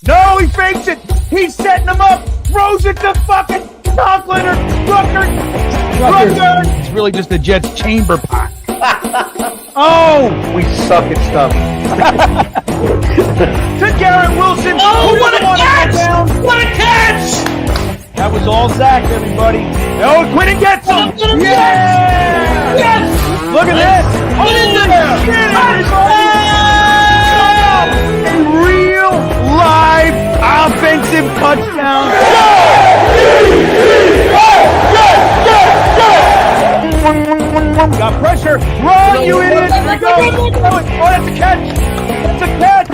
No, he fakes it. He's setting him up. Throws it to fucking Conklin or Rucker. It's really just the Jets chamber pot. Oh, we suck at stuff. To Garrett Wilson. Oh, what a catch! What a catch! That was all Zach, everybody. Oh, Quinn gets him. Yes! Yes! Look at this. What is it? A real live offensive touchdown. Got pressure. Run, you idiot. Here we go. Oh, that's a catch. That's a catch.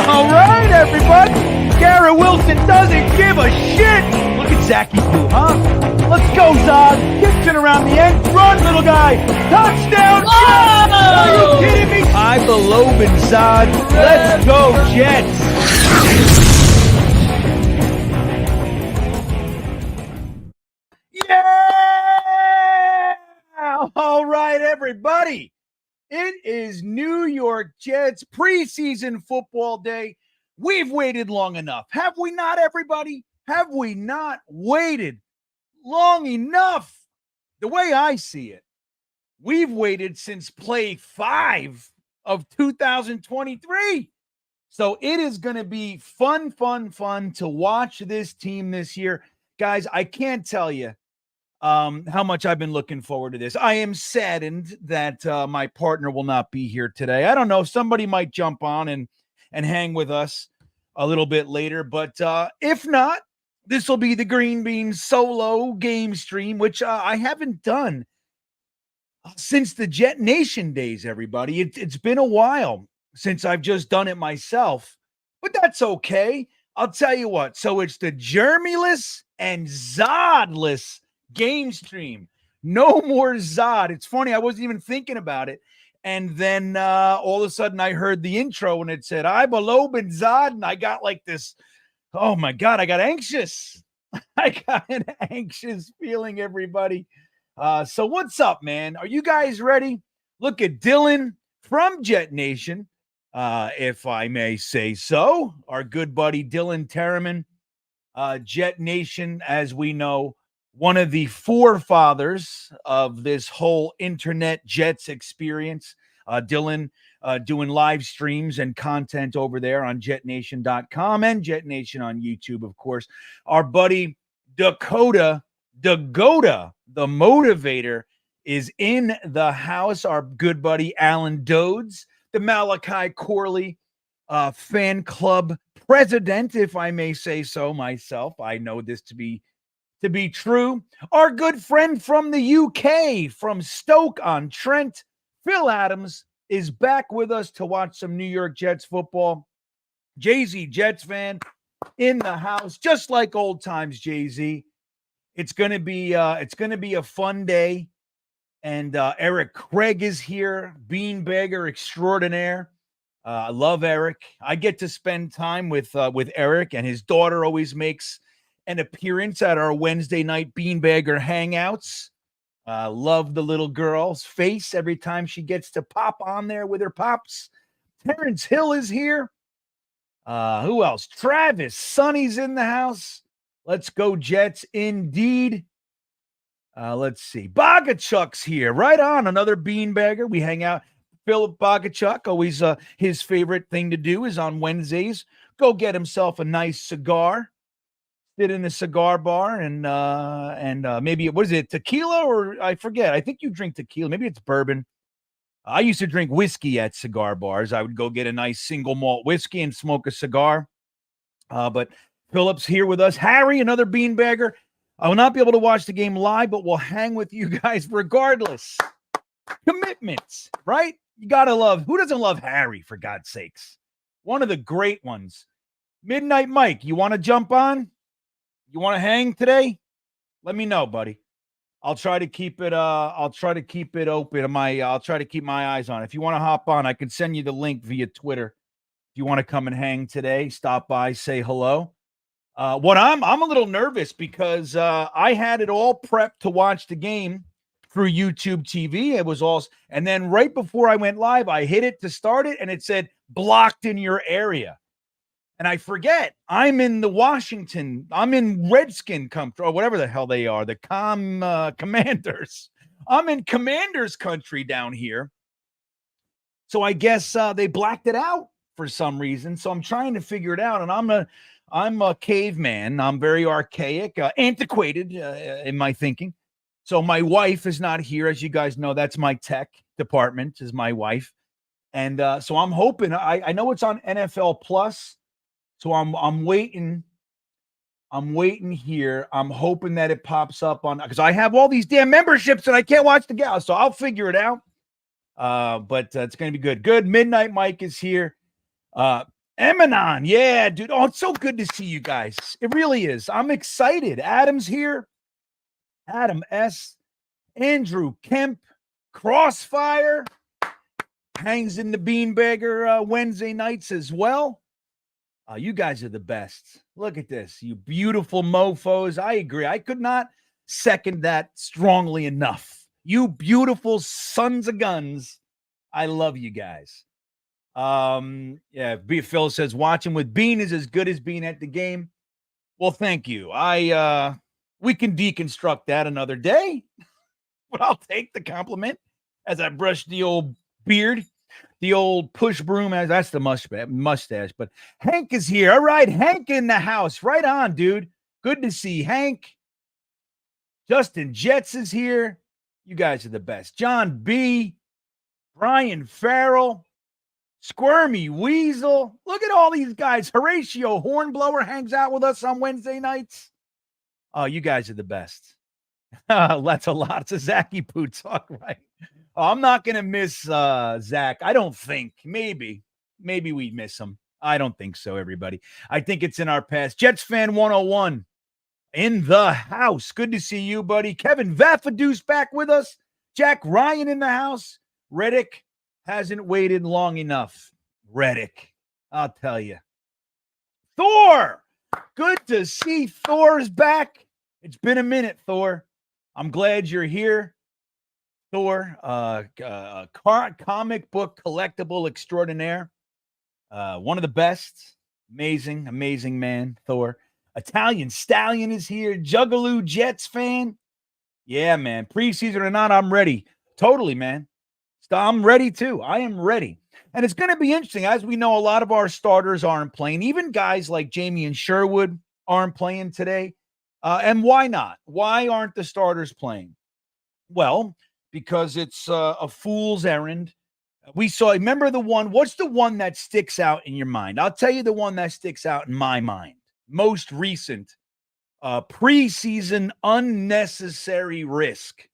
All right, everybody. Garrett Wilson doesn't give a shit. Look at Zachy Poo, huh? Let's go, Zod. Gets it around the end. Run, little guy. Touchdown. Oh! Are you kidding me? I believe in Zod. Let's go, Jets. Yeah! All right, everybody. It is New York Jets preseason football day. We've waited long enough. Have we not, everybody? Have we not waited long enough? The way I see it, we've waited since play 5 of 2023. So it is going to be fun to watch this team this year. Guys, I can't tell you how much I've been looking forward to this. I am saddened that my partner will not be here today. I don't know. Somebody might jump on and hang with us a little bit later. But if not, this will be the GreenBean solo game stream, which I haven't done since the Jet Nation days, everybody. It's been a while since I've just done it myself. But that's okay. I'll tell you what. So it's the Jeremy-less and Zod-less game stream. No more Zod. It's funny. I wasn't even thinking about it. And then all of a sudden I heard the intro and it said, I below Ben Zod. And I got like this, oh my God, I got anxious. I got an anxious feeling, everybody. So what's up, man? Are you guys ready? Look at Dylan from Jet Nation, if I may say so. Our good buddy Dylan Terriman, Jet Nation, as we know, one of the forefathers of this whole internet Jets experience. Dylan doing live streams and content over there on jetnation.com and Jet Nation on YouTube, of course. Our buddy Dakota, the motivator, is in the house. Our good buddy Alan Dodes, the Malachi Corley fan club president, if I may say so myself. I know this to be true. Our good friend from the UK, from Stoke-on-Trent, Phil Adams, is back with us to watch some New York Jets football. Jay-Z, Jets fan, in the house, just like old times, Jay-Z. It's gonna be a fun day. And Eric Craig is here, beanbagger extraordinaire. I love Eric. I get to spend time with Eric, and his daughter always makes an appearance at our Wednesday night beanbagger hangouts. Love the little girl's face every time she gets to pop on there with her pops. Terrence Hill is here. Who else? Travis Sonny's in the house. Let's go Jets indeed. Let's see. Bogachuk's here. Right on. Another beanbagger. We hang out. Philip Bogachuk, always his favorite thing to do is on Wednesdays, go get himself a nice cigar. Sit in a cigar bar and maybe, what is it, tequila, or I forget. I think you drink tequila. Maybe it's bourbon. I used to drink whiskey at cigar bars. I would go get a nice single malt whiskey and smoke a cigar. But Philip's here with us. Harry, another beanbagger. I will not be able to watch the game live, but we'll hang with you guys regardless. Commitments, right? You got to love. Who doesn't love Harry, for God's sakes? One of the great ones. Midnight Mike, you want to jump on? You want to hang today? Let me know, buddy. I'll try to keep it. I'll try to keep it open. I'll try to keep my eyes on it. If you want to hop on, I can send you the link via Twitter. If you want to come and hang today, stop by, say hello. I'm a little nervous because I had it all prepped to watch the game through YouTube TV. It was all, and then right before I went live, I hit it to start it, and it said blocked in your area. And I forget, I'm in Redskin country, or whatever the hell they are, the Commanders. I'm in Commanders country down here. So I guess they blacked it out for some reason. So I'm trying to figure it out. And I'm a caveman. I'm very archaic, antiquated in my thinking. So my wife is not here. As you guys know, that's my tech department is my wife. And so I'm hoping, I know it's on NFL Plus. So I'm waiting. I'm waiting here. I'm hoping that it pops up on, because I have all these damn memberships and I can't watch the gal. So I'll figure it out. But it's going to be good. Good. Midnight Mike is here. Eminon. Yeah, dude. Oh, it's so good to see you guys. It really is. I'm excited. Adam's here. Adam S. Andrew Kemp. Crossfire. Hangs in the Beanbagger Wednesday nights as well. You guys are the best. Look at this. You beautiful mofos. I agree. I could not second that strongly enough. You beautiful sons of guns. I love you guys. Yeah, Phil says watching with Bean is as good as being at the game. Well, thank you. We can deconstruct that another day, but I'll take the compliment as I brush the old beard, the old push broom, as that's the mustache. But Hank is here. All right, Hank in the house. Right on, dude. Good to see Hank. Justin Jets is here. You guys are the best. John B. Brian Farrell. Squirmy Weasel. Look at all these guys. Horatio Hornblower hangs out with us on Wednesday nights. Oh, you guys are the best. That's a lot. It's a Zachy Poots. All right. Oh, I'm not going to miss Zach. I don't think. Maybe we miss him. I don't think so, everybody. I think it's in our past. Jetsfan 101 in the house. Good to see you, buddy. Kevin Vaffaduce back with us. Jack Ryan in the house. Reddick hasn't waited long enough. Reddick, I'll tell you. Thor, good to see Thor's back. It's been a minute, Thor. I'm glad you're here. Thor, comic book collectible extraordinaire. One of the best. Amazing man, Thor. Italian Stallion is here. Juggaloo Jets fan. Yeah, man. Preseason or not, I'm ready. Totally, man. I'm ready too. I am ready. And it's going to be interesting. As we know, a lot of our starters aren't playing. Even guys like Jamie and Sherwood aren't playing today. And why not? Why aren't the starters playing? Well, because it's a fool's errand. Remember the one, what's the one that sticks out in your mind? I'll tell you the one that sticks out in my mind. Most recent preseason unnecessary risk.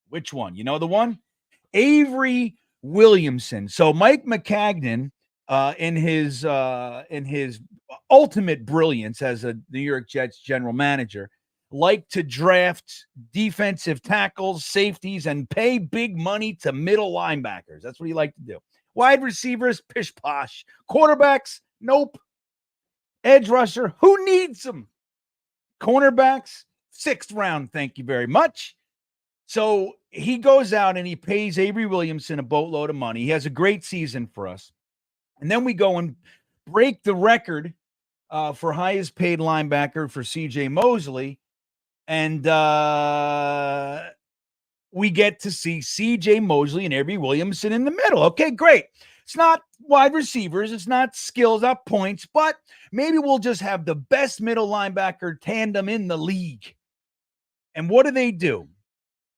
Which one? You know the one? Avery Williamson. So Mike McCagnon, in his ultimate brilliance as a New York Jets general manager, liked to draft defensive tackles, safeties, and pay big money to middle linebackers. That's what he liked to do. Wide receivers, pish posh. Quarterbacks, nope. Edge rusher, who needs them? Cornerbacks, 6th round, thank you very much. So he goes out and he pays Avery Williamson a boatload of money. He has a great season for us. And then we go and break the record for highest paid linebacker for C.J. Mosley. And we get to see C.J. Mosley and Avery Williamson in the middle. Okay, great. It's not wide receivers. It's not skills, not points. But maybe we'll just have the best middle linebacker tandem in the league. And what do?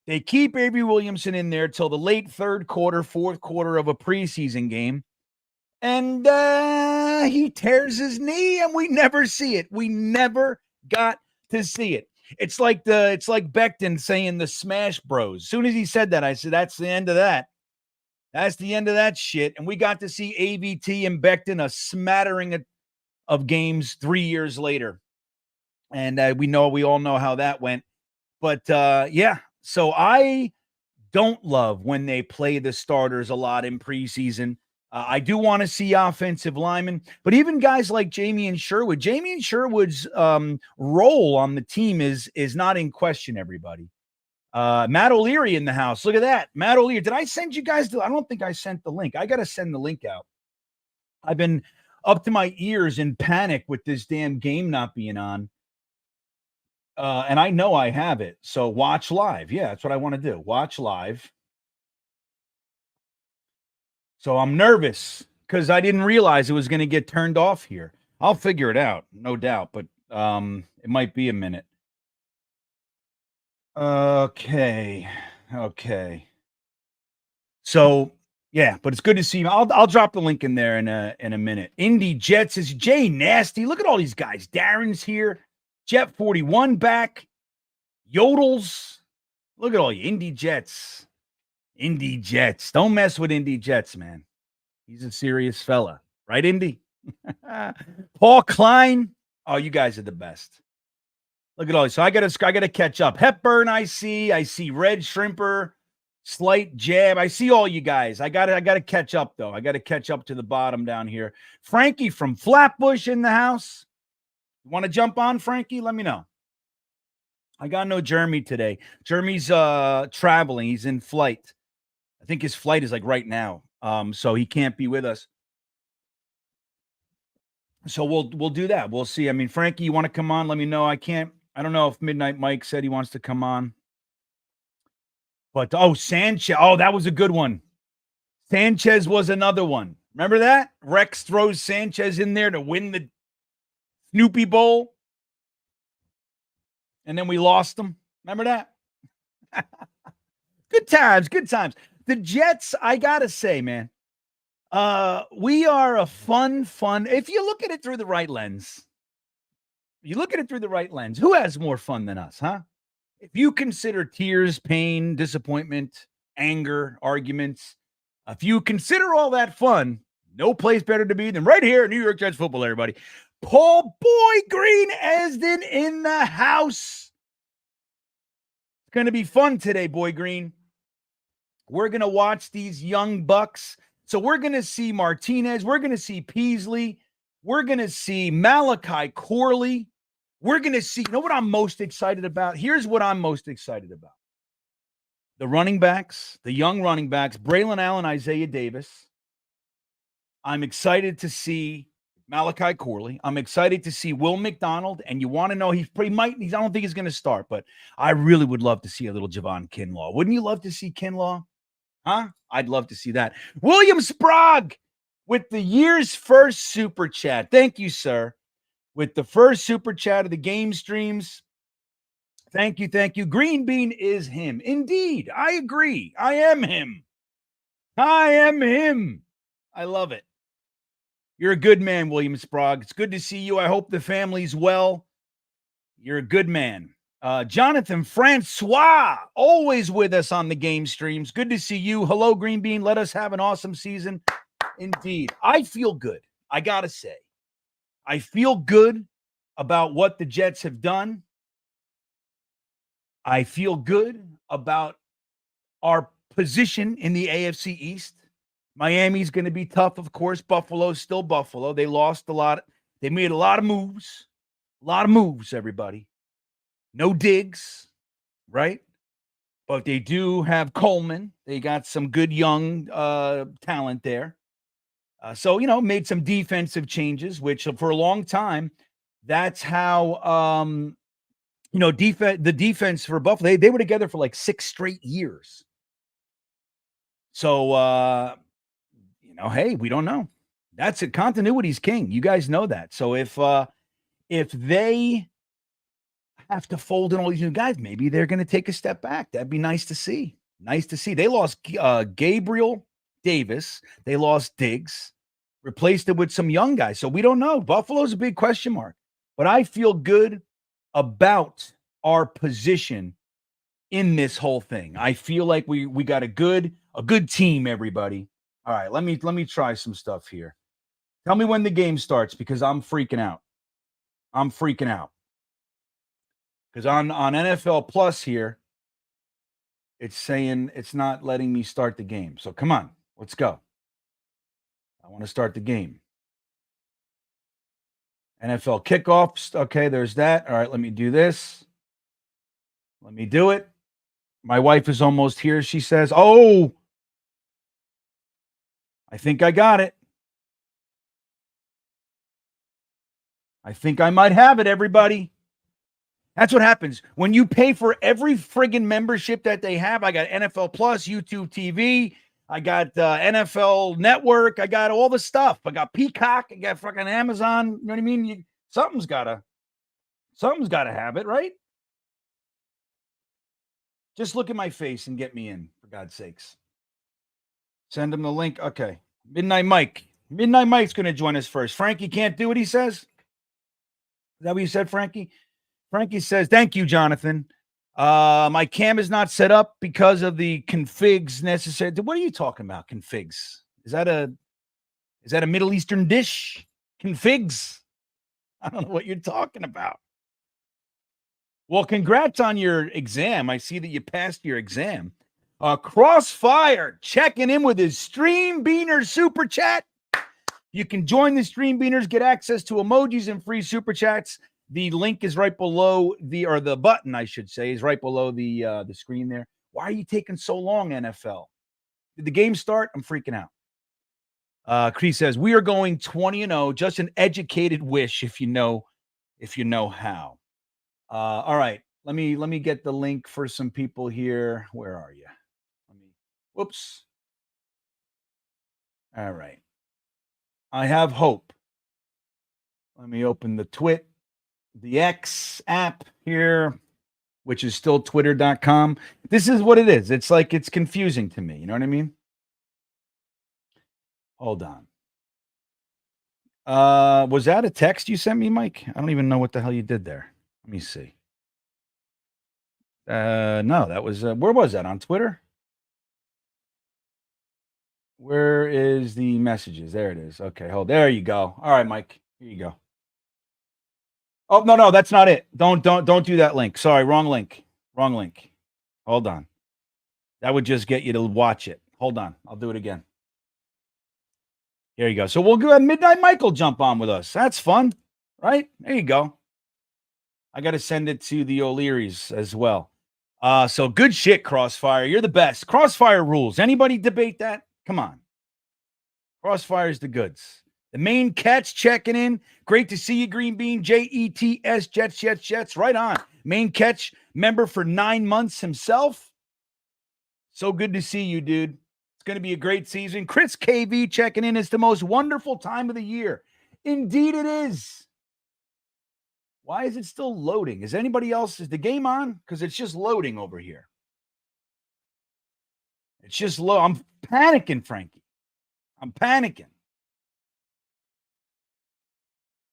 They keep Avery Williamson in there till the late 3rd quarter, 4th quarter of a preseason game. And he tears his knee and we never see it. We never got to see it. It's like Becton saying the Smash Bros. As soon as he said that, I said, that's the end of that. That's the end of that shit. And we got to see AVT and Becton a smattering of games 3 years later. And we all know how that went. But yeah. So I don't love when they play the starters a lot in preseason. I do want to see offensive linemen, but even guys like Jamie and Sherwood's role on the team is not in question, everybody. Matt O'Leary in the house. Look at that. Matt O'Leary. Did I send you guys I don't think I sent the link. I got to send the link out. I've been up to my ears in panic with this damn game not being on. And I know I have it. So watch live. Yeah, that's what I want to do. Watch live. So I'm nervous because I didn't realize it was going to get turned off here. I'll figure it out, no doubt, but it might be a minute. Okay. So yeah, but it's good to see you. I'll drop the link in there in a minute. Indy Jets is Jay Nasty. Look at all these guys. Darren's here. Jet 41 back. Yodels. Look at all you Indy Jets. Indy Jets. Don't mess with Indy Jets, man. He's a serious fella. Right, Indy? Paul Klein. Oh, you guys are the best. Look at all these. So I gotta catch up. Hepburn, I see Red Shrimper, Slight Jab. I see all you guys. I gotta catch up, though. I gotta catch up to the bottom down here. Frankie from Flatbush in the house. You want to jump on, Frankie? Let me know. I got no Jeremy today. Jeremy's traveling. He's in flight. I think his flight is like right now. So he can't be with us. So we'll do that. We'll see. I mean, Frankie, you want to come on? Let me know. I don't know if Midnight Mike said he wants to come on. But Sanchez. Oh, that was a good one. Sanchez was another one. Remember that? Rex throws Sanchez in there to win the Snoopy Bowl. And then we lost them. Remember that? Good times. The Jets, I gotta say, man, we are a fun. If you look at it through the right lens, who has more fun than us, huh? If you consider tears, pain, disappointment, anger, arguments, if you consider all that fun, no place better to be than right here at New York Jets football, everybody. Paul Boy Green Esden in the house. It's going to be fun today, Boy Green. We're going to watch these young bucks. So we're going to see Martinez. We're going to see Peasley. We're going to see Malachi Corley. We're going to see, you know what I'm most excited about? Here's what I'm most excited about. The running backs, the young running backs, Braylon Allen, Isaiah Davis. I'm excited to see Malachi Corley. I'm excited to see Will McDonald. And you want to know, I don't think he's going to start, but I really would love to see a little Javon Kinlaw. Wouldn't you love to see Kinlaw? Huh? I'd love to see that. William Sprague with the year's first super chat. Thank you, sir. With the first super chat of the game streams. Thank you. GreenBean is him. Indeed. I agree. I am him. I love it. You're a good man, William Sprague. It's good to see you. I hope the family's well. You're a good man. Jonathan Francois, always with us on the game streams. Good to see you. Hello, GreenBean. Let us have an awesome season. Indeed. I feel good. I got to say. I feel good about what the Jets have done. I feel good about our position in the AFC East. Miami's going to be tough, of course. Buffalo's still Buffalo. They lost a lot. They made a lot of moves. Everybody. No Diggs, right? But they do have Coleman. They got some good young talent there. So, made some defensive changes, which for a long time, that's how, the defense for Buffalo, they were together for like 6 straight years. So, hey, we don't know. That's it. Continuity's king. You guys know that. So if they have to fold in all these new guys, maybe they're going to take a step back. That'd be nice to see. They lost Gabriel Davis. They lost Diggs, replaced it with some young guys. So we don't know. Buffalo's a big question mark. But I feel good about our position in this whole thing. I feel like we got a good team, everybody. All right, let me try some stuff here. Tell me when the game starts because I'm freaking out. Because on NFL Plus here, it's saying it's not letting me start the game. So come on, let's go. I want to start the game. NFL kickoffs. Okay, there's that. All right, let me do this. Let me do it. My wife is almost here, she says. Oh, I think I got it. I think I might have it, everybody. That's what happens when you pay for every friggin' membership that they have. I got NFL Plus, YouTube TV. I got NFL Network. I got all the stuff. I got Peacock. I got fucking Amazon. You know what I mean? Something's gotta have it, right? Just look at my face and get me in, for God's sakes. Send him the link. Okay. Midnight Mike. Midnight Mike's going to join us first. Frankie can't do it, he says. Is that what you said, Frankie? Frankie says, thank you, Jonathan. My cam is not set up because of the configs necessary. What are you talking about, configs? Is that a Middle Eastern dish? Configs? I don't know what you're talking about. Well, congrats on your exam. I see that you passed your exam. Crossfire checking in with his Stream Beaners super chat. You can join the Stream Beaners, get access to emojis and free super chats. The link is right below or the button, I should say, is right below the screen there. Why are you taking so long, NFL? Did the game start? I'm freaking out. Chris says, we are going 20-0, just an educated wish if you know how. All right, let me get the link for some people here. Where are you? Whoops. All right. I have hope. Let me open the X app here, which is still twitter.com. This is what it is. It's like it's confusing to me. You know what I mean? Hold on. Was that a text you sent me, Mike? I don't even know what the hell you did there. Let me see. No, that was where was that? On Twitter? Where is the messages? There it is. Okay, there you go. All right, Mike. Here you go. Oh, no, that's not it. Don't do that link. Sorry, wrong link. Wrong link. Hold on. That would just get you to watch it. Hold on. I'll do it again. Here you go. So we'll go ahead. Midnight Michael jump on with us. That's fun, right? There you go. I got to send it to the O'Learys as well. So good shit, Crossfire. You're the best. Crossfire rules. Anybody debate that? Come on. Crossfire's the goods. The main catch checking in. Great to see you, GreenBean. Jets, Jets. Right on. Main catch member for 9 months himself. So good to see you, dude. It's going to be a great season. Chris KV checking in. It's the most wonderful time of the year. Indeed it is. Why is it still loading? Is the game on? Because it's just loading over here. It's just low. I'm panicking, Frankie. I'm panicking.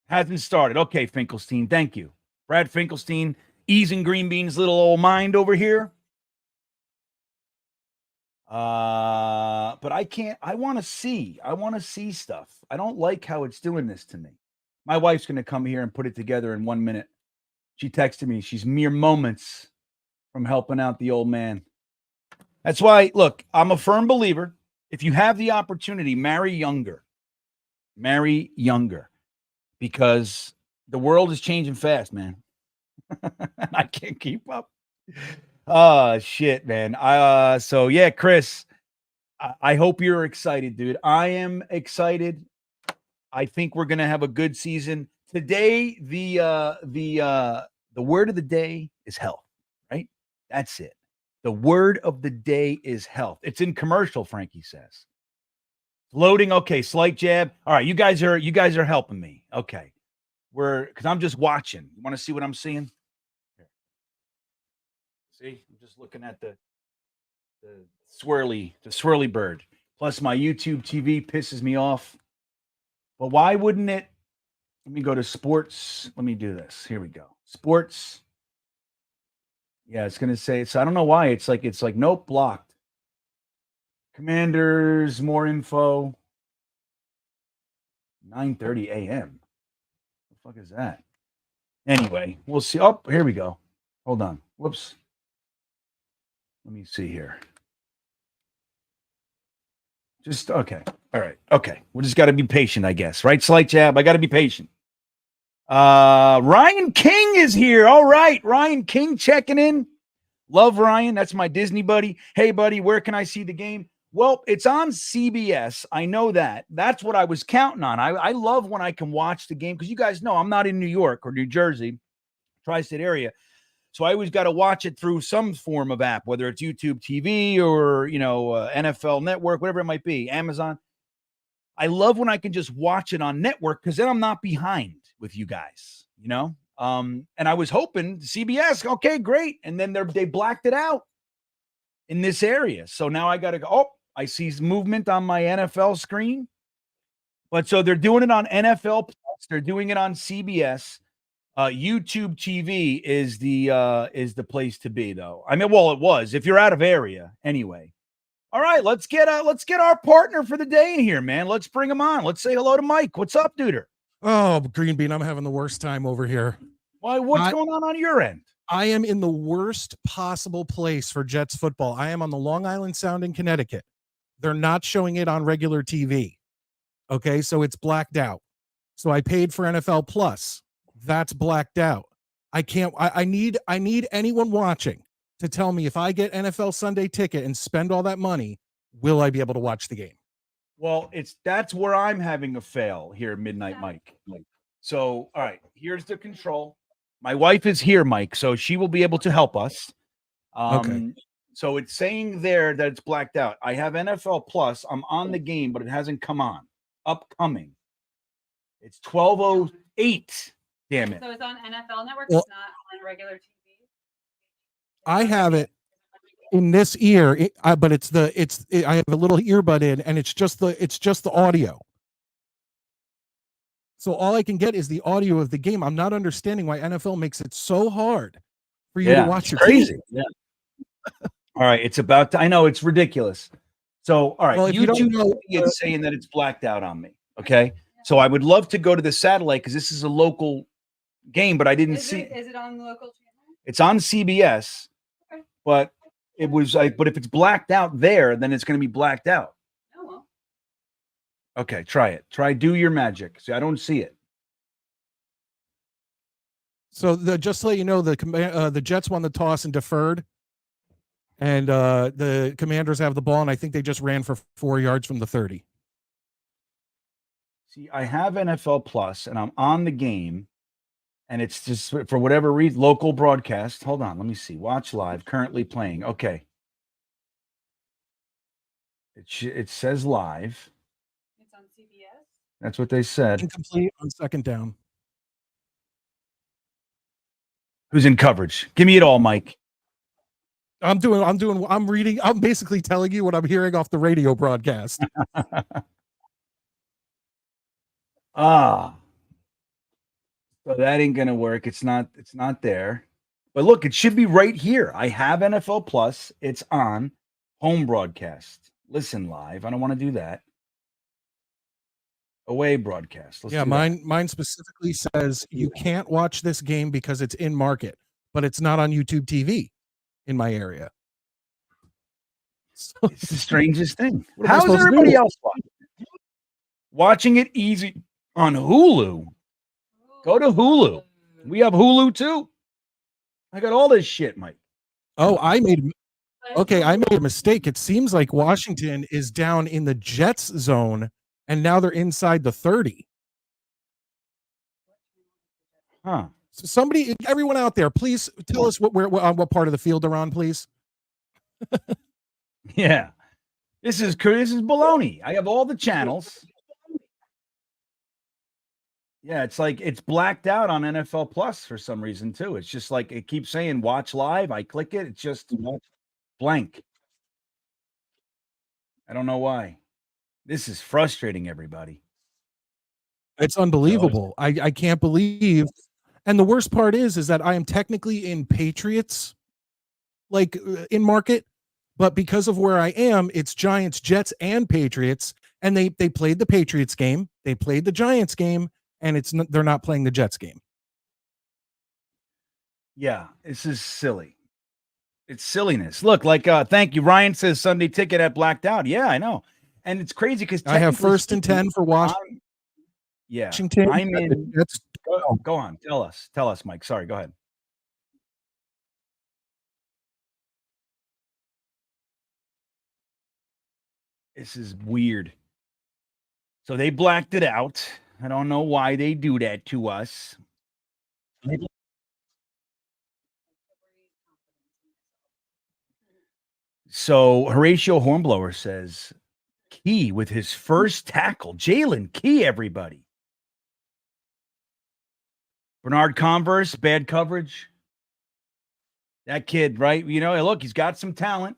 Hasn't started. Okay, Finkelstein. Thank you. Brad Finkelstein easing GreenBean's little old mind over here. But I can't. I want to see stuff. I don't like how it's doing this to me. My wife's going to come here and put it together in 1 minute. She texted me. She's mere moments from helping out the old man. That's why, look, I'm a firm believer. If you have the opportunity, marry younger. Marry younger. Because the world is changing fast, man. I can't keep up. Oh, shit, man. So, yeah, Chris, I hope you're excited, dude. I am excited. I think we're going to have a good season. Today, the word of the day is health, right? That's it. The word of the day is health. It's in commercial, Frankie says. Loading. Okay, slight jab. All right, you guys are helping me. Okay. Because I'm just watching. You want to see what I'm seeing? Here. See? I'm just looking at the swirly bird. Plus my YouTube TV pisses me off. But why wouldn't it? Let me go to sports. Let me do this. Here we go. Sports. Yeah, it's gonna say it's. I don't know why. It's like nope, blocked. Commanders, more info. 9:30 a.m. What the fuck is that? Anyway, we'll see. Oh, here we go. Hold on. Whoops. Let me see here. Just okay. All right. Okay. We just got to be patient, I guess. Right? Slight jab. I got to be patient. Ryan King is here. All right. Ryan King checking in. Love Ryan. That's my Disney buddy. Hey, buddy, where can I see the game? Well, it's on CBS. I know that. That's what I was counting on. I love when I can watch the game because you guys know I'm not in New York or New Jersey, tri-state area. So I always got to watch it through some form of app, whether it's YouTube TV or, NFL Network, whatever it might be, Amazon. I love when I can just watch it on network because then I'm not behind with you guys, And I was hoping CBS, okay, great. And then they blacked it out in this area. So now I got to go. Oh, I see movement on my NFL screen. But so they're doing it on NFL Plus. They're doing it on CBS. YouTube TV is the place to be, though. I mean, well, it was if you're out of area anyway. All right, let's get our partner for the day in here, man. Let's bring him on. Let's say hello to Mike. What's up, duder? Oh, GreenBean, I'm having the worst time over here. Why? What's going on your end? I am in the worst possible place for Jets football. I am on the Long Island Sound in Connecticut. They're not showing it on regular TV. Okay, so it's blacked out. So I paid for NFL Plus. That's blacked out. I need anyone watching to tell me if I get NFL Sunday ticket and spend all that money, will I be able to watch the game? Well, that's where I'm having a fail here, Midnight Mike. So, all right, here's the control. My wife is here, Mike, so she will be able to help us. Okay. So it's saying there that it's blacked out. I have NFL Plus. I'm on the game, but it hasn't come on. Upcoming. It's 12:08. Damn it. So it's on NFL Network. Well, it's not on regular TV. I have it in this ear, but I have a little earbud in, and it's just the audio. So all I can get is the audio of the game. I'm not understanding why NFL makes it so hard for you to watch your crazy. team. Yeah. All right, it's about to. I know it's ridiculous. So, all right, Well, if you don't know, it's saying that it's blacked out on me. Okay, so I would love to go to the satellite because this is a local game, but I didn't see. Is it on the local channel? It's on CBS, Okay. but it was like. But if it's blacked out there, then it's going to be blacked out. Oh well. Okay, try it. Do your magic. See, I don't see it. So just to let you know, the Jets won the toss and deferred, and the Commanders have the ball, and I think they just ran for 4 yards from the 30. See, I have NFL Plus, and I'm on the game, and it's just for whatever reason, local broadcast. Hold on, let me see. Watch live, currently playing. Okay, it says live. It's on CBS. That's what they said. Incomplete on second down. Who's in coverage? Give me it all, Mike. I'm reading. I'm basically telling you what I'm hearing off the radio broadcast. So that ain't gonna work. It's not there. But look, it should be right here. I have NFL Plus. It's on home broadcast. Listen live. I don't want to do that. Away broadcast. Yeah, mine specifically says you can't watch this game because it's in market, but it's not on YouTube TV in my area. So, it's the strangest thing. What am I How's supposed to everybody do? else watching it easy on Hulu? Go to Hulu. We have Hulu too. I got all this shit, Mike. Oh, I made a mistake. It seems like Washington is down in the Jets zone, and now they're inside the 30. Huh. So everyone out there, please tell us what part of the field they're on, please. Yeah. This is baloney. I have all the channels. Yeah, it's like it's blacked out on NFL Plus for some reason too. It's just like it keeps saying watch live. I click it, it's just blank. I don't know why. This is frustrating everybody. It's unbelievable. I can't believe. And the worst part is that I am technically in Patriots, like in market, but because of where I am, it's Giants, Jets, and Patriots. And they played the Patriots game, they played the Giants game, and they're not playing the Jets game. Yeah, this is silly. It's silliness. Look, like thank you. Ryan says Sunday ticket at blacked out. Yeah, I know. And it's crazy because I have 1st and 10 for Washington. Yeah, I'm in. Go on. Tell us, Mike. Sorry, go ahead. This is weird. So they blacked it out. I don't know why they do that to us. So Horatio Hornblower says, Key with his first tackle. Jalen Key, everybody. Bernard Converse, bad coverage. That kid, right? You know, look, he's got some talent.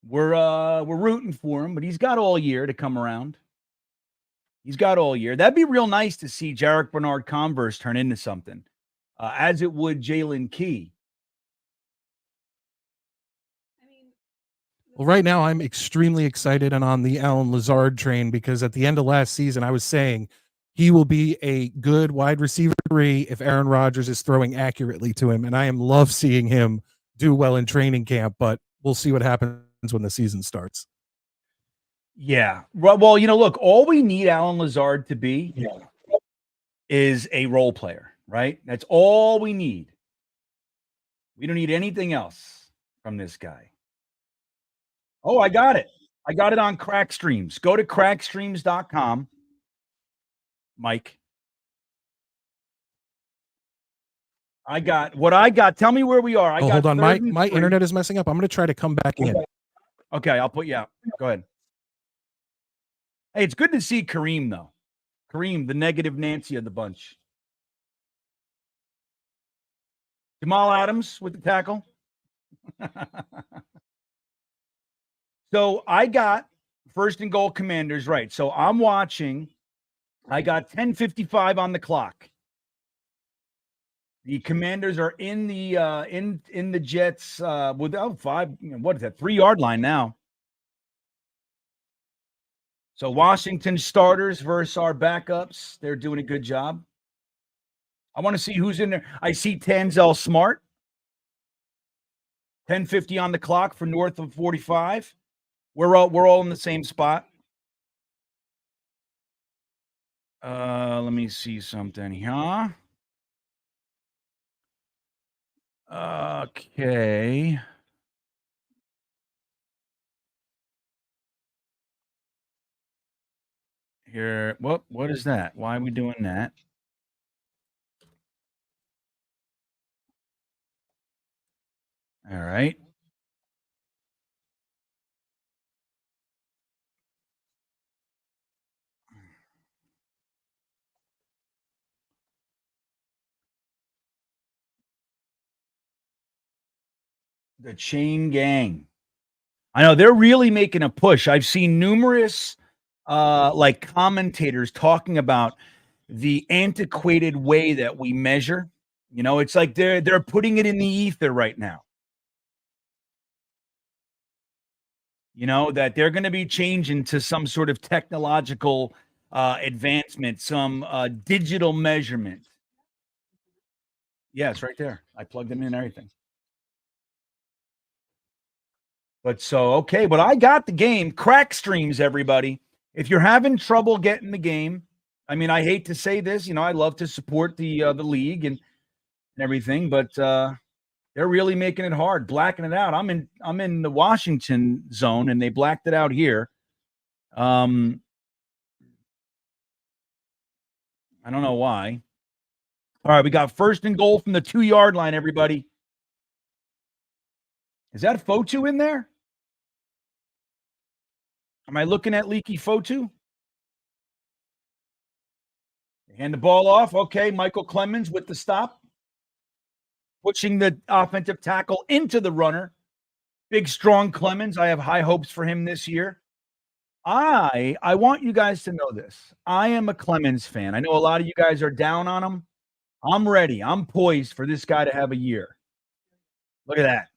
We're rooting for him, but he's got all year to come around. He's got all year. That'd be real nice to see Jarek Bernard Converse turn into something, as it would Jalen Key. Well, right now I'm extremely excited and on the Alan Lazard train because at the end of last season, I was saying he will be a good wide receiver 3 if Aaron Rodgers is throwing accurately to him. And I love seeing him do well in training camp, but we'll see what happens when the season starts. Yeah. Well, you know, look, all we need Alan Lazard to be is a role player, right? That's all we need. We don't need anything else from this guy. Oh, I got it. I got it on Crack Streams. Go to crackstreams.com. Mike. I got what I got. Tell me where we are. Hold on. My internet is messing up. I'm going to try to come back in. Okay, I'll put you out. Go ahead. Hey, it's good to see Kareem, though. Kareem, the negative Nancy of the bunch. Jamal Adams with the tackle. So I got first and goal Commanders, right. So I'm watching. I got 10:55 on the clock. The Commanders are in the in the Jets without 5. What is that? 3-yard line now. So Washington starters versus our backups. They're doing a good job. I want to see who's in there. I see Tanzel Smart. 10:50 on the clock for north of 45. We're all in the same spot. Let me see something here. Okay. Here, what is that? Why are we doing that? All right. The Chain Gang. I know they're really making a push. I've seen numerous like commentators talking about the antiquated way that we measure. You know, it's like they're putting it in the ether right now. You know, that they're going to be changing to some sort of technological advancement, some digital measurement. Yeah, it's right there. I plugged them in and everything. But so, okay, but I got the game. Crack Streams, everybody. If you're having trouble getting the game, I mean, I hate to say this, you know, I love to support the league and everything, but they're really making it hard, blacking it out. I'm in the Washington zone, and they blacked it out here. I don't know why. All right, we got first and goal from the 2-yard line, everybody. Is that Fotu in there? Am I looking at Leaky Fotu? Hand the ball off. Okay, Michael Clemens with the stop. Pushing the offensive tackle into the runner. Big, strong Clemens. I have high hopes for him this year. I want you guys to know this. I am a Clemens fan. I know a lot of you guys are down on him. I'm ready. I'm poised for this guy to have a year. Look at that.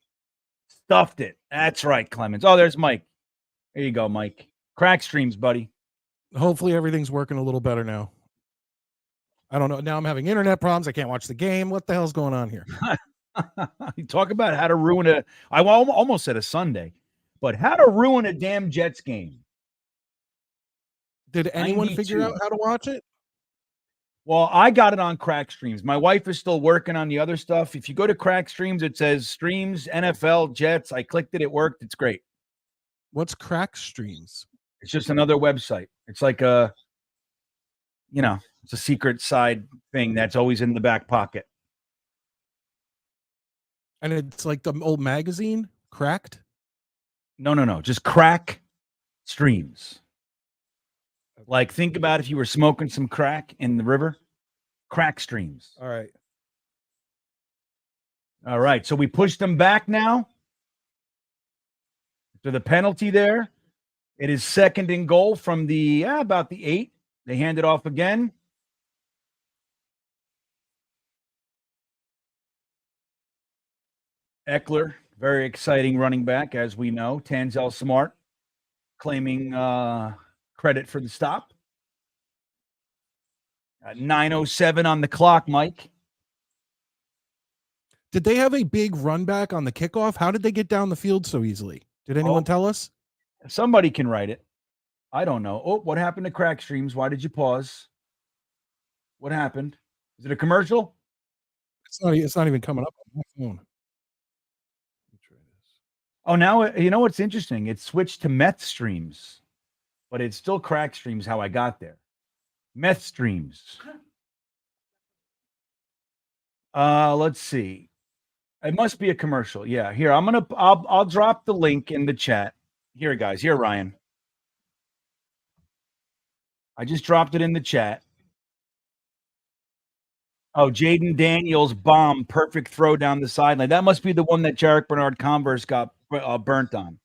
Stuffed it. That's right, Clemens. Oh, there's Mike. There you go, Mike. Crack Streams, buddy. Hopefully everything's working a little better now. I don't know. Now I'm having internet problems. I can't watch the game. What the hell's going on here? You talk about how to ruin I almost said a Sunday, but how to ruin a damn Jets game. Did anyone 92. figure out how to watch it? Well, I got it on Crack Streams. My wife is still working on the other stuff. If you go to Crack Streams, it says streams, NFL, Jets. I clicked it. It worked. It's great. What's crack streams? It's just another website. It's like a, it's a secret side thing that's always in the back pocket. And it's like the old magazine, Cracked. No. Just crack streams. Like, think about if you were smoking some crack in the river. Crack streams. All right. All right. So we pushed them back now. To the penalty there. It is 2nd and goal from the about the 8. They hand it off again. Eckler, very exciting running back, as we know. Tanzel Smart claiming credit for the stop. 9:07 on the clock, Mike. Did they have a big run back on the kickoff? How did they get down the field so easily? Did anyone tell us? Somebody can write it. I don't know. Oh, what happened to crack streams? Why did you pause? What happened? Is it a commercial? It's not even coming up on my phone. Oh, now you know what's interesting? It switched to meth streams, but it's still crack streams. How I got there? Meth streams. Let's see. It must be a commercial. Yeah, here I'll drop the link in the chat. Here, guys. Here, Ryan. I just dropped it in the chat. Oh, Jaden Daniels bomb, perfect throw down the sideline. That must be the one that Jarek Bernard Converse got burnt on.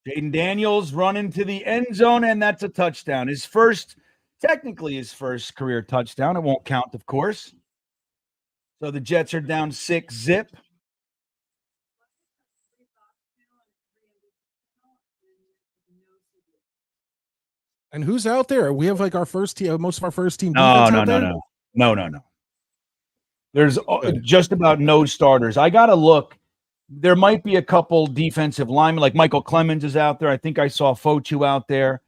Jaden Daniels running to the end zone, and that's a touchdown. Technically his first career touchdown. It won't count, of course. So the Jets are down 6-0. And who's out there? We have like our first team, most of our first team. No. There's just about no starters. I got to look. There might be a couple defensive linemen, like Michael Clemens is out there. I think I saw Fotu out there.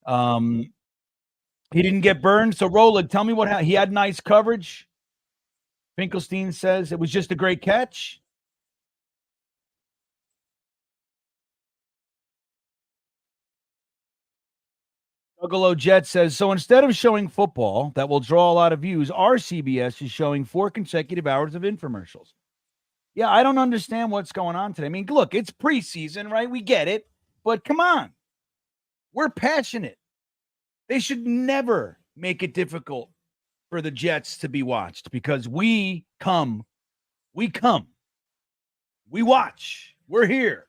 He didn't get burned. So, Roland, tell me what happened. He had nice coverage. Finkelstein says it was just a great catch. Juggalo Jet says, so instead of showing football that will draw a lot of views, our CBS is showing 4 consecutive hours of infomercials. Yeah, I don't understand what's going on today. I mean, look, it's preseason, right? We get it. But come on. We're passionate. They should never make it difficult for the Jets to be watched because we come, we watch, we're here.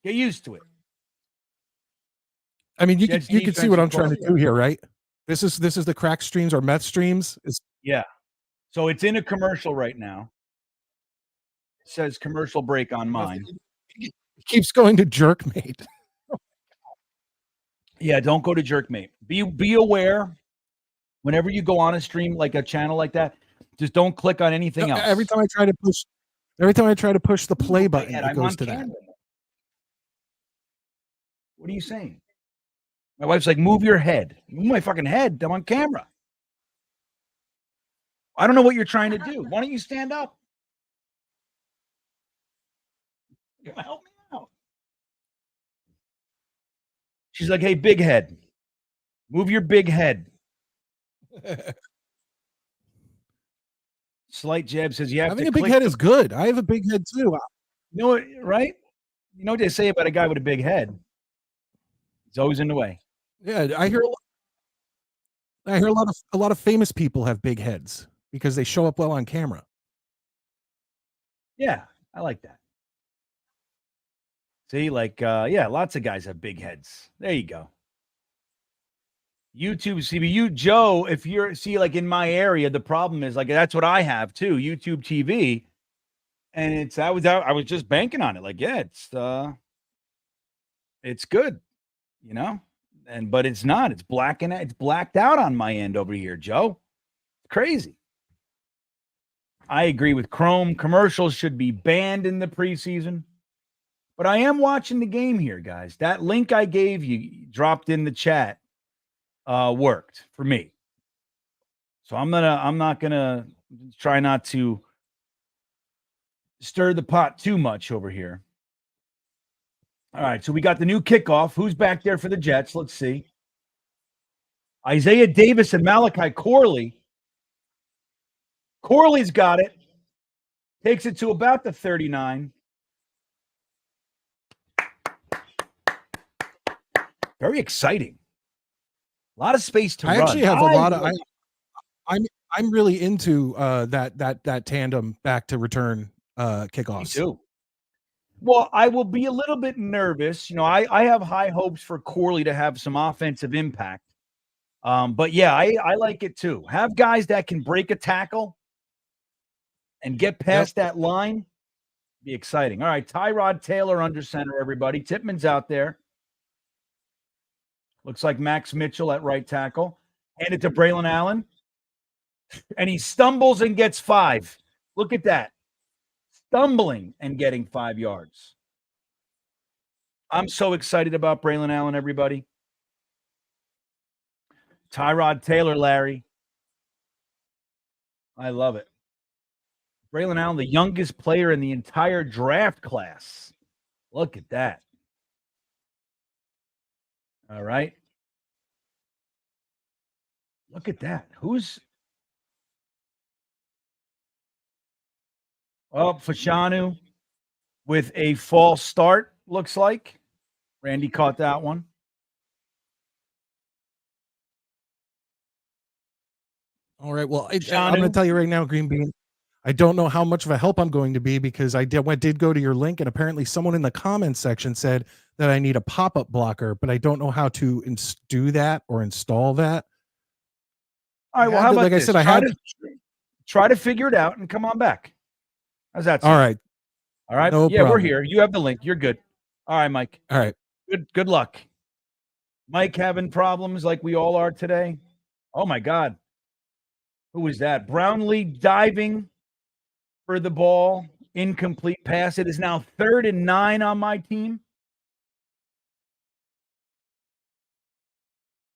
Get used to it. I mean, you can see what I'm trying to do here, right? This is the crack streams or meth streams. Yeah. So it's in a commercial right now. It says commercial break on mine. It keeps going to Jerkmate. Yeah, don't go to Jerkmate. Be aware whenever you go on a stream like a channel like that, just don't click on anything else. Every time I try to push the play button, it goes to that. What are you saying? My wife's like, move your head. Move my fucking head. I'm on camera. I don't know what you're trying to do. Why don't you stand up? Help me out. She's like, hey, big head. Move your big head. Slight Jab says, yeah. Having a big head is good. I have a big head too. You know what, right? You know what they say about a guy with a big head? He's always in the way. Yeah, I hear a lot of famous people have big heads because they show up well on camera. Yeah, I like that. See, like, yeah, lots of guys have big heads. There you go. YouTube CBU, Joe, if you're, like in my area, the problem is like, that's what I have too, YouTube TV. And I was just banking on it. Like, yeah, it's good, you know? But it's not. It's blacked out on my end over here, Joe. It's crazy. I agree with Chrome. Commercials should be banned in the preseason. But I am watching the game here, guys. That link I gave you, dropped in the chat, worked for me. So I'm not gonna try not to stir the pot too much over here. All right, so we got the new kickoff. Who's back there for the Jets? Let's see. Isaiah Davis and Malachi Corley. Corley's got it. Takes it to about the 39. Very exciting. A lot of space to I run. actually have a lot of I'm really into that tandem back to return kickoffs. Me too. Well, I will be a little bit nervous. You know, I have high hopes for Corley to have some offensive impact. But yeah, I like it too. Have guys that can break a tackle and get past that line. Be exciting. All right, Tyrod Taylor under center, everybody. Tippmann's out there. Looks like Max Mitchell at right tackle. Hand it to Braylon Allen. And he stumbles and gets 5. Look at that. Stumbling and getting 5 yards. I'm so excited about Braylon Allen, everybody. Tyrod Taylor, Larry. I love it. Braylon Allen, the youngest player in the entire draft class. Look at that. All right. Look at that. Who's Fashanu with a false start, looks like. Randy caught that one. All right. Well, I'm going to tell you right now, GreenBean, I don't know how much of a help I'm going to be because I did go to your link, and apparently someone in the comments section said that I need a pop-up blocker, but I don't know how to do that or install that. All right. Well, how about like this? I said, I had to try to figure it out and come on back. How's that sound? All right. All right. No yeah, problem. we're here. You have the link. You're good. All right, Mike. All right. Good luck. Mike having problems like we all are today. Oh my God. Who was that? Brownlee diving for the ball. Incomplete pass. It is now 3rd and 9 on my team.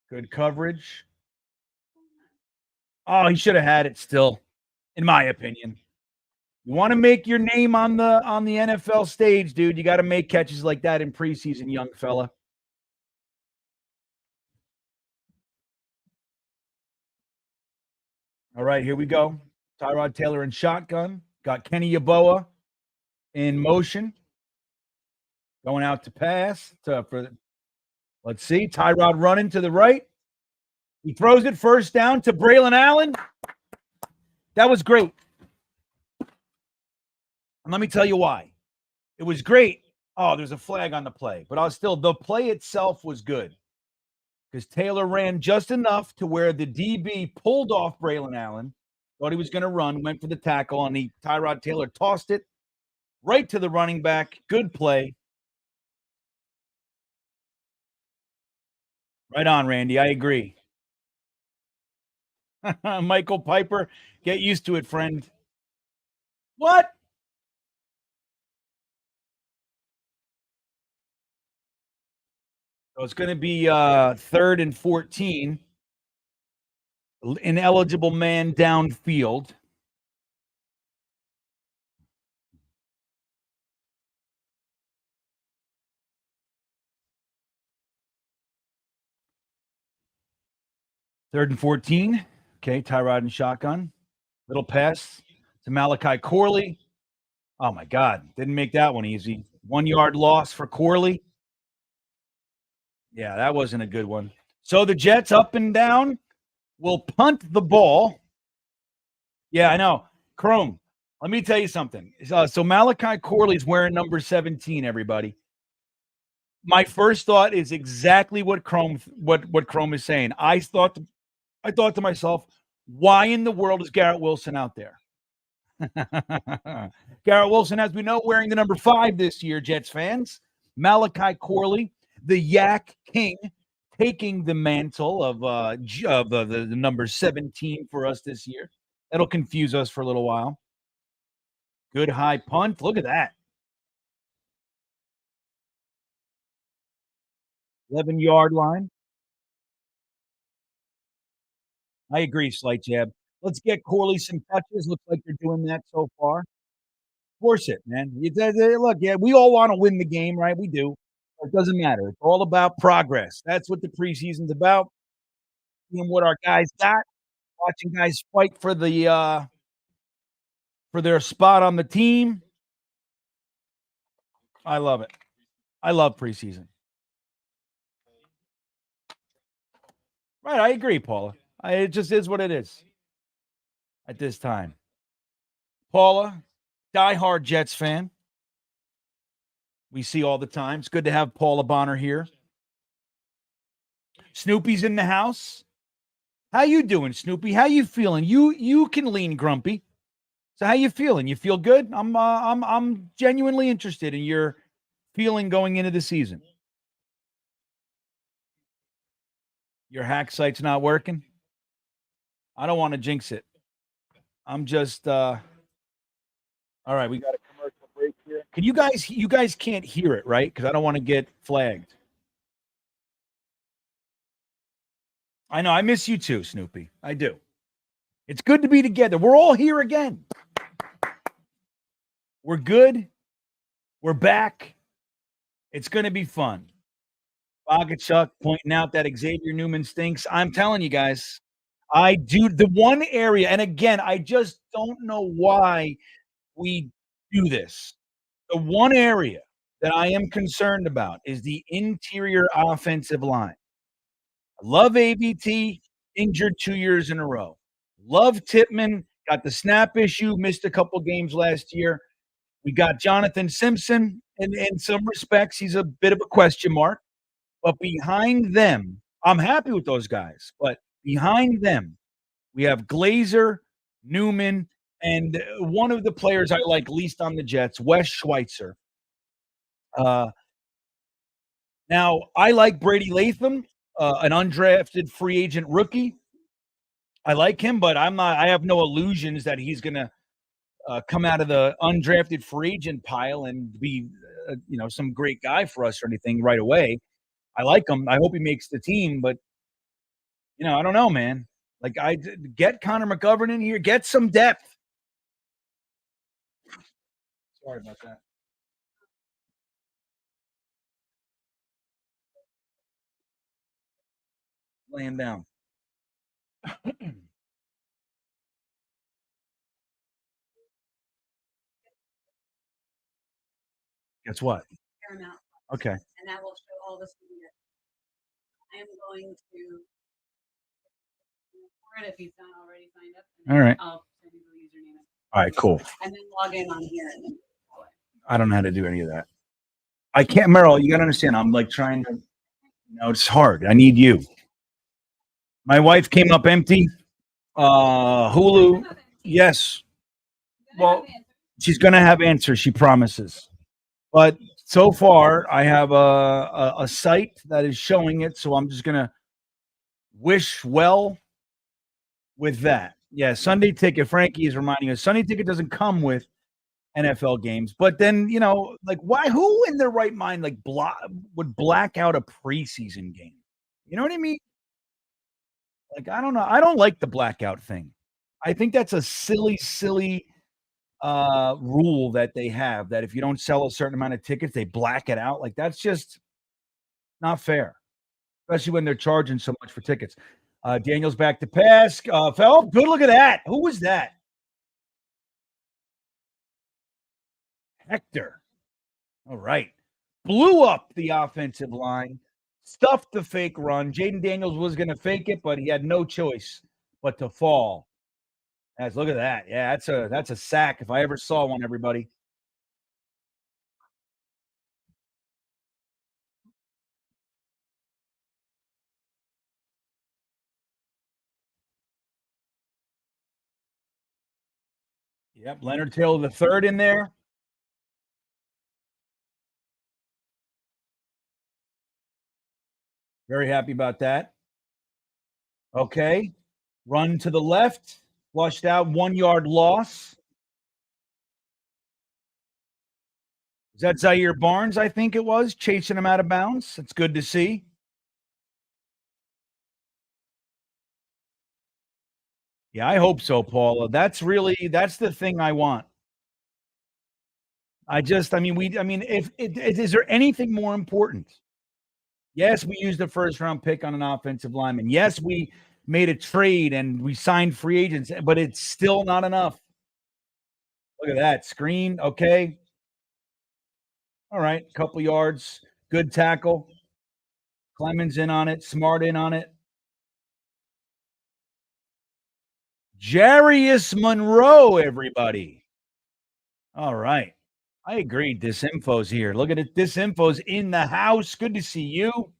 Good coverage. Oh, he should have had it still, in my opinion. You want to make your name on the NFL stage, dude. You got to make catches like that in preseason, young fella. All right, here we go. Tyrod Taylor in shotgun. Got Kenny Yeboah in motion. Going out to pass. Let's see. Tyrod running to the right. He throws it first down to Braylon Allen. That was great. And let me tell you why. It was great. Oh, there's a flag on the play. But the play itself was good. Because Taylor ran just enough to where the DB pulled off Braylon Allen, thought he was going to run, went for the tackle, and Tyrod Taylor tossed it right to the running back. Good play. Right on, Randy. I agree. Michael Piper, get used to it, friend. What? So it's going to be 3rd and 14. Ineligible man downfield. Third and 14. Okay, Tyrod and shotgun. Little pass to Malachi Corley. Oh, my God. Didn't make that one easy. 1 yard loss for Corley. Yeah, that wasn't a good one. So the Jets up and down will punt the ball. Yeah, I know. Chrome, let me tell you something. So Malachi Corley's wearing number 17, everybody. My first thought is exactly what Chrome is saying. I thought to myself, why in the world is Garrett Wilson out there? Garrett Wilson, as we know, wearing the number 5 this year, Jets fans. Malachi Corley, the Yak King, taking the mantle of the number 17 for us this year. That'll confuse us for a little while. Good high punt. Look at that. 11-yard line. I agree, slight jab. Let's get Corley some touches. Looks like they're doing that so far. Force it, man. Look, yeah, we all want to win the game, right? We do. It doesn't matter. It's all about progress. That's what the preseason's about. Seeing what our guys got, watching guys fight for their spot on the team. I love it. I love preseason. Right, I agree, Paula. It just is what it is at this time. Paula, diehard Jets fan. We see all the time. It's good to have Paula Bonner here. Snoopy's in the house. How you doing, Snoopy? How you feeling? You can lean grumpy. So how you feeling? You feel good? I'm genuinely interested in your feeling going into the season. Your hack site's not working? I don't want to jinx it. I'm just all right, we got a commercial break here. Can you guys can't hear it, right? Because I don't want to get flagged. I know, I miss you too, Snoopy. I do. It's good to be together. We're all here again. We're good. We're back. It's going to be fun. Bogachuk pointing out that Xavier Newman stinks. I'm telling you guys, I do. The one area, and again, I just don't know why we do this. The one area that I am concerned about is the interior offensive line. I love ABT, injured 2 years in a row. Love Tippmann, got the snap issue, missed a couple games last year. We got Jonathan Simpson, and in some respects, he's a bit of a question mark. But behind them, I'm happy with those guys. But behind them, we have Glazer, Newman, and one of the players I like least on the Jets, Wes Schweitzer. Now, I like Brady Latham, an undrafted free agent rookie. I like him, but I have no illusions that he's going to come out of the undrafted free agent pile and be, some great guy for us or anything right away. I like him. I hope he makes the team, but I don't know, man. Like, I get Connor McGovern in here, get some depth. Sorry about that. Laying down. Guess what? Paramount. Okay. And that will show all this media. I am going to for it if he's not already signed up. All right. I'll send you the username. All right, cool. And then log in on here. And then I don't know how to do any of that. I can't, Merrill, you got to understand. I'm like trying to, it's hard. I need you. My wife came up empty. Hulu. Yes. Well, she's going to have answers. She promises. But so far, I have a site that is showing it. So I'm just going to wish well with that. Yeah, Sunday Ticket. Frankie is reminding us. Sunday Ticket doesn't come with NFL games. But then, like, why? Who in their right mind would black out a preseason game? You know what I mean? Like, I don't know. I don't like the blackout thing. I think that's a silly rule that they have, that if you don't sell a certain amount of tickets, they black it out. Like, that's just not fair, especially when they're charging so much for tickets. Daniel's back to pass. Fell. Good look at that. Who was that? Hector. All right. Blew up the offensive line. Stuffed the fake run. Jaden Daniels was going to fake it, but he had no choice but to fall. Look at that. Yeah, that's a sack if I ever saw one, everybody. Yep, Leonard Taylor the third in there. Very happy about that. Okay. Run to the left. Flushed out. 1 yard loss. Is that Zaire Barnes, I think it was, chasing him out of bounds? It's good to see. Yeah, I hope so, Paula. That's the thing I want. Is there anything more important? Yes, we used a first round pick on an offensive lineman. Yes, we made a trade and we signed free agents, but it's still not enough. Look at that screen. Okay. All right. Couple yards. Good tackle. Clemens in on it. Smart in on it. Jarius Monroe, everybody. All right. I agreed. This info's here. Look at it. This info's in the house. Good to see you.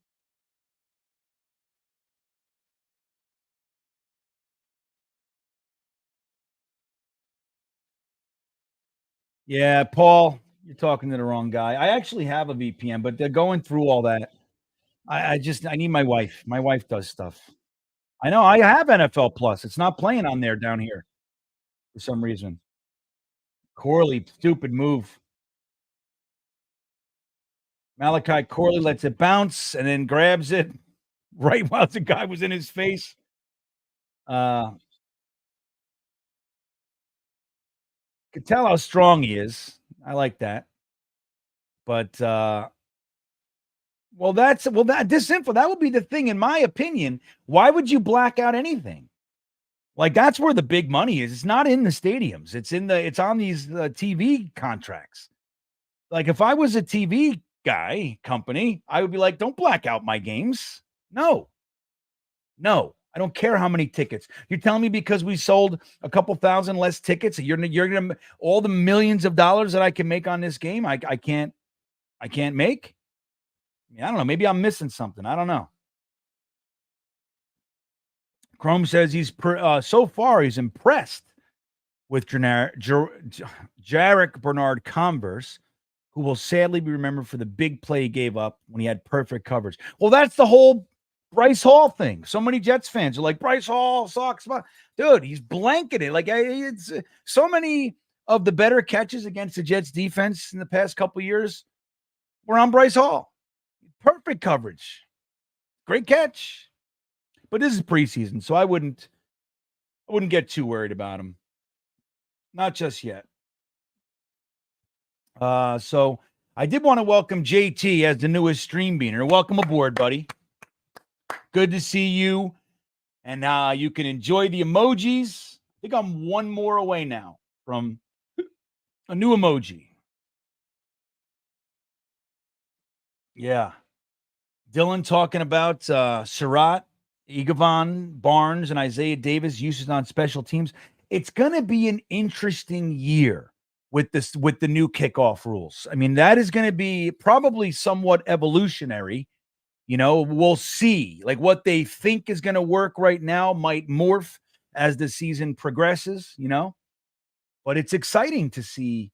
Yeah, Paul, you're talking to the wrong guy. I actually have a VPN, but they're going through all that. I need my wife. My wife does stuff. I know I have NFL Plus. It's not playing on there down here for some reason. Corley, stupid move. Malachi Corley lets it bounce and then grabs it right while the guy was in his face. Could tell how strong he is. I like that. But this info, that would be the thing, in my opinion. Why would you black out anything? Like, that's where the big money is. It's not in the stadiums. It's on these TV contracts. Like, if I was a TV company, I would be like, don't black out my games. No, I don't care how many tickets. You're telling me because we sold a couple thousand less tickets, you're gonna all the millions of dollars that I can make on this game, I can't make? I don't know. Maybe I'm missing something. I don't know. Chrome says so far he's impressed with Jarek Bernard Converse, who will sadly be remembered for the big play he gave up when he had perfect coverage. Well, that's the whole Bryce Hall thing. So many Jets fans are like, Bryce Hall sucks. Dude, he's blanketed. Like, it's so many of the better catches against the Jets defense in the past couple years were on Bryce Hall. Perfect coverage. Great catch. But this is preseason, so I wouldn't get too worried about him. Not just yet. So I did want to welcome JT as the newest StreamBeaner. Welcome aboard, buddy. Good to see you. And you can enjoy the emojis. I think I'm one more away now from a new emoji. Yeah. Dylan talking about Surratt, Igavon, Barnes, and Isaiah Davis uses on special teams. It's going to be an interesting year with the new kickoff rules. I mean, that is going to be probably somewhat evolutionary. We'll see. Like, what they think is going to work right now might morph as the season progresses, but it's exciting to see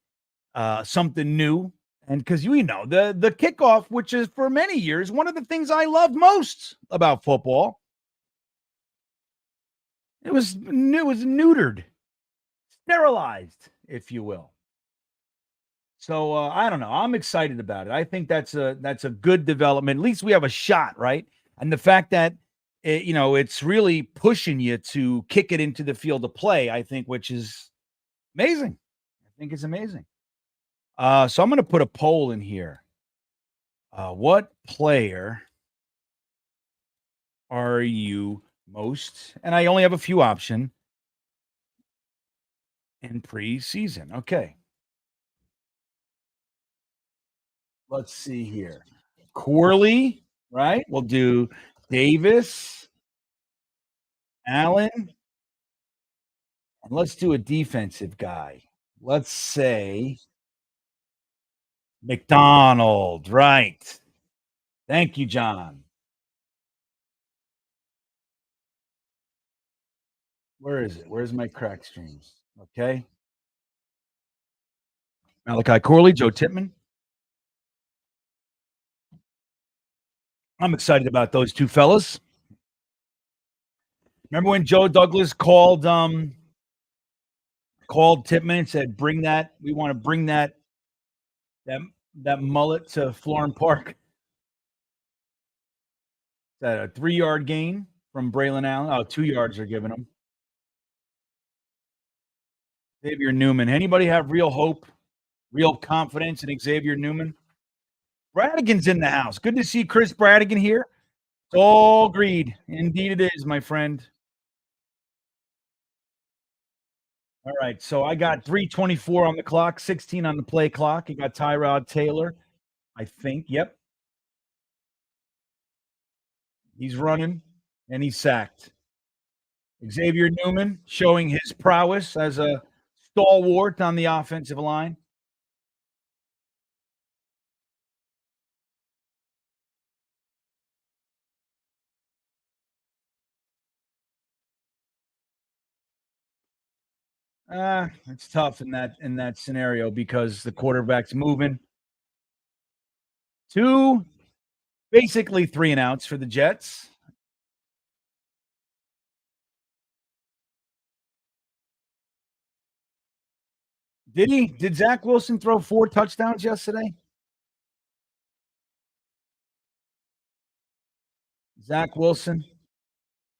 something new. And because the kickoff, which is for many years one of the things I loved most about football, it was neutered, sterilized, if you will. So I don't know. I'm excited about it. I think that's a good development. At least we have a shot, right? And the fact that it's really pushing you to kick it into the field of play, I think, which is amazing. I think it's amazing. So I'm going to put a poll in here. What player are you most? And I only have a few options in preseason. Okay. Let's see here. Corley, right? We'll do Davis, Allen, and let's do a defensive guy. Let's say McDonald, right? Thank you, John. Where is it? Where's my crack streams? Okay. Malachi Corley, Joe Tippmann. I'm excited about those two fellas. Remember when Joe Douglas called Tippmann and said, "Bring that. We want to bring that mullet to Florham Park." Is that a 3-yard gain from Braylon Allen? Oh, 2 yards are giving him. Xavier Newman. Anybody have real hope Real confidence in Xavier Newman. Bradigan's in the house. Good to see Chris Bradigan here. It's all greed. Indeed it is, my friend. All right, so I got 3:24 on the clock, 16 on the play clock. You got Tyrod Taylor, I think. Yep. He's running, and he's sacked. Xavier Newman showing his prowess as a stalwart on the offensive line. It's tough in that scenario because the quarterback's moving. Basically 3 and outs for the Jets. Did Zach Wilson throw 4 touchdowns yesterday? Zach Wilson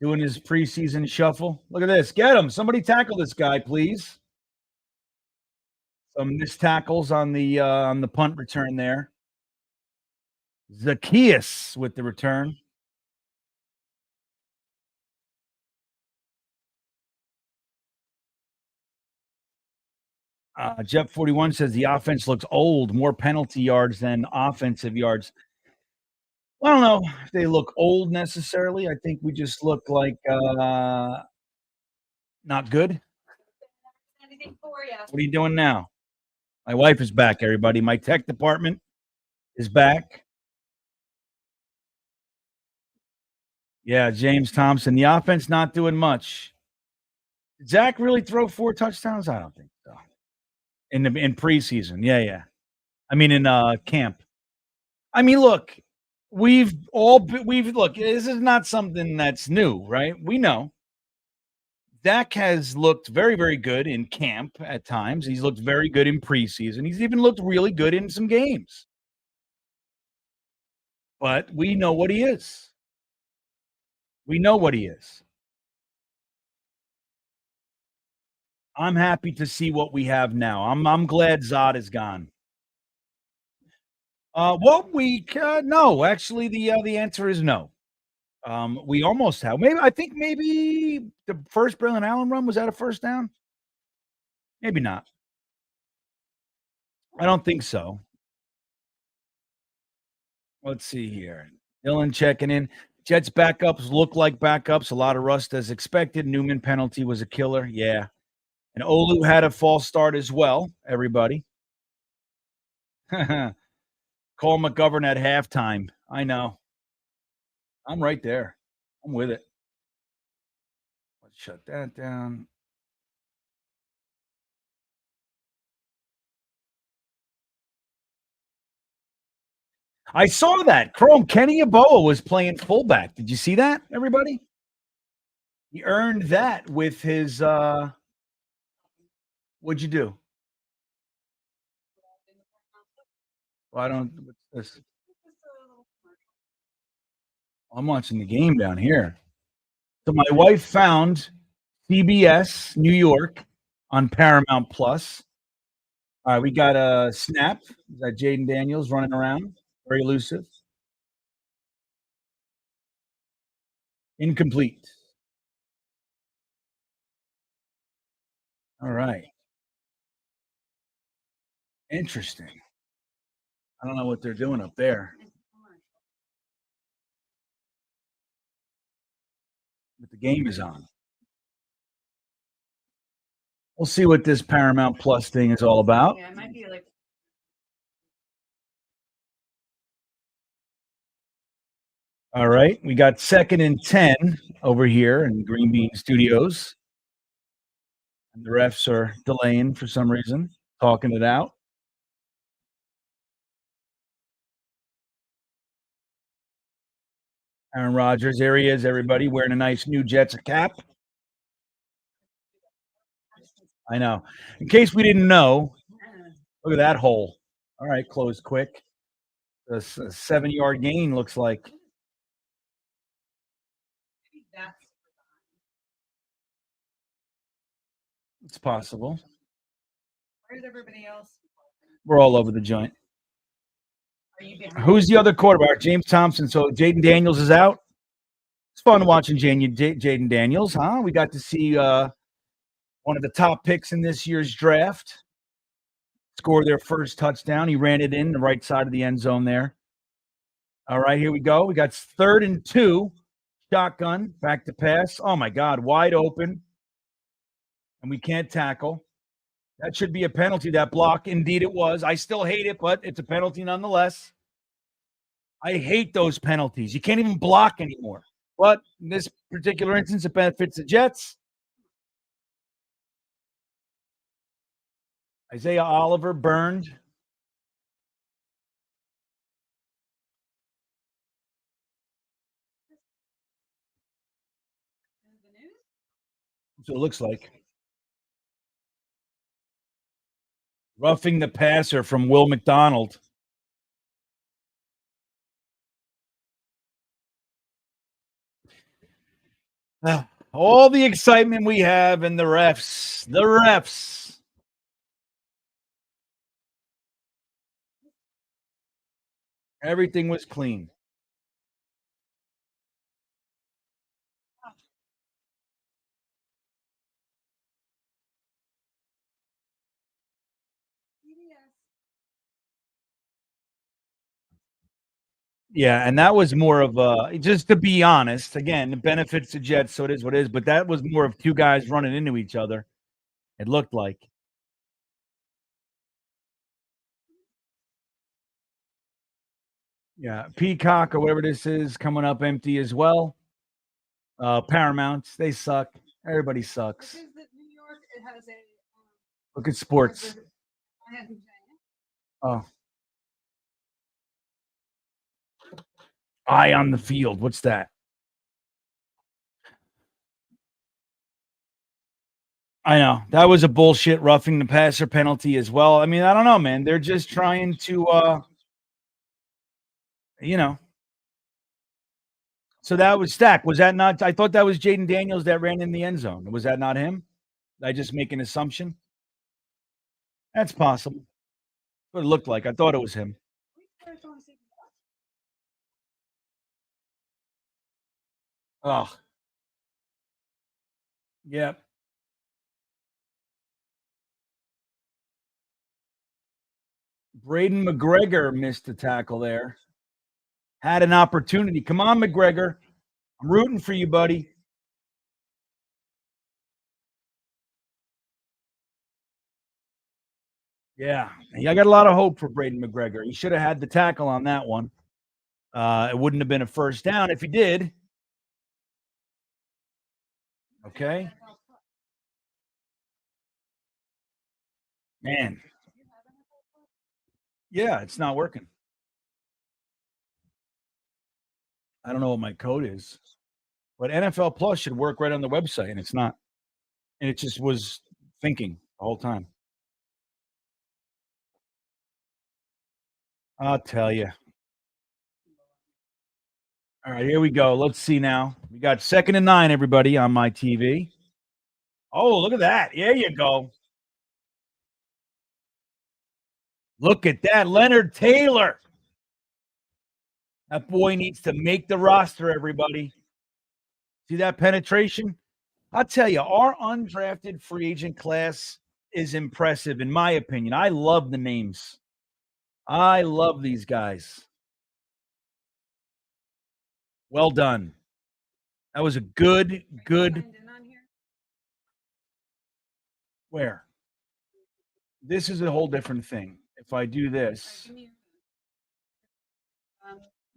doing his preseason shuffle. Look at this. Get him. Somebody tackle this guy, please. Some missed tackles on the punt return there. Zacchaeus with the return. Jeff 41 says the offense looks old, more penalty yards than offensive yards. I don't know if they look old necessarily. I think we just look like not good. Anything for you? What are you doing now? My wife is back, everybody. My tech department is back. Yeah, James Thompson. The offense not doing much. Did Zach really throw 4 touchdowns? I don't think so. In preseason. Yeah. I mean in camp. I mean, look, we've look, this is not something that's new, right? We know. Dak has looked very, very good in camp at times. He's looked very good in preseason. He's even looked really good in some games. But we know what he is. We know what he is. I'm happy to see what we have now. I'm glad Zod is gone. What week? No, actually, the answer is no. We almost have. Maybe the first Braylon Allen run was that a first down? Maybe not. I don't think so. Let's see here. Dylan checking in. Jets backups look like backups. A lot of rust as expected. Newman penalty was a killer. Yeah. And Olu had a false start as well, everybody. Cole McGovern at halftime. I know. I'm right there. I'm with it. Let's shut that down. I saw that. Chrome Kenny Yeboah was playing fullback. Did you see that, everybody? He earned that with his what'd you do? Well, what's this? I'm watching the game down here. So my wife found CBS New York on Paramount Plus. All right, we got a snap. We got Jaden Daniels running around, very elusive. Incomplete. All right. Interesting. I don't know what they're doing up there. But the game is on. We'll see what this Paramount Plus thing is all about. Yeah, it might be like. All right, we got 2nd and 10 over here in GreenBean Studios. And the refs are delaying for some reason, talking it out. Aaron Rodgers, there he is, everybody, wearing a nice new Jets cap. I know. In case we didn't know, look at that hole. All right, closed quick. A 7-yard gain looks like. It's possible. Where's everybody else? We're all over the joint. Are you getting Who's the other quarterback? James Thompson. So Jaden Daniels is out. It's fun watching Jaden Daniels, huh? We got to see one of the top picks in this year's draft score their first touchdown. He ran it in the right side of the end zone there. All right, here we go. We got 3rd and 2. Shotgun, back to pass. Oh, my God, wide open. And we can't tackle. That should be a penalty, that block. Indeed it was. I still hate it, but it's a penalty nonetheless. I hate those penalties. You can't even block anymore. But in this particular instance, it benefits the Jets. Isaiah Oliver burned. the news? That's what it looks like. Roughing the passer from Will McDonald. All the excitement we have and the refs. The refs. Everything was clean. Yeah, and that was more of just to be honest, again, it benefits the Jets, so it is what it is, but that was more of two guys running into each other. It looked like. Yeah, Peacock or whatever this is coming up empty as well. Paramount, they suck. Everybody sucks. New York, it has a. Look at sports. Oh. Eye on the field. What's that? I know. That was a bullshit roughing the passer penalty as well. I mean, I don't know, man. They're just trying to So that was Stack. Was that not? I thought that was Jaden Daniels that ran in the end zone. Was that not him? Did I just make an assumption? That's possible. What it looked like. I thought it was him. Oh. Yep. Braden McGregor missed the tackle there. Had an opportunity. Come on, McGregor. I'm rooting for you, buddy. Yeah. I got a lot of hope for Braden McGregor. He should have had the tackle on that one. It wouldn't have been a first down if he did. Okay. Man. Yeah, it's not working. I don't know what my code is, but NFL Plus should work right on the website, and it's not. And it just was thinking the whole time. I'll tell you. All right, here we go. Let's see now. We got 2nd and 9, everybody, on my TV. Oh, look at that. There you go. Look at that. Leonard Taylor. That boy needs to make the roster, everybody. See that penetration? I'll tell you, our undrafted free agent class is impressive, in my opinion. I love the names. I love these guys. Well done. That was a good. Where? This is a whole different thing. If I do this,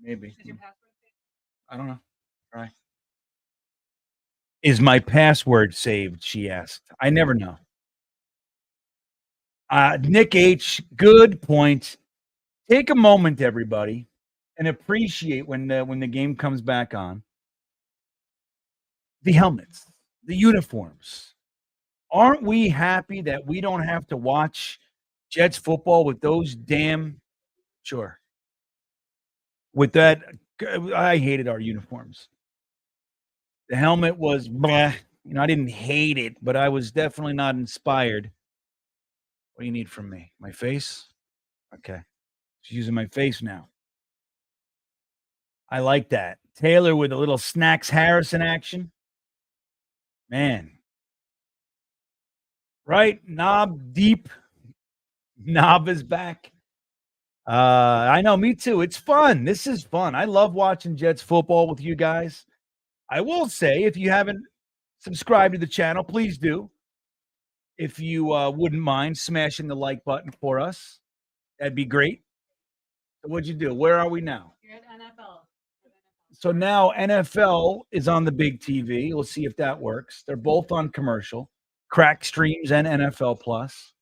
maybe. I don't know. Try. Is my password saved? She asked. I never know. Nick H, good point. Take a moment, everybody, and appreciate when the game comes back on. The helmets, the uniforms. Aren't we happy that we don't have to watch Jets football with those damn? Sure. With that, I hated our uniforms. The helmet was, bleh. I didn't hate it, but I was definitely not inspired. What do you need from me? My face? Okay. She's using my face now. I like that. Taylor with a little Snacks Harrison action. Man. Right? Knob deep. Knob is back. I know, me too. It's fun. This is fun. I love watching Jets football with you guys. I will say, if you haven't subscribed to the channel, please do. If you wouldn't mind smashing the like button for us, that'd be great. So what'd you do? Where are we now? You're at NFL. So now NFL is on the big TV. We'll see if that works. They're both on commercial, Crack Streams and NFL Plus.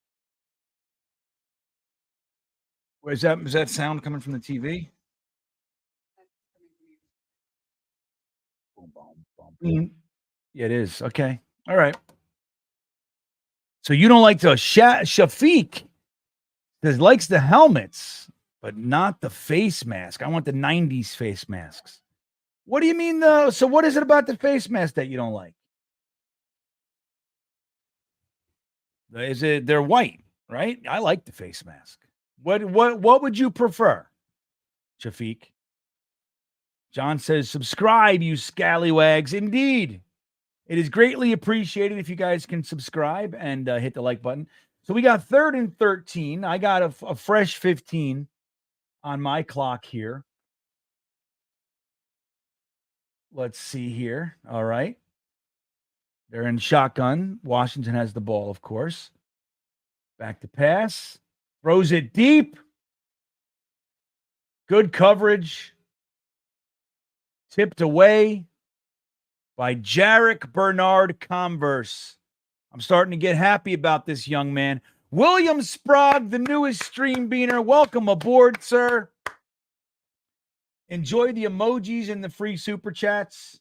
Where's that? Is that sound coming from the TV? Boom, boom, boom, boom. Yeah, it is. Okay. All right. So you don't like the Shafiq says likes the helmets, but not the face mask. I want the 90s face masks. What do you mean though? So what is it about the face mask that you don't like? Is it they're white, right? I like the face mask. What would you prefer? Shafiq. John says, subscribe, you scallywags. Indeed. It is greatly appreciated if you guys can subscribe and hit the like button. So we got 3rd and 13. I got a fresh 15 on my clock here. Let's see here. All right. They're in shotgun. Washington has the ball, of course. Back to pass. Throws it deep. Good coverage. Tipped away by Jarek Bernard Converse. I'm starting to get happy about this young man. William Sprague, the newest stream beaner. Welcome aboard, sir. Enjoy the emojis and the free super chats.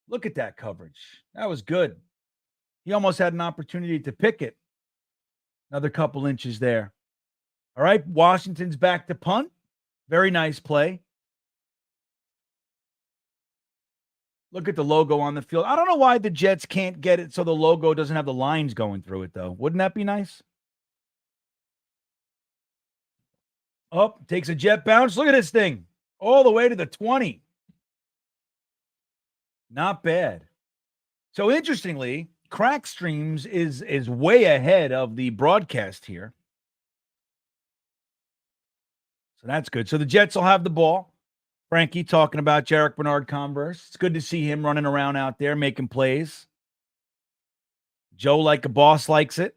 Look at that coverage. That was good. He almost had an opportunity to pick it. Another couple inches there. All right, Washington's back to punt. Very nice play. Look at the logo on the field. I don't know why the Jets can't get it so the logo doesn't have the lines going through it, though. Wouldn't that be nice? Oh, takes a jet bounce. Look at this thing. All the way to the 20. Not bad. So interestingly, Crack Streams is way ahead of the broadcast here. So that's good. So the Jets will have the ball. Frankie talking about Jarek Bernard Converse. It's good to see him running around out there making plays. Joe, like a boss, likes it.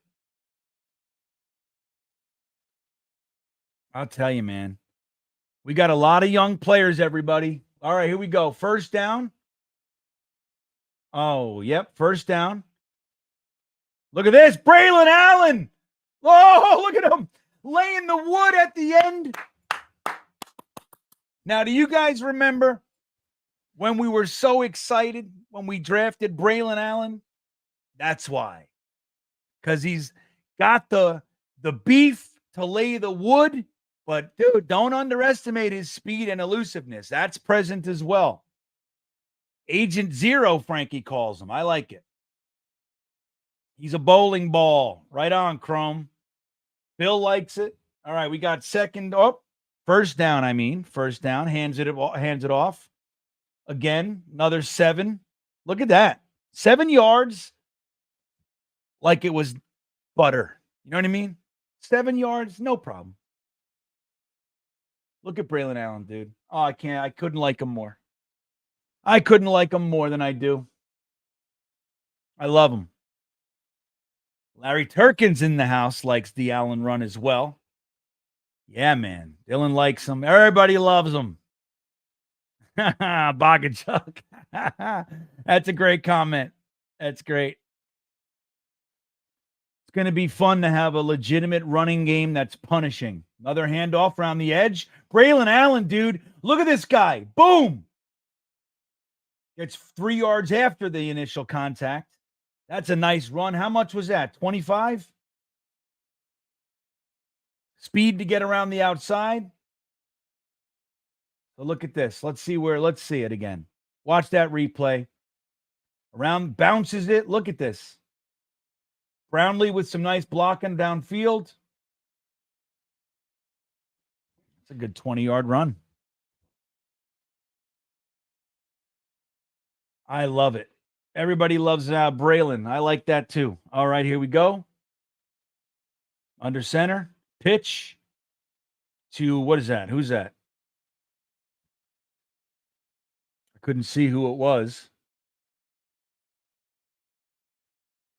I'll tell you, man. We got a lot of young players, everybody. All right, here we go. First down. Oh, yep, first down. Look at this. Braylon Allen. Oh, look at him laying the wood at the end. Now, do you guys remember when we were so excited when we drafted Braylon Allen? That's why. Because he's got the beef to lay the wood. But, dude, don't underestimate his speed and elusiveness. That's present as well. Agent Zero, Frankie calls him. I like it. He's a bowling ball. Right on, Chrome. Bill likes it. All right, we got second. Oh, first down, I mean. First down. Hands it off. Again, another 7. Look at that. 7 yards like it was butter. You know what I mean? 7 yards, no problem. Look at Braylon Allen, dude. Oh, I can't. I couldn't like him more. I couldn't like him more than I do. I love him. Larry Turkin's in the house, likes the Allen run as well. Yeah, man. Dylan likes him. Everybody loves him. Bogachuk. That's a great comment. That's great. It's going to be fun to have a legitimate running game that's punishing. Another handoff around the edge. Braylon Allen, dude. Look at this guy. Boom. Gets 3 yards after the initial contact. That's a nice run. How much was that? 25? Speed to get around the outside. So look at this. Let's see it again. Watch that replay. Around, bounces it. Look at this. Brownlee with some nice blocking downfield. It's a good 20-yard run. I love it. Everybody loves Braylon. I like that too. All right, here we go. Under center. Pitch to, what is that? Who's that? I couldn't see who it was.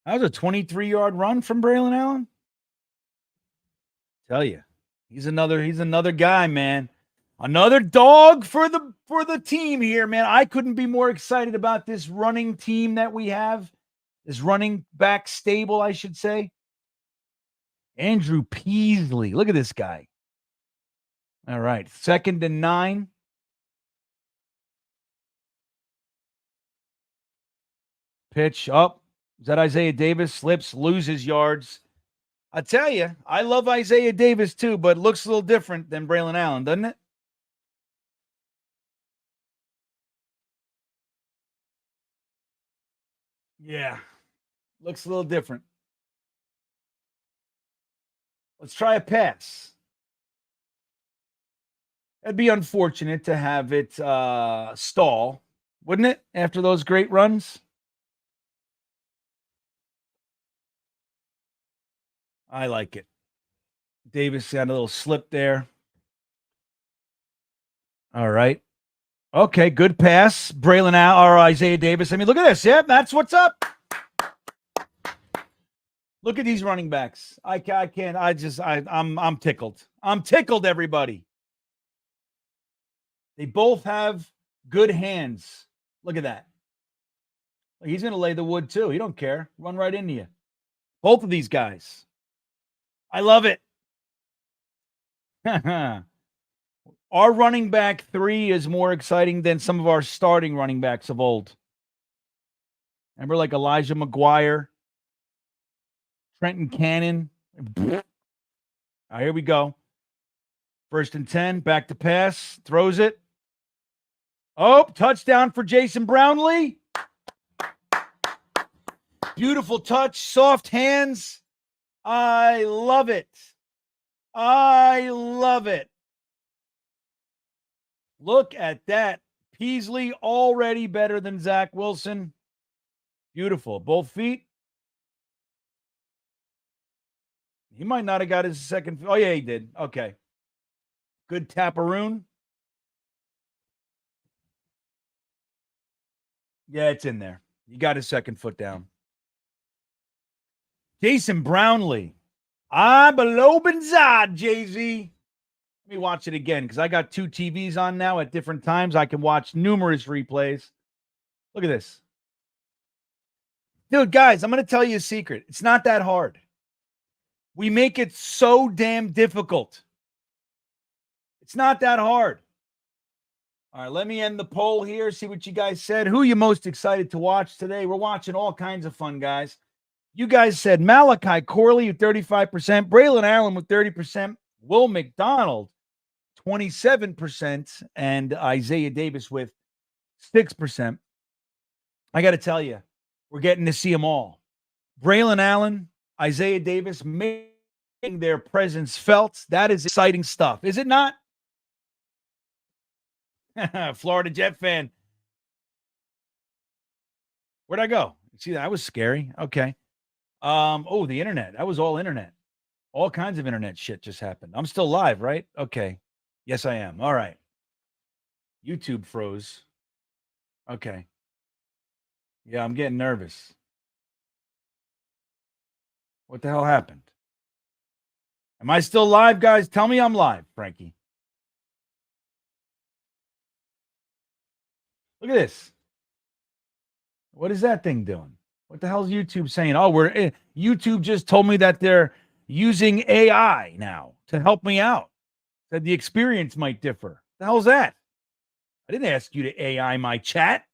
That was a 23-yard run from Braylon Allen. Tell you, he's another guy, man. Another dog for the team here, man. I couldn't be more excited about this running team that we have. This running back stable, I should say. Andrew Peasley. Look at this guy. All right. 2nd and 9. Pitch up. Is that Isaiah Davis? Slips, loses yards. I tell you, I love Isaiah Davis too, but looks a little different than Braylon Allen, doesn't it? Yeah. Looks a little different. Let's try a pass. It'd be unfortunate to have it stall, wouldn't it, after those great runs? I like it. Davis got a little slip there. All right. Okay, good pass. Braylon Allen or Isaiah Davis. I mean, look at this. Yep, that's what's up. Look at these running backs. I can't. I'm tickled. I'm tickled, everybody. They both have good hands. Look at that. He's going to lay the wood too. He don't care. Run right into you. Both of these guys. I love it. Our running back 3 is more exciting than some of our starting running backs of old. Remember, like Elijah McGuire, Trenton Cannon. All right, here we go. 1st and 10, back to pass, throws it. Oh, touchdown for Jason Brownlee. Beautiful touch, soft hands. I love it. I love it. Look at that. Peasley already better than Zach Wilson. Beautiful. Both feet. He might not have got his second. Oh, yeah, he did. Okay. Good taparoon. Yeah, it's in there. You got his second foot down. Jason Brownlee. I below Benzad, Jay-Z. Let me watch it again because I got 2 TVs on now at different times. I can watch numerous replays. Look at this. Dude, guys, I'm going to tell you a secret. It's not that hard. We make it so damn difficult. It's not that hard. All right, let me end the poll here, see what you guys said. Who are you most excited to watch today? We're watching all kinds of fun, guys. You guys said Malachi Corley with 35%, Braylon Allen with 30%, Will McDonald 27%, and Isaiah Davis with 6%. I got to tell you, we're getting to see them all. Braylon Allen, Isaiah Davis making their presence felt. That is exciting stuff, is it not? Florida Jet fan. Where'd I go? See, that was scary. Okay. Oh, the internet. That was all internet. All kinds of internet shit just happened. I'm still live, right? Okay. Yes, I am. All right. YouTube froze. Okay. Yeah, I'm getting nervous. What the hell happened? Am I still live, guys? Tell me I'm live, Frankie. Look at this. What is that thing doing? What the hell is YouTube saying? Oh, YouTube just told me that they're using AI now to help me out. That the experience might differ. The hell's that? I didn't ask you to AI my chat.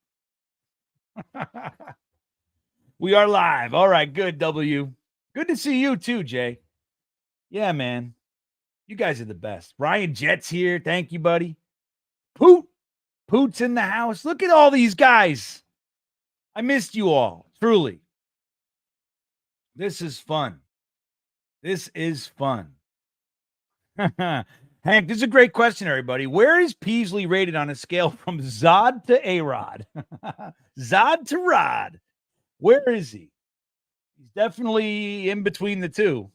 We are live. All right, good, W. Good to see you too, Jay. Yeah, man. You guys are the best. Ryan Jet's here. Thank you, buddy. Poot's in the house. Look at all these guys. I missed you all, truly. This is fun. This is fun. Hank, this is a great question, everybody. Where is Peasley rated on a scale from Zod to A-Rod? Zod to Rod. Where is he? He's definitely in between the two.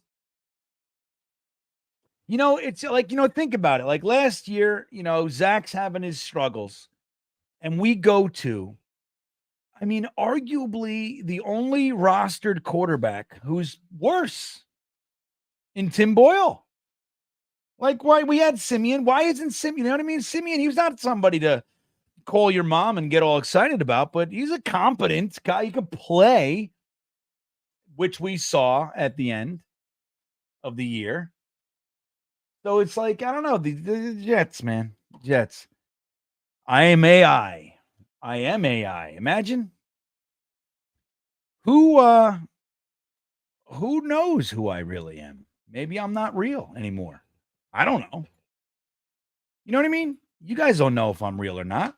You know, it's like, think about it. Like last year, Zach's having his struggles, and we go to, arguably the only rostered quarterback who's worse in Tim Boyle. Like, why we had Simeon? Why isn't Simeon? You know what I mean? Simeon, he was not somebody to call your mom and get all excited about, but he's a competent guy. He could play, which we saw at the end of the year. So it's like, I don't know, the Jets, man. Jets. I am AI. I am AI. Imagine. Who knows who I really am? Maybe I'm not real anymore. I don't know. You know what I mean? You guys don't know if I'm real or not.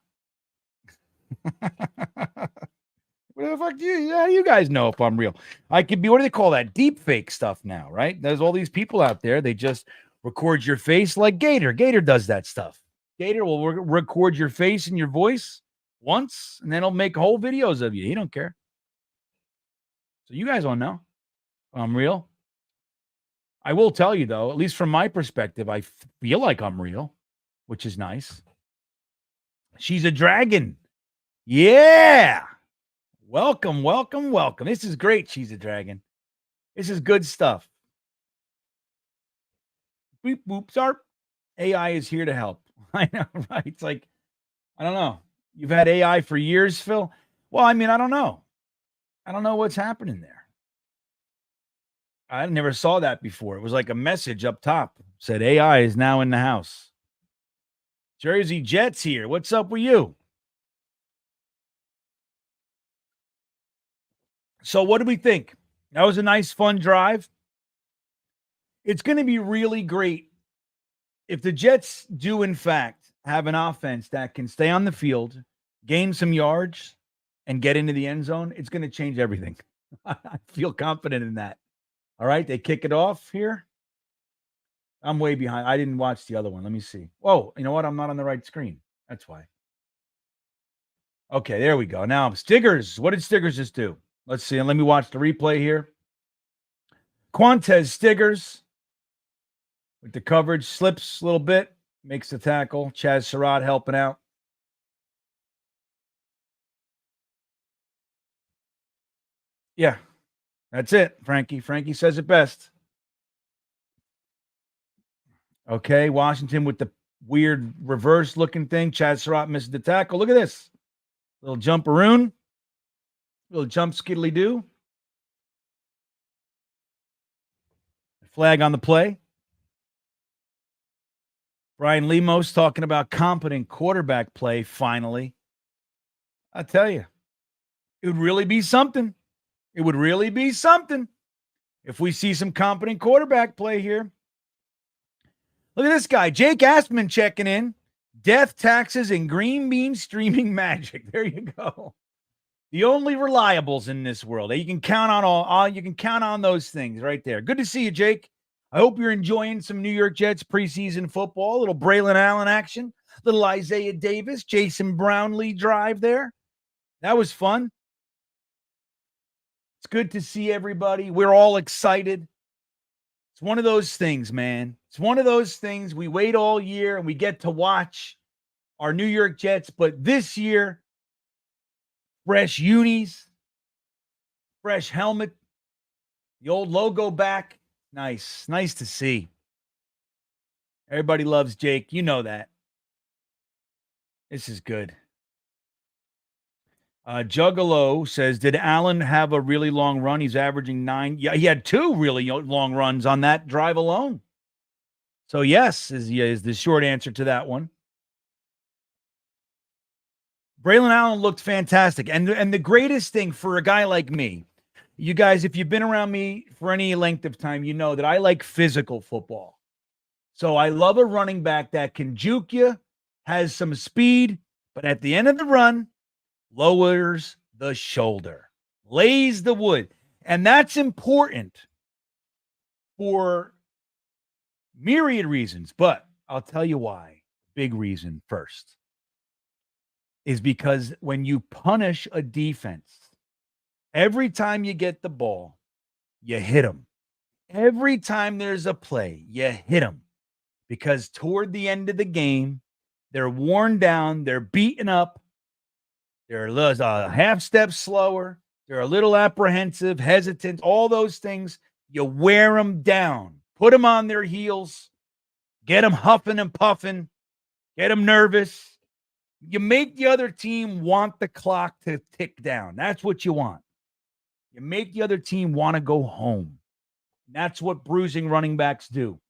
What the fuck do you? Yeah, you guys know if I'm real. I could be, what do they call that? Deep fake stuff now, right? There's all these people out there. They just record your face like Gator. Gator does that stuff. Gator will record your face and your voice once, and then he'll make whole videos of you. He don't care. So you guys don't know if I'm real. I will tell you, though, at least from my perspective, I feel like I'm real, which is nice. She's a dragon. Yeah. Welcome, welcome, welcome. This is great. She's a dragon. This is good stuff. Beep, boop, zarp. AI is here to help. I know, right? It's like, I don't know. You've had AI for years, Phil? Well, I don't know. I don't know what's happening there. I never saw that before. It was like a message up top. Said AI is now in the house. Jersey Jets here. What's up with you? So what do we think? That was a nice, fun drive. It's going to be really great if the Jets do, in fact, have an offense that can stay on the field, gain some yards, and get into the end zone. It's going to change everything. I feel confident in that. All right, they kick it off here. I'm way behind. I didn't watch the other one. Let me see. Oh, you know what? I'm not on the right screen. That's why. Okay, there we go. Now, Stiggers. What did Stiggers just do? Let's see. And let me watch the replay here. Quantez Stiggers with the coverage. Slips a little bit. Makes the tackle. Chaz Surratt helping out. Yeah. That's it, Frankie. Frankie says it best. Okay, Washington with the weird reverse-looking thing. Chad Surratt misses the tackle. Look at this. Little jumperoo. Little jump skiddly-doo. Flag on the play. Brian Lemos talking about competent quarterback play finally. I tell you, it would really be something. It would really be something if we see some competent quarterback play here. Look at this guy, Jake Aspman checking in. Death, taxes, and GreenBean streaming magic. There you go. The only reliables in this world. You can count on all you can count on those things right there. Good to see you, Jake. I hope you're enjoying some New York Jets preseason football. A little Braylon Allen action. Little Isaiah Davis, Jason Brownlee drive there. That was fun. It's good to see everybody. We're all excited. It's one of those things, man. It's one of those things. We wait all year and we get to watch our New York Jets. But this year, fresh unis, fresh helmet, the old logo back. Nice. Nice to see. Everybody loves Jake. You know that. This is good. Juggalo says, did Allen have a really long run? He's averaging 9. Yeah, he had 2 really long runs on that drive alone. So yes, is the short answer to that one. Braylon Allen looked fantastic. And the greatest thing for a guy like me, you guys, if you've been around me for any length of time, you know that I like physical football. So I love a running back that can juke you, has some speed, but at the end of the run, lowers the shoulder, lays the wood. And that's important for myriad reasons. But I'll tell you why. Big reason first is because when you punish a defense, every time you get the ball, you hit them. Every time there's a play, you hit them. Because toward the end of the game, they're worn down, they're beaten up, they're a half step slower, they're a little apprehensive, hesitant, all those things. You wear them down, put them on their heels, get them huffing and puffing, get them nervous. You make the other team want the clock to tick down. That's what you want. You make the other team want to go home. That's what bruising running backs do.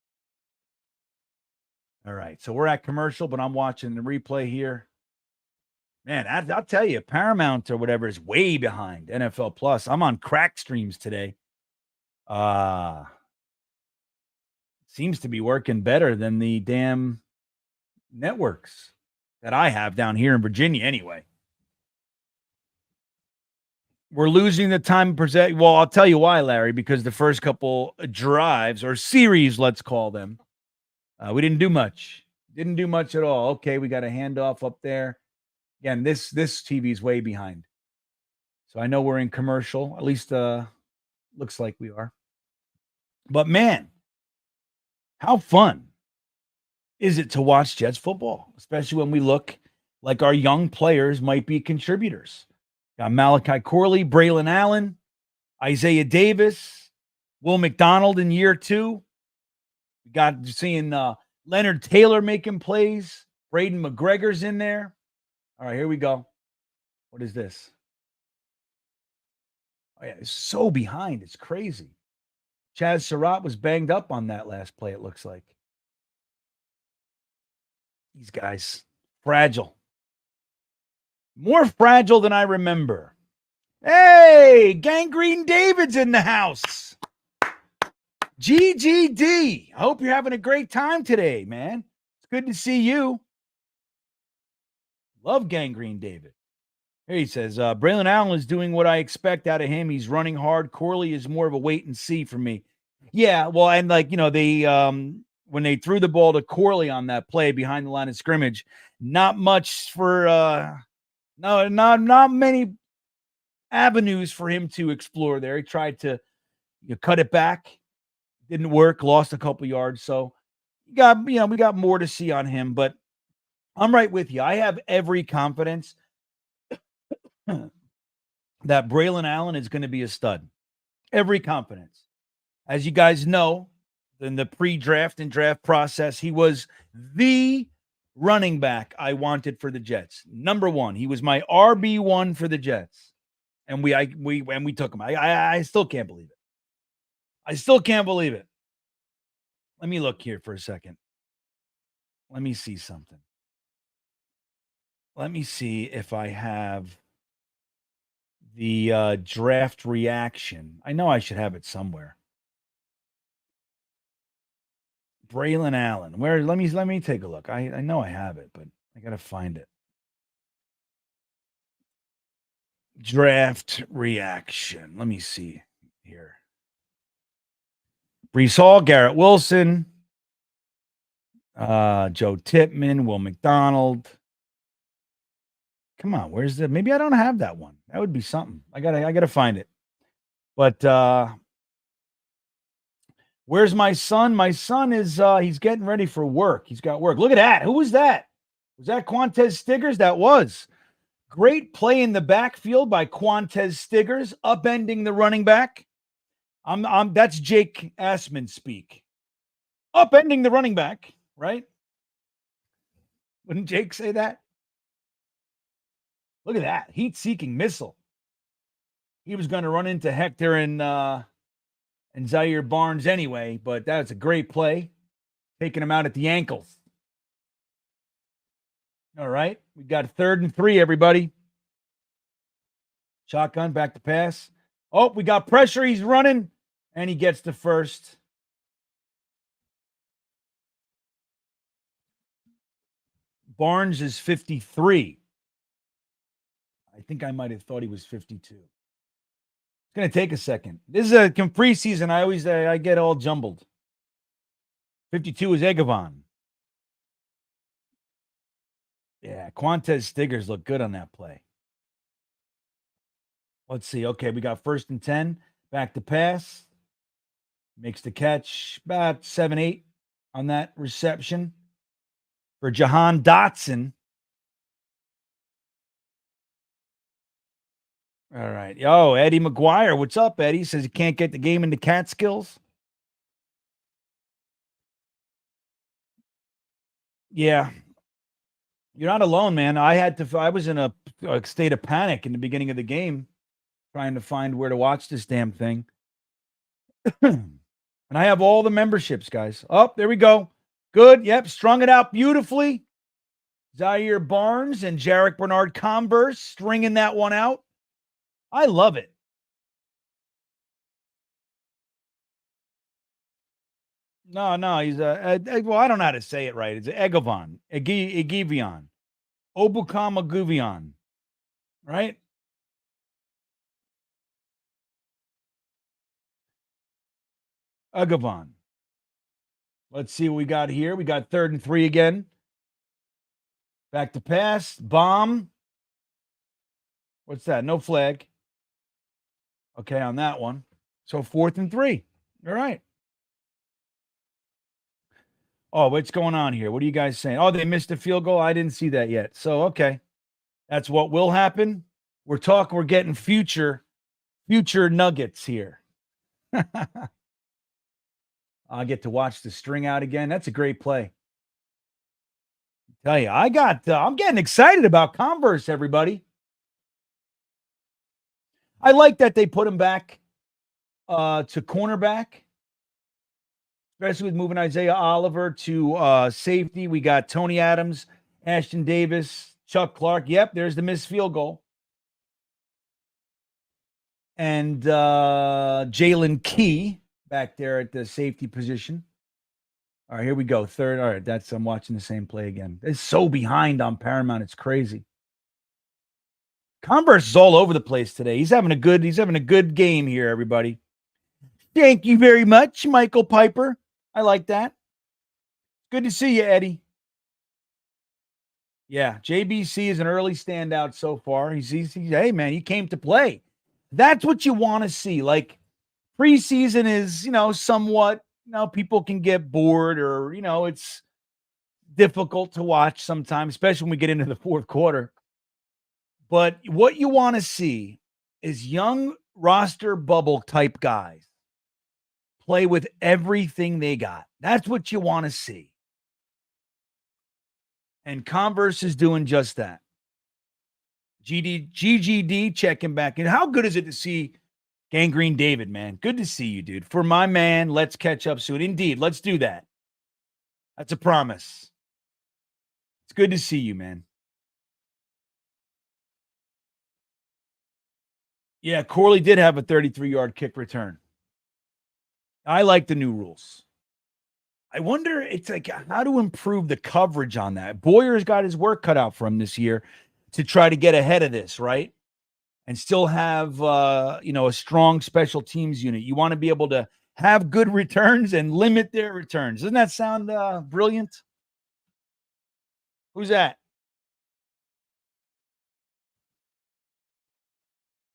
All right, so we're at commercial, but I'm watching the replay here. Man, I'll tell you, Paramount or whatever is way behind NFL Plus. I'm on crack streams today. Seems to be working better than the damn networks that I have down here in Virginia anyway. We're losing the time present. Well, I'll tell you why, Larry, because the first couple drives or series, let's call them, we didn't do much. Didn't do much at all. Okay, we got a handoff up there. Again, this TV is way behind. So I know we're in commercial. At least looks like we are. But man, how fun is it to watch Jets football, especially when we look like our young players might be contributors? Got Malachi Corley, Braylon Allen, Isaiah Davis, Will McDonald in year 2. We got seeing Leonard Taylor making plays. Braden McGregor's in there. All right, here we go. What is this? Oh, yeah, it's so behind. It's crazy. Chaz Surratt was banged up on that last play, it looks like. These guys, fragile. More fragile than I remember. Hey, Gangrene David's in the house. GGD. I hope you're having a great time today, man. It's good to see you. Love Gangrene David. Here he says, Braylon Allen is doing what I expect out of him. He's running hard. Corley is more of a wait and see for me. Yeah, well, and like, you know, they when they threw the ball to Corley on that play behind the line of scrimmage, not much for not many avenues for him to explore there. He tried to cut it back. Didn't work, lost a couple yards. So we got more to see on him, but I'm right with you. I have every confidence that Braylon Allen is going to be a stud. Every confidence. As you guys know, in the pre-draft and draft process, he was the running back I wanted for the Jets. Number one. He was my RB1 for the Jets. And we took him. I still can't believe it. I still can't believe it. Let me look here for a second. Let me see something. Let me see if I have the draft reaction. I know I should have it somewhere. Braylon Allen. Where? Let me take a look. I know I have it, but I gotta find it. Draft reaction. Let me see here. Breece Hall, Garrett Wilson, Joe Tippmann, Will McDonald. Come on, where's the? Maybe I don't have that one. That would be something. I gotta find it. But where's my son? My son is he's getting ready for work. He's got work. Look at that. Who was that? Was that Quantez Stiggers? That was. Great play in the backfield by Quantez Stiggers, upending the running back. That's Jake Assman speak. Upending the running back, right? Wouldn't Jake say that? Look at that. Heat-seeking missile. He was going to run into Hector and Zaire Barnes anyway, but that's a great play. Taking him out at the ankles. All right. We got 3rd and 3, everybody. Shotgun, back to pass. Oh, we got pressure. He's running, and he gets the first. Barnes is 53. I think I might have thought he was 52. It's going to take a second. This is a preseason. I get all jumbled. 52 is Egavon. Yeah, Quantez Stiggers look good on that play. Let's see. Okay, we got 1st and 10. Back to pass. Makes the catch. About 7-8 on that reception for Jahan Dotson. All right. Yo, Eddie McGuire. What's up, Eddie? Says he can't get the game into Catskills. Yeah. You're not alone, man. I was in a state of panic in the beginning of the game trying to find where to watch this damn thing. And I have all the memberships, guys. Oh, there we go. Good. Yep. Strung it out beautifully. Zaire Barnes and Jarek Bernard Converse stringing that one out. I love it. No, he's well, I don't know how to say it right. It's Egovan, Egivion, Obukama Guvion, right? Egovan. Let's see what we got here. We got 3rd and 3 again. Back to pass. Bomb. What's that? No flag. Okay, on that one. So 4th and 3. All right. Oh, what's going on here? What are you guys saying? Oh, they missed a field goal. I didn't see that yet. So, okay. That's what will happen. We're getting future nuggets here. I get to watch the string out again. That's a great play. Tell you, I'm getting excited about Converse, everybody. I like that they put him back to cornerback, especially with moving Isaiah Oliver to safety. We got Tony Adams, Ashton Davis, Chuck Clark. Yep, there's the missed field goal. And Jalen Key back there at the safety position. All right, here we go. 3rd. All right, I'm watching the same play again. It's so behind on Paramount. It's crazy. Converse is all over the place today. He's having a good game here, everybody. Thank you very much, Michael Piper. I like that. Good to see you, Eddie. Yeah, JBC is an early standout so far. He's hey, man, he came to play. That's what you want to see. Like, preseason is, somewhat, people can get bored or, it's difficult to watch sometimes, especially when we get into the 4th quarter. But what you want to see is young roster bubble type guys play with everything they got. That's what you want to see. And Converse is doing just that. GGD checking back in. How good is it to see Gangrene David, man? Good to see you, dude. For my man, let's catch up soon. Indeed, let's do that. That's a promise. It's good to see you, man. Yeah, Corley did have a 33-yard kick return. I like the new rules. I wonder, it's like how to improve the coverage on that. Boyer's got his work cut out for him this year to try to get ahead of this, right? And still have, a strong special teams unit. You want to be able to have good returns and limit their returns. Doesn't that sound brilliant? Who's that?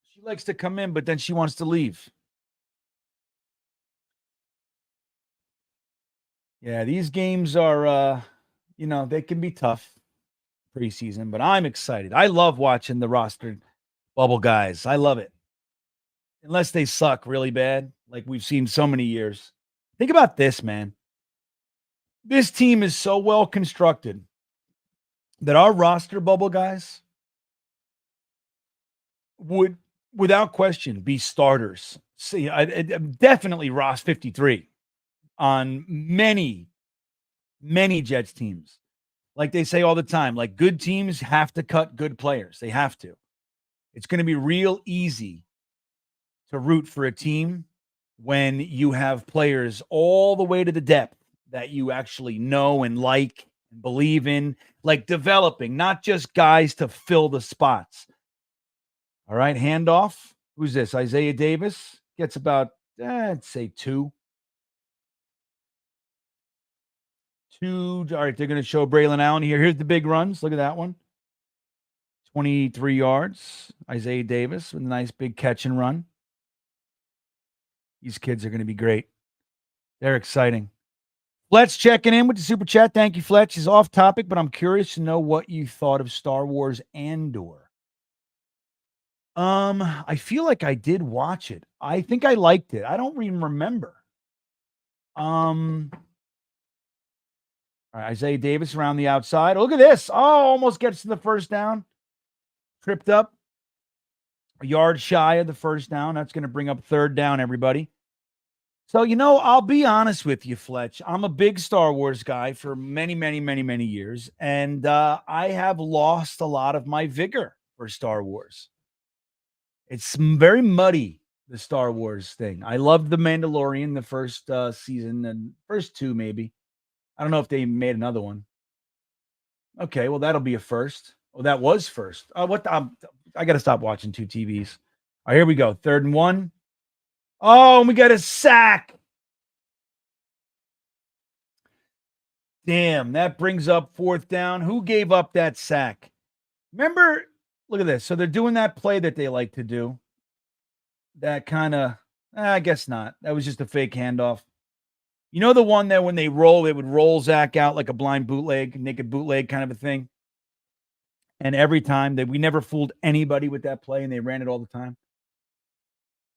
She likes to come in, but then she wants to leave. Yeah, these games are, they can be tough preseason, but I'm excited. I love watching the rostered bubble guys. I love it. Unless they suck really bad, like we've seen so many years. Think about this, man. This team is so well constructed that our roster bubble guys would, without question, be starters. See, I definitely Ross 53 on many Jets teams. Like they say all the time, like good teams have to cut good players. They have to. It's going to be real easy to root for a team when you have players all the way to the depth that you actually know and like and believe in, like developing, not just guys to fill the spots. All right, handoff. Who's this? Isaiah Davis gets about, I'd say 2. All right, they're going to show Braylon Allen here. Here's the big runs. Look at that one. 23 yards. Isaiah Davis with a nice big catch and run. These kids are going to be great. They're exciting. Fletch checking in with the super chat. Thank you, Fletch. Is off topic, but I'm curious to know what you thought of Star Wars Andor. I feel like I did watch it. I think I liked it. I don't even remember. All right, Isaiah Davis around the outside. Look at this. Oh, almost gets to the first down. Tripped up. A yard shy of the first down. That's going to bring up third down, everybody. So, I'll be honest with you, Fletch. I'm a big Star Wars guy for many, many, many, many years. And I have lost a lot of my vigor for Star Wars. It's very muddy, the Star Wars thing. I loved The Mandalorian, the first season, and first two, maybe. I don't know if they made another one. Okay, well, that'll be a first. Oh, that was first. I got to stop watching two TVs. All right, here we go. 3rd and 1. Oh, and we got a sack. Damn, that brings up 4th down. Who gave up that sack? Remember, look at this. So they're doing that play that they like to do. That kind of, I guess not. That was just a fake handoff. You know the one that when they would roll Zach out like a blind bootleg, naked bootleg kind of a thing? And every time we never fooled anybody with that play, and they ran it all the time.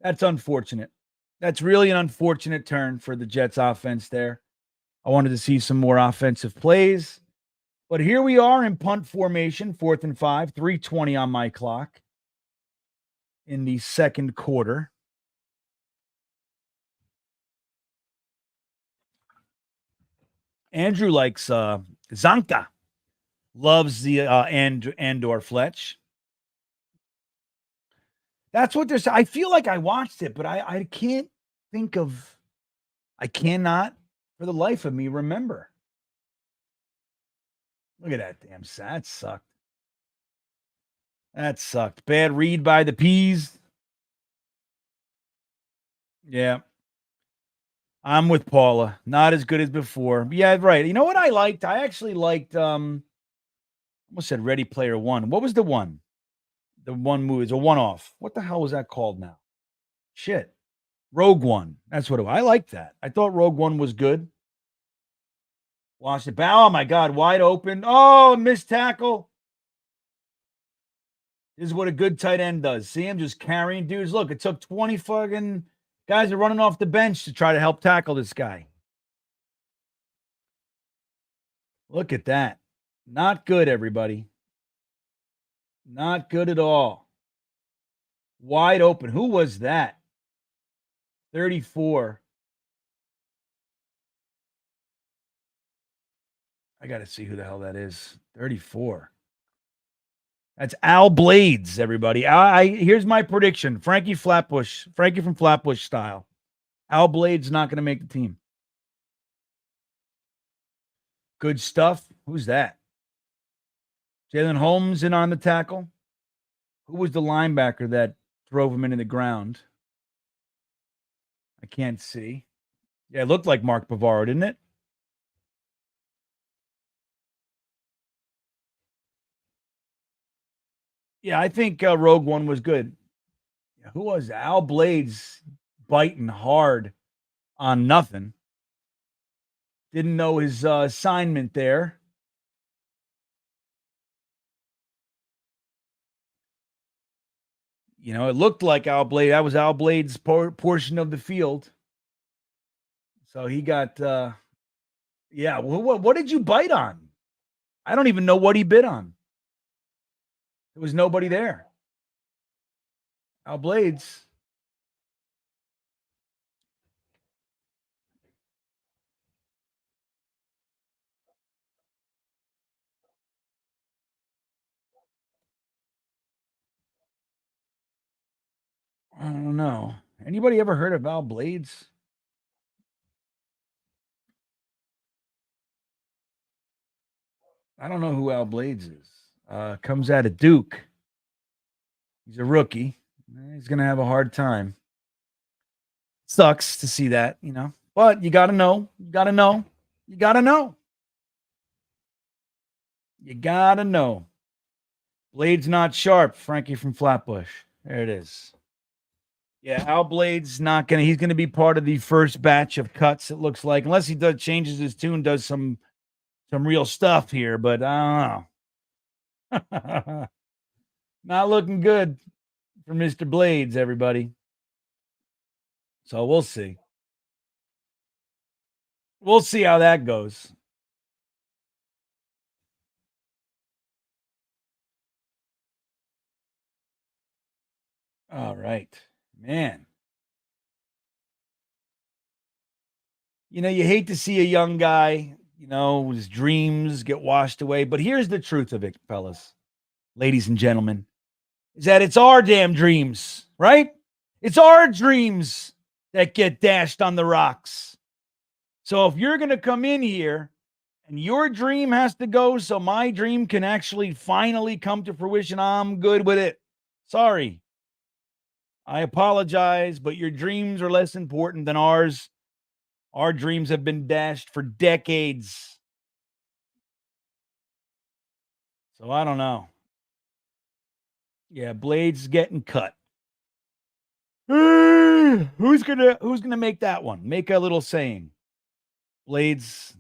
That's unfortunate. That's really an unfortunate turn for the Jets offense there. I wanted to see some more offensive plays. But here we are in punt formation, 4th and 5, 3:20 on my clock in the second quarter. Andrew likes Zanka. Loves the Andor Fletch. That's what there's. I feel like I watched it, but I can't think of. I cannot, for the life of me, remember. Look at that damn sack. That sucked. That sucked. Bad read by the Peas. Yeah. I'm with Paula. Not as good as before. But yeah, right. You know what I liked? I actually liked almost said Ready Player One. What was the one? The one movie. It's a one-off. What the hell was that called now? Shit. Rogue One. That's what it was. I liked that. I thought Rogue One was good. Watched it. Oh my God, wide open. Oh, missed tackle. This is what a good tight end does. See him just carrying dudes. Look, it took 20 fucking guys are running off the bench to try to help tackle this guy. Look at that. Not good, everybody. Not good at all. Wide open. Who was that? 34. I got to see who the hell that is. 34. That's Al Blades, everybody. Here's my prediction. Frankie from Flatbush style. Al Blades not going to make the team. Good stuff. Who's that? Jalen Holmes in on the tackle. Who was the linebacker that drove him into the ground? I can't see. Yeah, it looked like Mark Bavaro, didn't it? Yeah, I think Rogue One was good. Who was that? Al Blades biting hard on nothing. Didn't know his assignment there. You know, it looked like Al Blade. That was Al Blade's portion of the field. So he got, yeah. What did you bite on? I don't even know what he bit on. There was nobody there. Al Blades. I don't know. Anybody ever heard of Al Blades? I don't know who Al Blades is. Comes out of Duke. He's a rookie. He's going to have a hard time. Sucks to see that, you know. But you got to know. You got to know. You got to know. You gotta know. Blade's not sharp. Frankie from Flatbush. There it is. Yeah, Al Blade's not gonna. He's gonna be part of the first batch of cuts. It looks like, unless he changes his tune, does some real stuff here. But I don't know. Not looking good for Mr. Blades, everybody. So we'll see. We'll see how that goes. All right, man. You hate to see a young guy, his dreams get washed away. But here's the truth of it, fellas, ladies and gentlemen, is that it's our damn dreams, right? It's our dreams that get dashed on the rocks. So if you're going to come in here and your dream has to go so my dream can actually finally come to fruition, I'm good with it. Sorry. I apologize, but your dreams are less important than ours. Our dreams have been dashed for decades. So I don't know. Yeah, Blade's getting cut. Who's gonna make that one? Make a little saying. Blades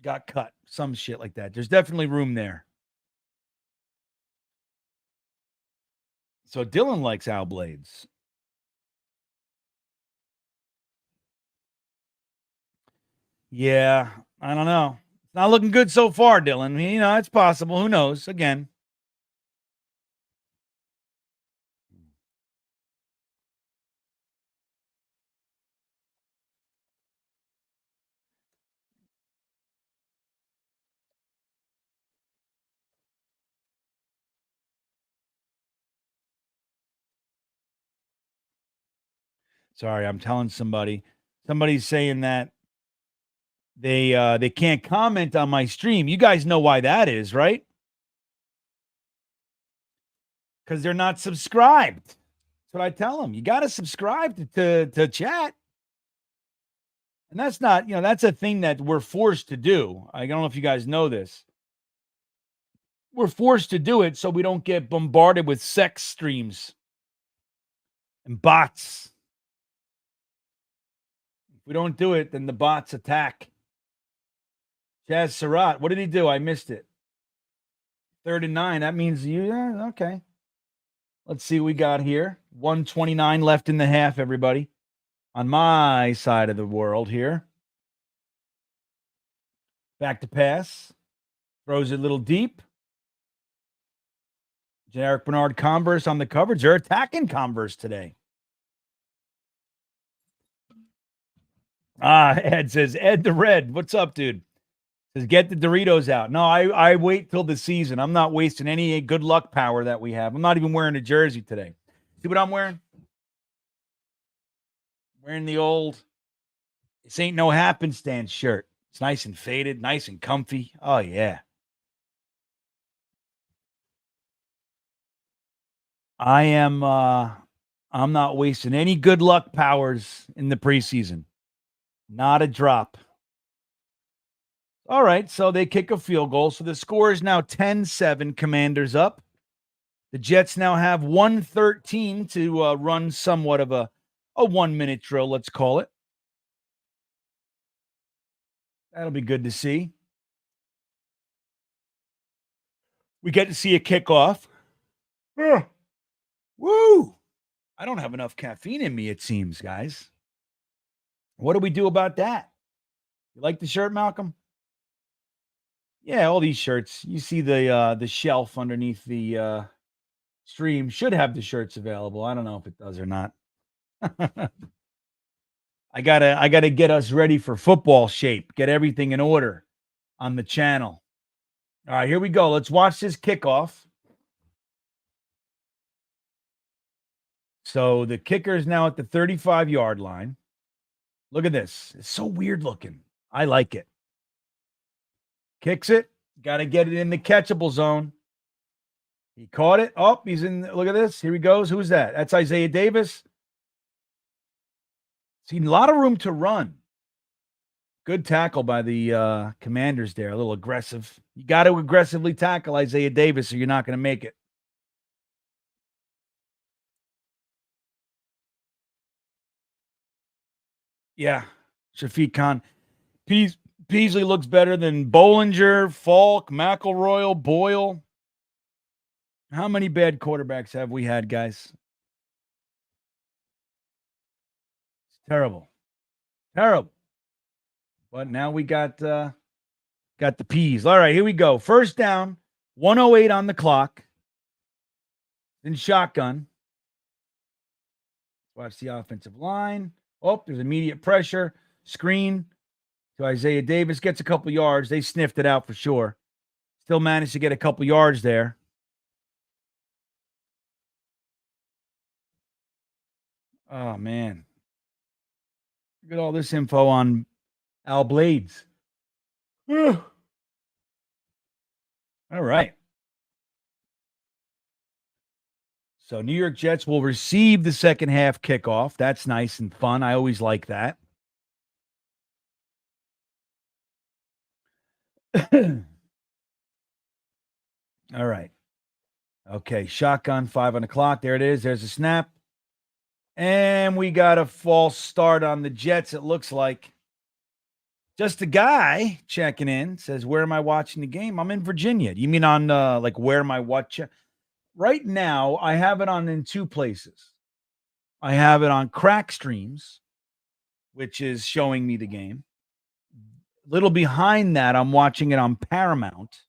got cut. Some shit like that. There's definitely room there. So Dylan likes Al Blades. Yeah, I don't know. It's not looking good so far, Dylan. It's possible. Who knows? Again. Sorry, I'm telling somebody. Somebody's saying that they can't comment on my stream. You guys know why that is, right? Because they're not subscribed. That's what I tell them. You got to subscribe to chat. And that's not, that's a thing that we're forced to do. I don't know if you guys know this. We're forced to do it so we don't get bombarded with sex streams and bots. If we don't do it, then the bots attack. Jazz Surratt, what did he do? I missed it. 3rd and 9. That means okay. Let's see what we got here. 1:29 left in the half, everybody. On my side of the world here. Back to pass. Throws it a little deep. Generic Bernard Converse on the coverage. They're attacking Converse today. Ed says, Ed the Red. What's up, dude? Says, get the Doritos out. No, I wait till the season. I'm not wasting any good luck power that we have. I'm not even wearing a jersey today. See what I'm wearing? Wearing the old, this ain't no happenstance shirt. It's nice and faded, nice and comfy. Oh, yeah. I'm not wasting any good luck powers in the preseason. Not a drop. All right, so they kick a field goal. So the score is now 10-7, Commanders up. The Jets now have 1:13 to run somewhat of a 1-minute drill, let's call it. That'll be good to see. We get to see a kickoff. Woo! I don't have enough caffeine in me, it seems, guys. What do we do about that? You like the shirt, Malcolm? Yeah, all these shirts. You see the shelf underneath the stream should have the shirts available. I don't know if it does or not. I gotta get us ready for football shape. Get everything in order on the channel. All right, here we go. Let's watch this kickoff. So the kicker is now at the 35-yard line. Look at this. It's so weird looking. I like it. Kicks it. Got to get it in the catchable zone. He caught it. Oh, he's in. Look at this. Here he goes. Who's that? That's Isaiah Davis. See, a lot of room to run. Good tackle by the Commanders there. A little aggressive. You got to aggressively tackle Isaiah Davis or you're not going to make it. Yeah. Shafiq Khan. Peasley looks better than Bollinger, Falk, McElroy, Boyle. How many bad quarterbacks have we had, guys? It's terrible. Terrible. But now we got the P's. All right, here we go. First down, 1:08 on the clock. Then shotgun. Watch the offensive line. Oh, there's immediate pressure. Screen to Isaiah Davis. Gets a couple yards. They sniffed it out for sure. Still managed to get a couple yards there. Oh, man. Look at all this info on Al Blades. All right. So New York Jets will receive the second half kickoff. That's nice and fun. I always like that. All right. Okay, shotgun, 5 on the clock. There it is. There's a snap. And we got a false start on the Jets, it looks like. Just a guy checking in says, where am I watching the game? I'm in Virginia. You mean on like where am I watching? Right now, I have it on in 2 places. I have it on Crack Streams, which is showing me the game. A little behind that, I'm watching it on Paramount,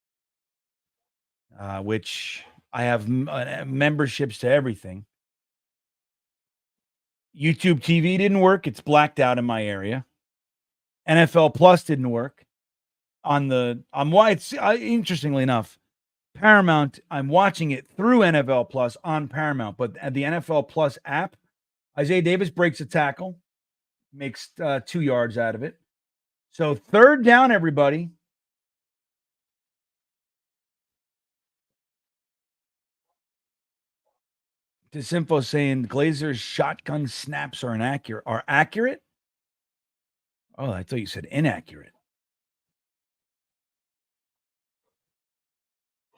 which I have memberships to everything. YouTube TV didn't work. It's blacked out in my area. NFL Plus didn't work. Interestingly enough, Paramount, I'm watching it through NFL Plus on Paramount, but at the NFL Plus app, Isaiah Davis breaks a tackle, makes 2 yards out of it. So third down, everybody. This info saying Glazer's shotgun snaps are accurate. Oh, I thought you said inaccurate.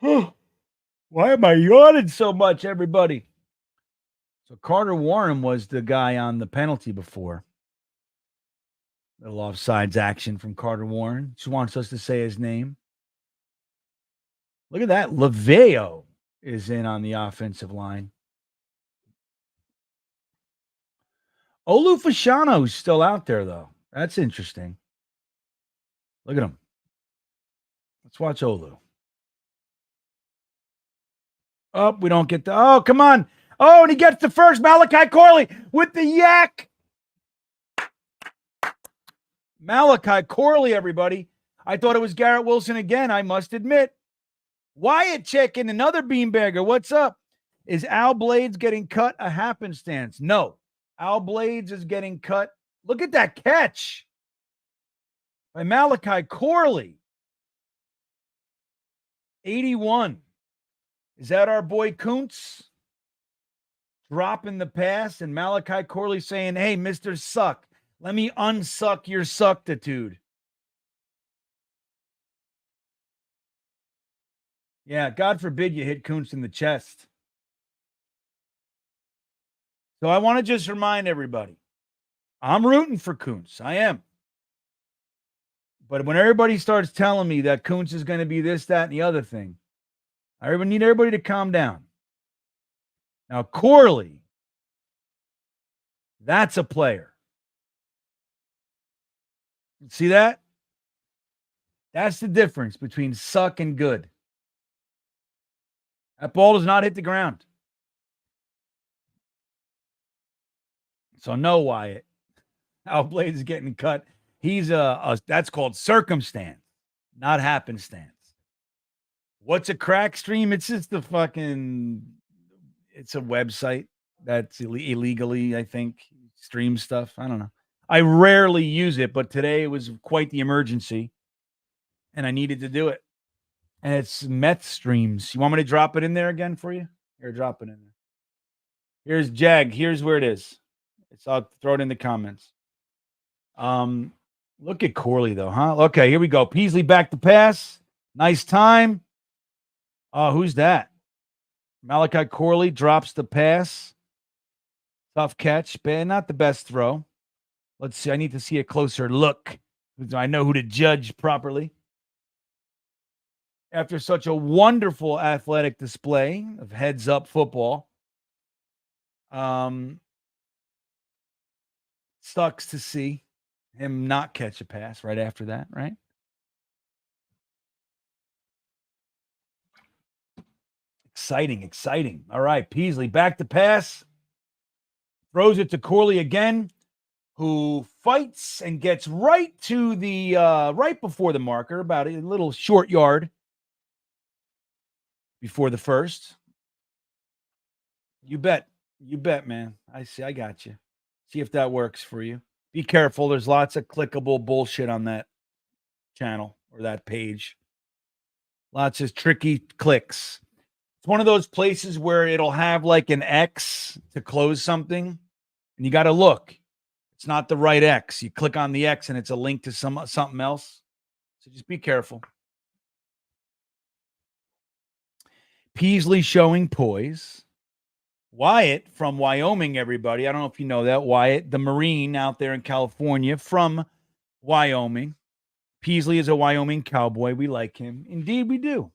Why am I yawning so much, everybody? So Carter Warren was the guy on the penalty before. Little offsides action from Carter Warren. Just wants us to say his name. Look at that. LeVeo is in on the offensive line. Olu Fashano's still out there, though. That's interesting. Look at him. Let's watch Olu. Oh, we don't get the... Oh, come on. Oh, and he gets the first. Malachi Corley with the yak. Malachi Corley, everybody. I thought it was Garrett Wilson again, I must admit. Wyatt checking, another beanbagger. What's up? Is Al Blades getting cut a happenstance? No. Al Blades is getting cut. Look at that catch by Malachi Corley. 81. Is that our boy Kuntz? Dropping the pass and Malachi Corley saying, hey, Mr. Suck, let me unsuck your suctitude. Yeah, God forbid you hit Kuntz in the chest. So I want to just remind everybody, I'm rooting for Kuntz. I am. But when everybody starts telling me that Kuntz is going to be this, that, and the other thing, I need everybody to calm down. Now, Corley, that's a player. See that? That's the difference between suck and good. That ball does not hit the ground. So no, Wyatt. Al Blades is getting cut. He's that's called circumstance, not happenstance. What's a crack stream? It's just it's a website that's illegally, I think, streams stuff. I don't know. I rarely use it, but today it was quite the emergency, and I needed to do it. And it's meth streams. You want me to drop it in there again for you? Here, drop it in there. Here's Jag. Here's where it is. I'll throw it in the comments. Look at Corley, though, huh? Okay, here we go. Peasley back to pass. Nice time. Who's that? Malachi Corley drops the pass. Tough catch, but not the best throw. Let's see. I need to see a closer look. I know who to judge properly. After such a wonderful athletic display of heads-up football, sucks to see him not catch a pass right after that, right? Exciting. All right, Peasley back to pass. Throws it to Corley again, who fights and gets right to the right before the marker, about a little short yard before the first. You bet, man. I see. I got you. See if that works for you. Be careful. There's lots of clickable bullshit on that channel or that page. Lots of tricky clicks. It's one of those places where it'll have like an X to close something, and you got to look. It's not the right X. You click on the X, and it's a link to something else. So just be careful. Peasley showing poise. Wyatt from Wyoming, everybody. I don't know if you know that. Wyatt, the Marine out there in California from Wyoming. Peasley is a Wyoming cowboy. We like him. Indeed, we do.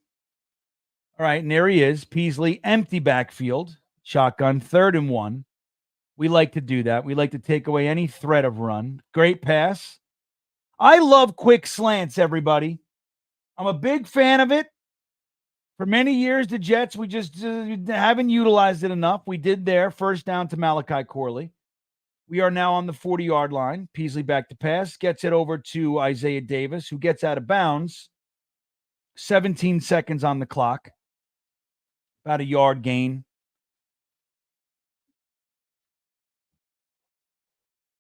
All right, and there he is. Peasley, empty backfield. Shotgun, 3rd and 1. We like to do that. We like to take away any threat of run. Great pass. I love quick slants, everybody. I'm a big fan of it. For many years, the Jets, we just haven't utilized it enough. We did there. First down to Malachi Corley. We are now on the 40-yard line. Peasley back to pass. Gets it over to Isaiah Davis, who gets out of bounds. 17 seconds on the clock. About a yard gain.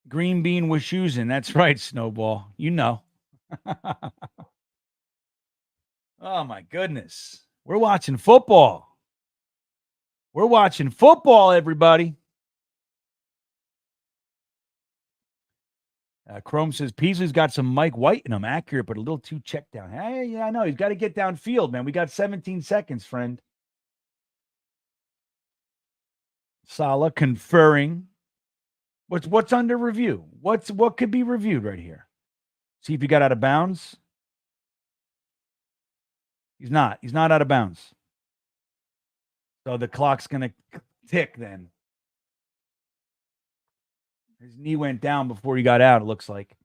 GreenBean was using. That's right, Snowball. You know. Oh, my goodness. We're watching football. We're watching football, everybody. Chrome says Peasley's got some Mike White in him. Accurate, but a little too checked down. Hey, yeah, I know. He's got to get downfield, man. We got 17 seconds, friend. Salah conferring. What's under review? What could be reviewed right here? See if he got out of bounds. He's not. He's not out of bounds. So the clock's going to tick then. His knee went down before he got out, it looks like.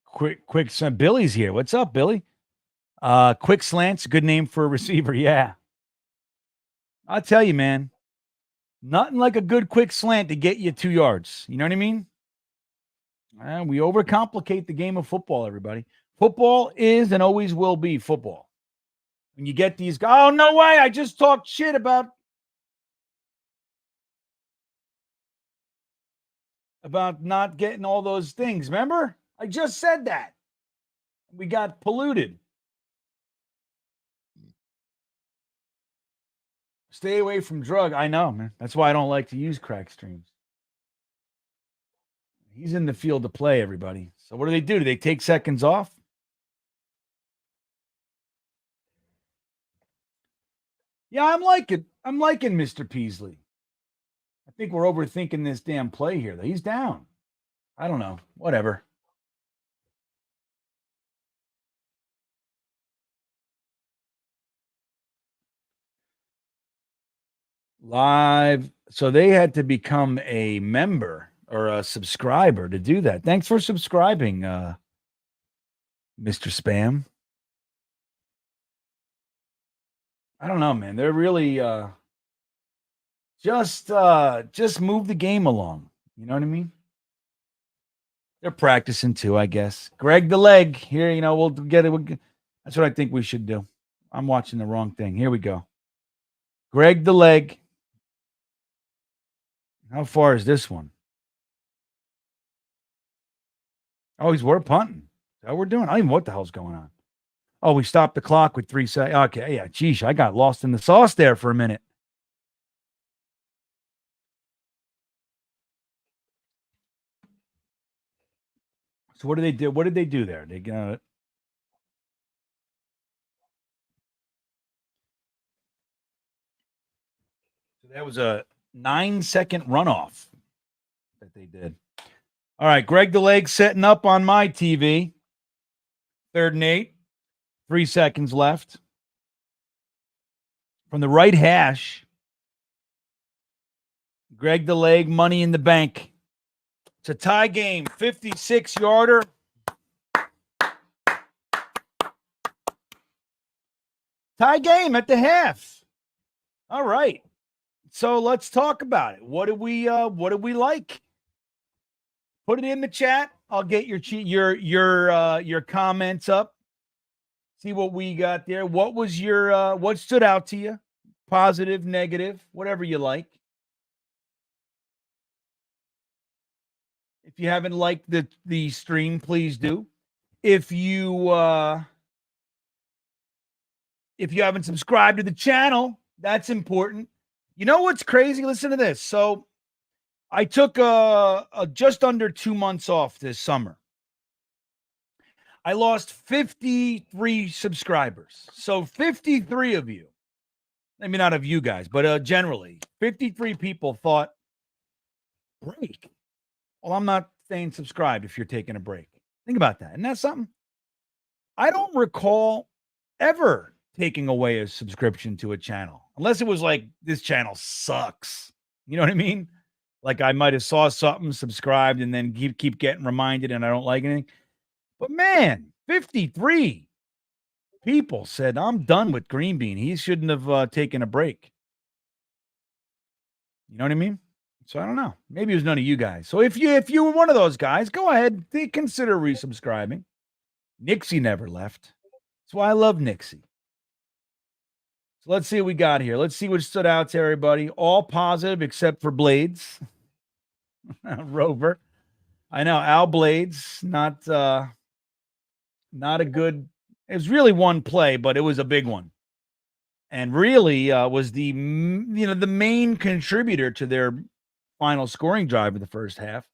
Quick. Billy's here. What's up, Billy? Quick slants, good name for a receiver. Yeah. I'll tell you, man. Nothing like a good quick slant to get you 2 yards. You know what I mean? We overcomplicate the game of football, everybody. Football is and always will be football. When you get these guys, oh, no way. I just talked shit about not getting all those things. Remember? I just said that. We got polluted. Stay away from drug. I know, man. That's why I don't like to use crack streams. He's in the field to play, everybody. So what do? Do they take seconds off? Yeah, I'm liking Mr. Peasley. I think we're overthinking this damn play here. He's down. I don't know. Whatever. Live. So they had to become a member or a subscriber to do that. Thanks for subscribing, Mr. Spam. I don't know, man. They're really just move the game along. You know what I mean? They're practicing too, I guess. Greg the leg here. You know, we'll get it. That's what I think we should do. I'm watching the wrong thing. Here we go. Greg the leg. How far is this one? Oh, we're punting. That's what we're doing. I don't even know what the hell's going on. Oh, we stopped the clock with 3 seconds. Okay, yeah, geez, I got lost in the sauce there for a minute. So what did they do? What did they do there? They got so that was a 9-second runoff that they did. All right, Greg the Leg setting up on my TV. 3rd and 8. 3 seconds left. From the right hash, Greg the Leg, money in the bank. It's a tie game, 56-yarder. Tie game at the half. All right. So let's talk about it. What do we like? Put it in the chat. I'll get your comments up. See what we got there. What was your what stood out to you? Positive, negative, whatever you like. If you haven't liked the stream, please do. If you haven't subscribed to the channel, that's important. You know what's crazy? Listen to this. So I took just under 2 months off this summer. I lost 53 subscribers. So 53 of you, maybe not of you guys, but generally 53 people thought, break. Well, I'm not staying subscribed if you're taking a break. Think about that. Isn't that something? I don't recall ever taking away a subscription to a channel, unless it was like, this channel sucks. You know what I mean? Like I might have saw something, subscribed, and then keep getting reminded and I don't like anything. But man, 53 people said, I'm done with GreenBean. He shouldn't have taken a break. You know what I mean? So I don't know. Maybe it was none of you guys. So if you were one of those guys, go ahead. Consider resubscribing. Nixie never left. That's why I love Nixie. So let's see what we got here. Let's see what stood out to everybody. All positive except for Blades. Rover. I know. Al Blades, not a good. It was really one play, but it was a big one. And really was the main contributor to their final scoring drive of the first half.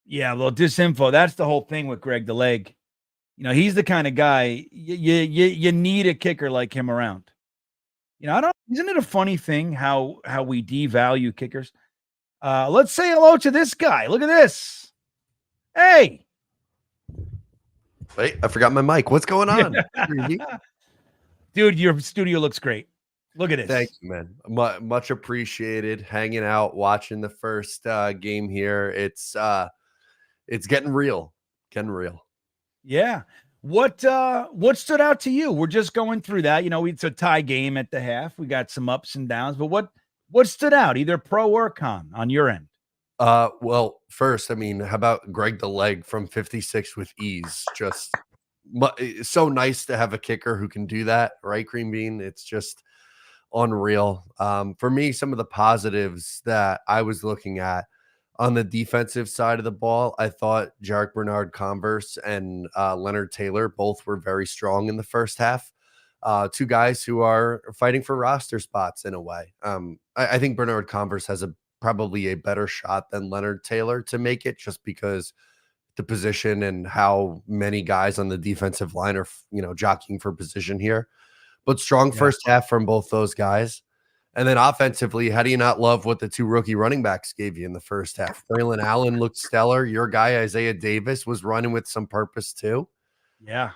Yeah, well, disinfo. That's the whole thing with Greg the Leg. You know, he's the kind of guy you need a kicker like him around. You know, isn't it a funny thing how we devalue kickers? Let's say hello to this guy. Look at this. Hey. Wait, I forgot my mic. What's going on? Dude, your studio looks great. Look at this. Thank you, man. Much appreciated. Hanging out, watching the first game here. It's getting real. Getting real. Yeah. What stood out to you? We're just going through that. You know, it's a tie game at the half. We got some ups and downs, but what stood out, either pro or con on your end? Well, first, I mean, how about Greg the Leg from 56 with ease? Just it's so nice to have a kicker who can do that, right, GreenBean? It's just unreal. For me, some of the positives that I was looking at on the defensive side of the ball, I thought Jarek Bernard-Converse and Leonard Taylor both were very strong in the first half. Two guys who are fighting for roster spots in a way. I think Bernard-Converse has probably a better shot than Leonard Taylor to make it, just because the position and how many guys on the defensive line are, jockeying for position here. But strong first half from both those guys. And then offensively, how do you not love what the two rookie running backs gave you in the first half? Braylon Allen looked stellar. Your guy, Isaiah Davis, was running with some purpose too. Yeah.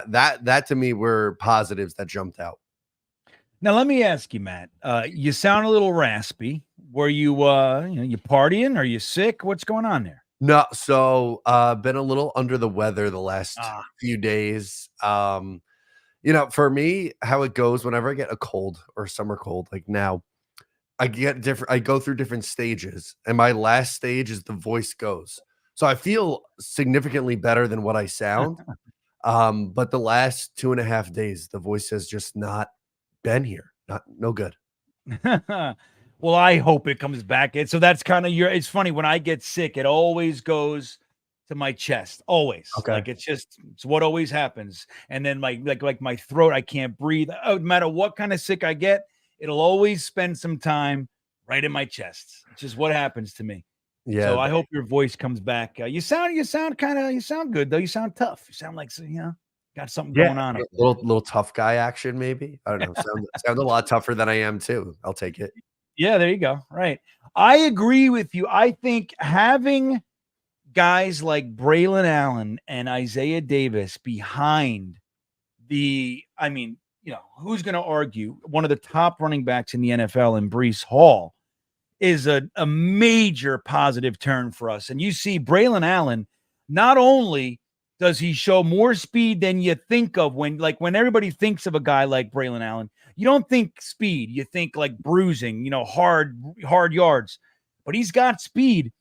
That to me were positives that jumped out. Now, let me ask you, Matt, you sound a little raspy. Were you, you partying? Are you sick? What's going on there? No. So been a little under the weather the last few days. For me, how it goes whenever I get a cold or summer cold, like now, I go through different stages, and my last stage is the voice goes. So I feel significantly better than what I sound. But the last 2.5 days, the voice has just not been here. No good. Well, I hope it comes back. So that's kind of it's funny when I get sick, it always goes to my chest, always. Okay. Like it's what always happens. And then like my throat, I can't breathe. No matter what kind of sick I get, it'll always spend some time right in my chest. It's just what happens to me. Yeah, So I hope your voice comes back. You sound good though. You sound tough. You sound like got something yeah, going on up there. little tough guy action, maybe. I don't know. Sound a lot tougher than I am too. I'll take it. Yeah, there you go. Right. I agree with you. I think having guys like Braylon Allen and Isaiah Davis behind who's going to argue one of the top running backs in the NFL in Breece Hall is a major positive turn for us. And you see Braylon Allen, not only does he show more speed than you think of when everybody thinks of a guy like Braylon Allen, you don't think speed, you think like bruising, hard yards, but he's got speed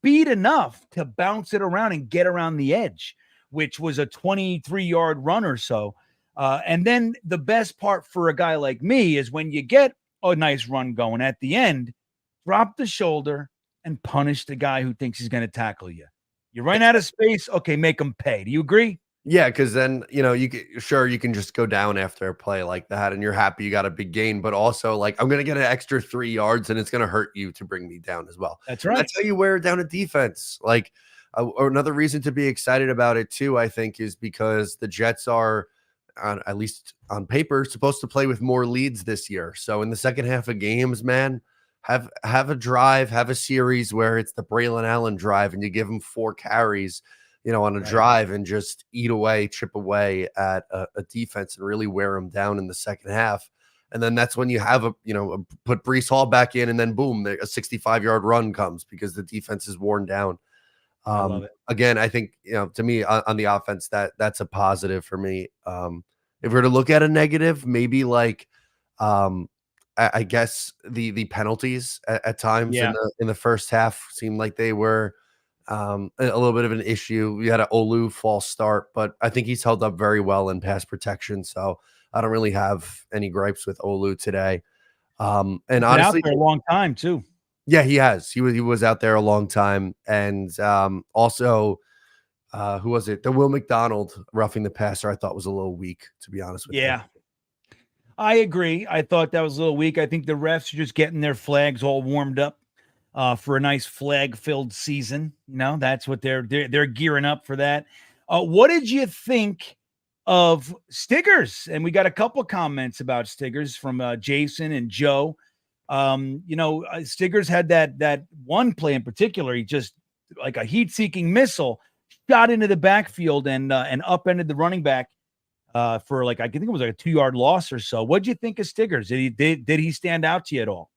enough to bounce it around and get around the edge, which was a 23-yard run or so. And then the best part for a guy like me is when you get a nice run going at the end, drop the shoulder and punish the guy who thinks he's going to tackle you. You run out of space, okay, make him pay. Do you agree? Yeah, because then you can just go down after a play like that, and you're happy you got a big gain. But also, like, I'm going to get an extra 3 yards, and it's going to hurt you to bring me down as well. That's right. That's how you wear down a defense. Like, another reason to be excited about it too, I think, is because the Jets are, at least on paper, supposed to play with more leads this year. So in the second half of games, man, have a drive, have a series where it's the Braylon Allen drive, and you give him 4 carries, on a drive, and just chip away at a defense and really wear them down in the second half. And then that's when you have put Breece Hall back in, and then boom, a 65-yard run comes because the defense is worn down. I love it. Again, I think, to me on the offense, that's a positive for me. If we're to look at a negative, maybe like, I guess the penalties at times in the first half seemed like they were a little bit of an issue. We had an Olu false start, but I think he's held up very well in pass protection. So I don't really have any gripes with Olu today. And Been honestly, out there a long time too. yeah, he has. He was out there a long time. And also, who was it? The Will McDonald roughing the passer, I thought was a little weak, to be honest with you. Yeah. I agree. I thought that was a little weak. I think the refs are just getting their flags all warmed up for a nice flag-filled season. That's what they're gearing up for that. What did you think of Stiggers? And we got a couple comments about Stiggers from Jason and Joe. Stiggers had that one play in particular. He just, like a heat-seeking missile, shot into the backfield and upended the running back for I think it was like a 2-yard loss or so. What'd you think of Stiggers? Did he stand out to you at all?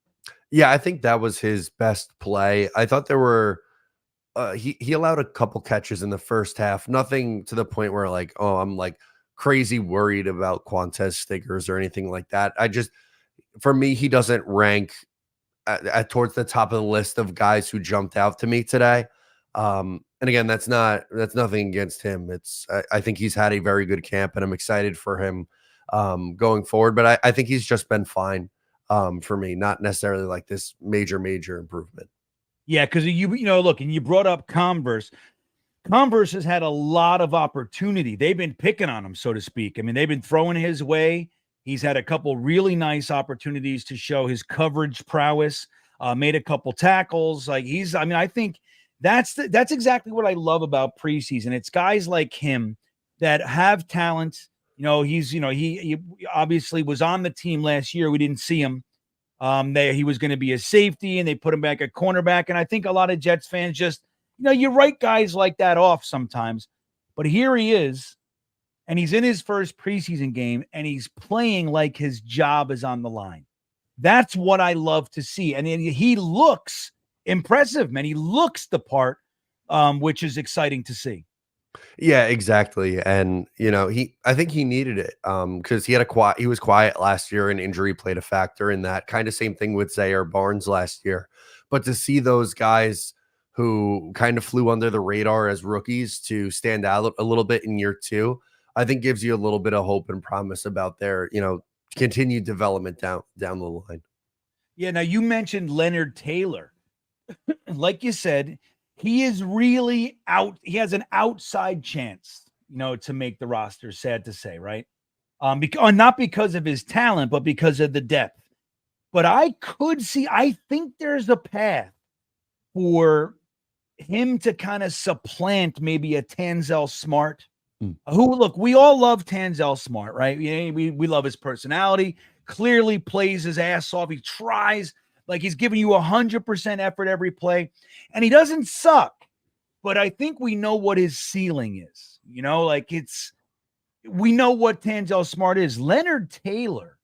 Yeah, I think that was his best play. I thought there were he allowed a couple catches in the first half. Nothing to the point where I'm crazy worried about Quantez Stiggers or anything like that. For me, he doesn't rank at towards the top of the list of guys who jumped out to me today. And again, that's nothing against him. I think he's had a very good camp, and I'm excited for him going forward. But I think he's just been fine for me, not necessarily like this major improvement. Yeah, because look, and you brought up Converse. Converse has had a lot of opportunity. They've been picking on him, so to speak. I mean, they've been throwing his way. He's had a couple really nice opportunities to show his coverage prowess. Made a couple tackles. I think that's exactly what I love about preseason. It's guys like him that have talent. He obviously was on the team last year. We didn't see him. He was going to be a safety, and they put him back at cornerback. And I think a lot of Jets fans just, you write guys like that off sometimes. But here he is, and he's in his first preseason game, and he's playing like his job is on the line. That's what I love to see. And he looks impressive, man. He looks the part, which is exciting to see. Yeah, exactly. And I think he needed it because he was quiet last year, and injury played a factor in that. Kind of same thing with Zaire Barnes last year. But to see those guys who kind of flew under the radar as rookies to stand out a little bit in year 2, I think gives you a little bit of hope and promise about their continued development down the line. Yeah. Now you mentioned Leonard Taylor. Like you said, he is really out. He has an outside chance, to make the roster. Sad to say, right? Not because of his talent, but because of the depth. But I think there's a path for him to kind of supplant maybe a Tanzel Smart, who, look, we all love Tanzel Smart, right? We love his personality, clearly plays his ass off. He tries, like he's giving you 100% effort every play, and he doesn't suck. But I think we know what his ceiling is. Like we know what Tanzel Smart is. Leonard Taylor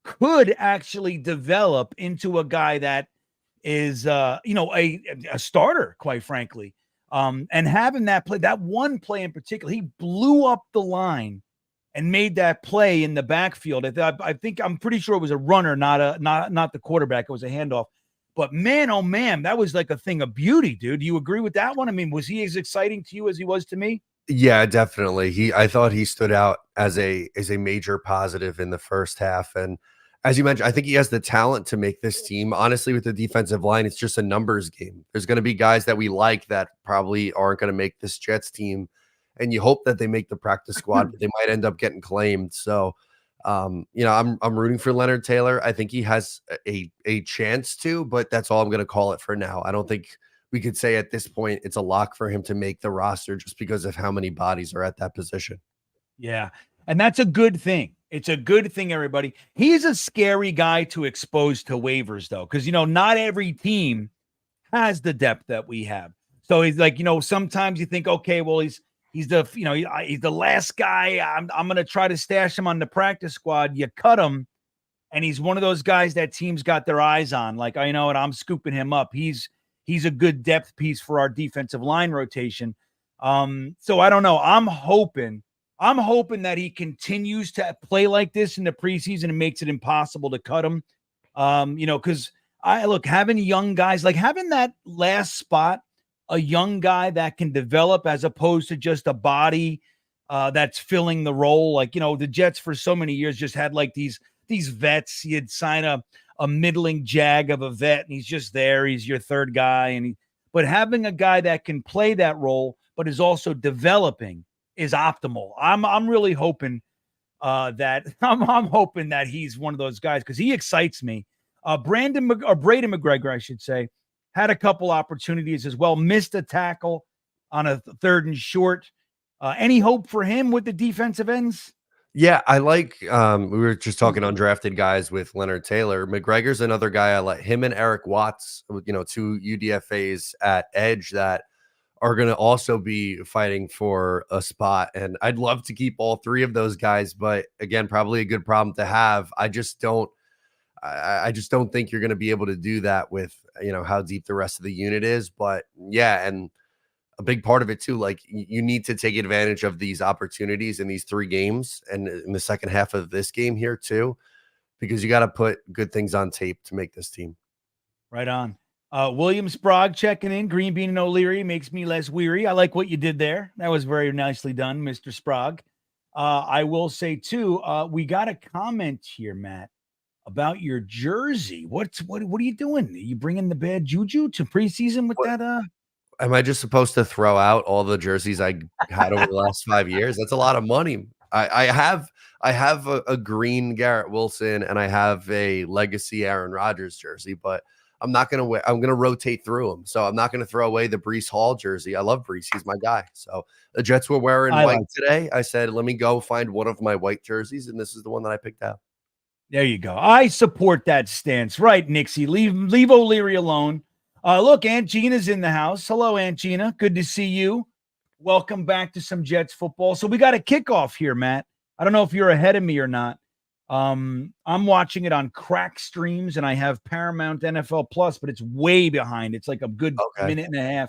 could actually develop into a guy that is, a starter, quite frankly. And having that one play in particular, he blew up the line and made that play in the backfield. I'm pretty sure it was a runner, not the quarterback. It was a handoff. But man, oh man, that was like a thing of beauty, dude. Do you agree with that one? I mean, was he as exciting to you as he was to me? Yeah, definitely. I thought he stood out as a major positive in the first half. And as you mentioned, I think he has the talent to make this team. Honestly, with the defensive line, it's just a numbers game. There's going to be guys that we like that probably aren't going to make this Jets team. And you hope that they make the practice squad, but they might end up getting claimed. So, I'm rooting for Leonard Taylor. I think he has a chance to, but that's all I'm going to call it for now. I don't think we could say at this point it's a lock for him to make the roster just because of how many bodies are at that position. Yeah, and that's a good thing. It's a good thing, everybody. He's a scary guy to expose to waivers, though, because, not every team has the depth that we have. So he's like, sometimes you think, okay, well, he's the last guy. I'm going to try to stash him on the practice squad. You cut him, and he's one of those guys that teams got their eyes on. Like, I know it. I'm scooping him up. He's a good depth piece for our defensive line rotation. So I don't know. I'm hoping that he continues to play like this in the preseason and makes it impossible to cut him. Because having young guys, like having that last spot, a young guy that can develop as opposed to just a body that's filling the role. Like, the Jets for so many years just had like these vets. You'd sign a middling jag of a vet, and he's just there. He's your third guy. But having a guy that can play that role, but is also developing, is optimal. I'm really hoping I'm hoping that he's one of those guys, because he excites me. Braden McGregor, I should say, had a couple opportunities as well. Missed a tackle on a 3rd and short. Any hope for him with the defensive ends? Yeah, I like we were just talking undrafted guys with Leonard Taylor. McGregor's another guy I like. Him and Eric Watts, 2 UDFAs at edge that are going to also be fighting for a spot. And I'd love to keep all 3 of those guys, but again, probably a good problem to have. I just don't think you're going to be able to do that with, how deep the rest of the unit is. But yeah, and a big part of it too, like you need to take advantage of these opportunities in these 3 games and in the second half of this game here too, because you got to put good things on tape to make this team. Right on. William Sprague checking in. GreenBean and O'Leary makes me less weary. I like what you did there. That was very nicely done, Mr. Sprague. I will say too, we got a comment here, Matt, about your jersey. What are you doing? Are you bringing the bad juju to preseason with that? Am I just supposed to throw out all the jerseys I had over the last 5 years? That's a lot of money. I have a green Garrett Wilson and I have a legacy Aaron Rodgers jersey, but I'm not going to I'm going to rotate through them. So I'm not going to throw away the Breece Hall jersey. I love Breece. He's my guy. So the Jets were wearing white today. I said, let me go find one of my white jerseys. And this is the one that I picked out. There you go. I support that stance. Right, Nixie. Leave O'Leary alone. Look, Aunt Gina's in the house. Hello, Aunt Gina. Good to see you. Welcome back to some Jets football. So we got a kickoff here, Matt. I don't know if you're ahead of me or not. I'm watching it on Crack Streams, and I have Paramount NFL Plus, but it's way behind. It's like a good minute and a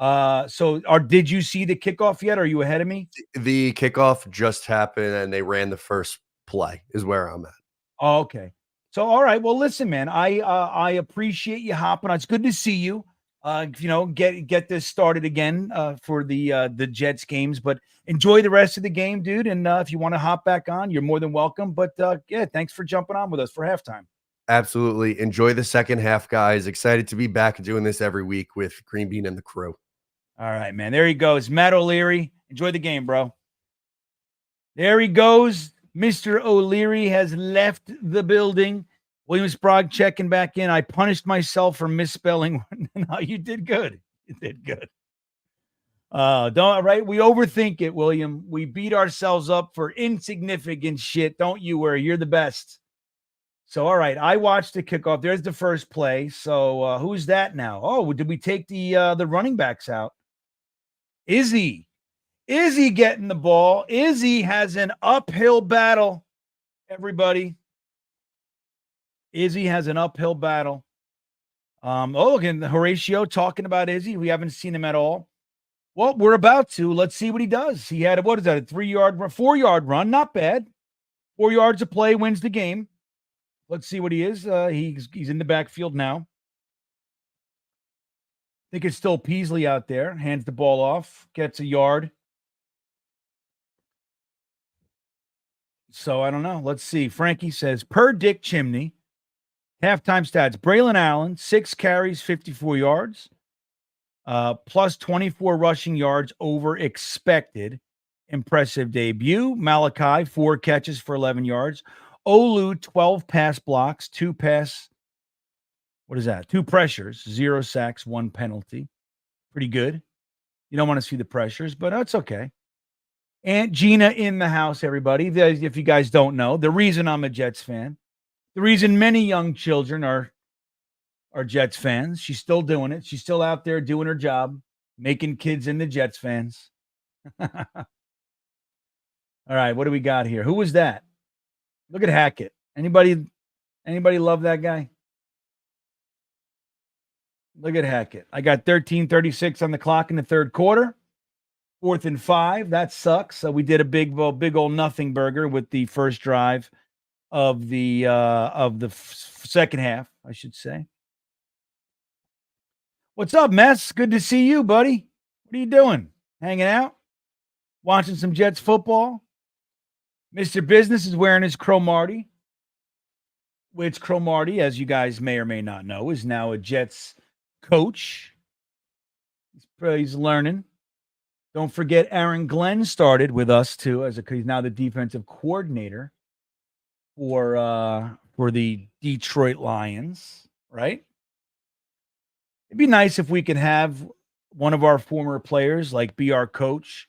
half. Did you see the kickoff yet? Are you ahead of me? The kickoff just happened, and they ran the first play is where I'm at. Oh, okay. So, all right. Well, listen, man, I appreciate you hopping on. It's good to see you. Get this started again for the Jets games, but enjoy the rest of the game, dude. And if you want to hop back on, you're more than welcome. But yeah, thanks for jumping on with us for halftime. Absolutely. Enjoy the second half, guys. Excited to be back doing this every week with GreenBean and the crew. All right, man. There he goes. Matt O'Leary. Enjoy the game, bro. There he goes. Mr. O'Leary has left the building. William Sprague checking back in. I punished myself for misspelling. No, you did good. You did good. Don't right. We overthink it, William. We beat ourselves up for insignificant shit. Don't you worry. You're the best. So, all right. I watched the kickoff. There's the first play. So, who's that now? Oh, did we take the running backs out? Izzy getting the ball. Izzy has an uphill battle. Everybody. Izzy has an uphill battle. Again, Horatio talking about Izzy. We haven't seen him at all. Well, we're about to. Let's see what he does. He had, what is that, a 3-yard run, 4-yard run. Not bad. 4 yards of play wins the game. Let's see what he is. He's in the backfield now. I think it's still Peasley out there. Hands the ball off. Gets a yard. So I don't know. Let's see. Frankie says, per Dick Chimney, halftime stats. Braylon Allen, 6 carries, 54 yards. Plus 24 rushing yards over expected. Impressive debut. Malachi, 4 catches for 11 yards. Olu, 12 pass blocks, 2 pressures, 0 sacks, 1 penalty. Pretty good. You don't want to see the pressures, but that's okay. Aunt Gina in the house, everybody. If you guys don't know, the reason I'm a Jets fan, the reason many young children are Jets fans, she's still doing it. She's still out there doing her job, making kids into Jets fans. All right, what do we got here? Who was that? Look at Hackett. Anybody love that guy? Look at Hackett. I got 13:36 on the clock in the third quarter. 4th and 5. That sucks. So we did a big old nothing burger with the first drive of the second half, I should say. What's up, Mess? Good to see you, buddy. What are you doing? Hanging out? Watching some Jets football? Mr. Business is wearing his Cromartie, which Cromartie, as you guys may or may not know, is now a Jets coach. He's learning. Don't forget Aaron Glenn started with us too, he's now the defensive coordinator for the Detroit Lions, right? It'd be nice if we could have one of our former players be our coach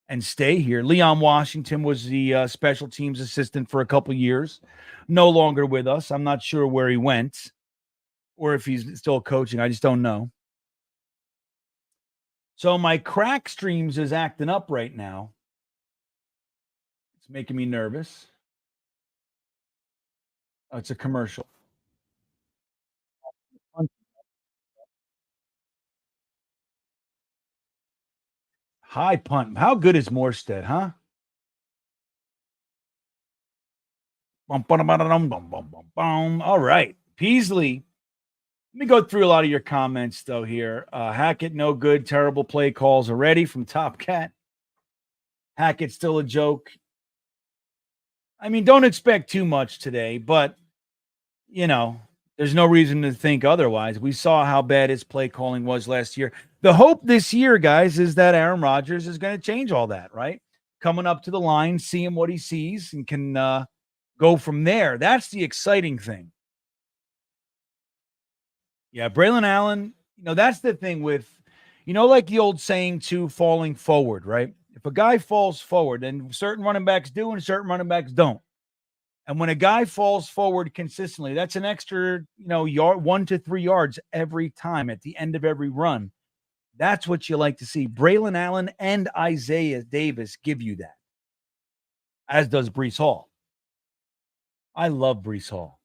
and stay here. Leon Washington was the special teams assistant for a couple years, no longer with us. I'm not sure where he went or if he's still coaching. I just don't know. So my crack streams is acting up right now. It's making me nervous. Oh, it's a commercial. High punt. How good is Morstead, huh? All right. Peasley. Let me go through a lot of your comments, though, here. Hackett, no good. Terrible play calls already from Top Cat. Hackett, still a joke. I mean, don't expect too much today, but, there's no reason to think otherwise. We saw how bad his play calling was last year. The hope this year, guys, is that Aaron Rodgers is going to change all that, right? Coming up to the line, seeing what he sees, and can go from there. That's the exciting thing. Yeah, Braylon Allen, that's the thing with, like the old saying too, falling forward, right? If a guy falls forward, then certain running backs do and certain running backs don't. And when a guy falls forward consistently, that's an extra, 1 to 3 yards every time at the end of every run. That's what you like to see. Braylon Allen and Isaiah Davis give you that, as does Breece Hall. I love Breece Hall.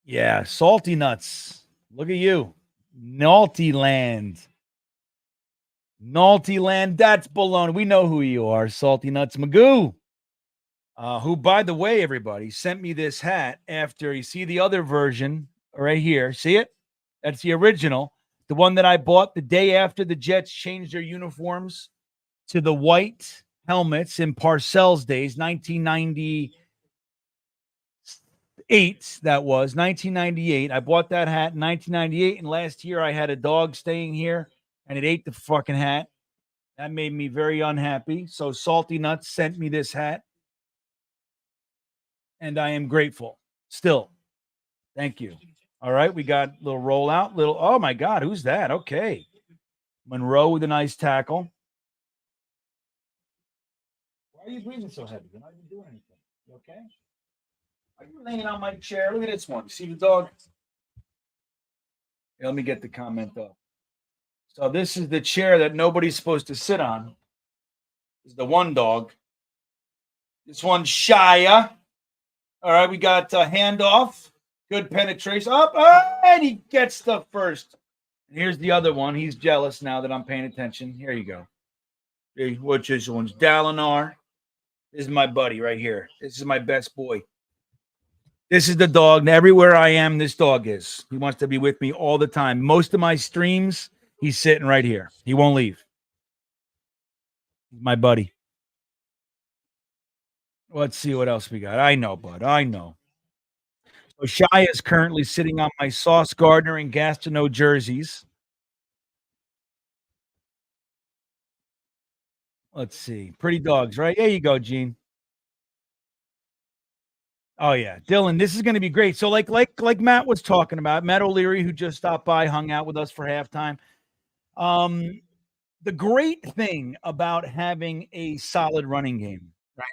Yeah, salty nuts. Look at you. Naughty land. Naughty land. That's baloney. We know who you are. Salty Nuts Magoo. Who, by the way, everybody, sent me this hat after you see the other version right here. See it? That's the original. The one that I bought the day after the Jets changed their uniforms to the white helmets in Parcells days, 1998. That was 1998. I bought that hat in 1998, and last year I had a dog staying here and it ate the fucking hat. That made me very unhappy. So Salty Nuts sent me this hat, and I am grateful still. Thank you. All right, we got a little rollout. Oh my God, who's that? Okay. Monroe with a nice tackle. Why are you breathing so heavy? You're not even doing anything. You okay? Are you laying on my chair? Look at this one. See the dog? Here, let me get the comment up. So this is the chair that nobody's supposed to sit on. This is the one dog. This one's Shia. All right, we got handoff. Good penetration. Up, and he gets the first. And here's the other one. He's jealous now that I'm paying attention. Here you go. Hey, what's this one's? Dalinar. This is my buddy right here. This is my best boy. This is the dog. Everywhere I am, this dog is. He wants to be with me all the time. Most of my streams, he's sitting right here. He won't leave. My buddy. Let's see what else we got. I know, bud. I know. So Shia is currently sitting on my Sauce Gardner and Gastineau jerseys. Let's see. Pretty dogs, right? There you go, Gene. Oh yeah, Dylan, this is going to be great. So like Matt was talking about, Matt O'Leary, who just stopped by, hung out with us for halftime. The great thing about having a solid running game, right?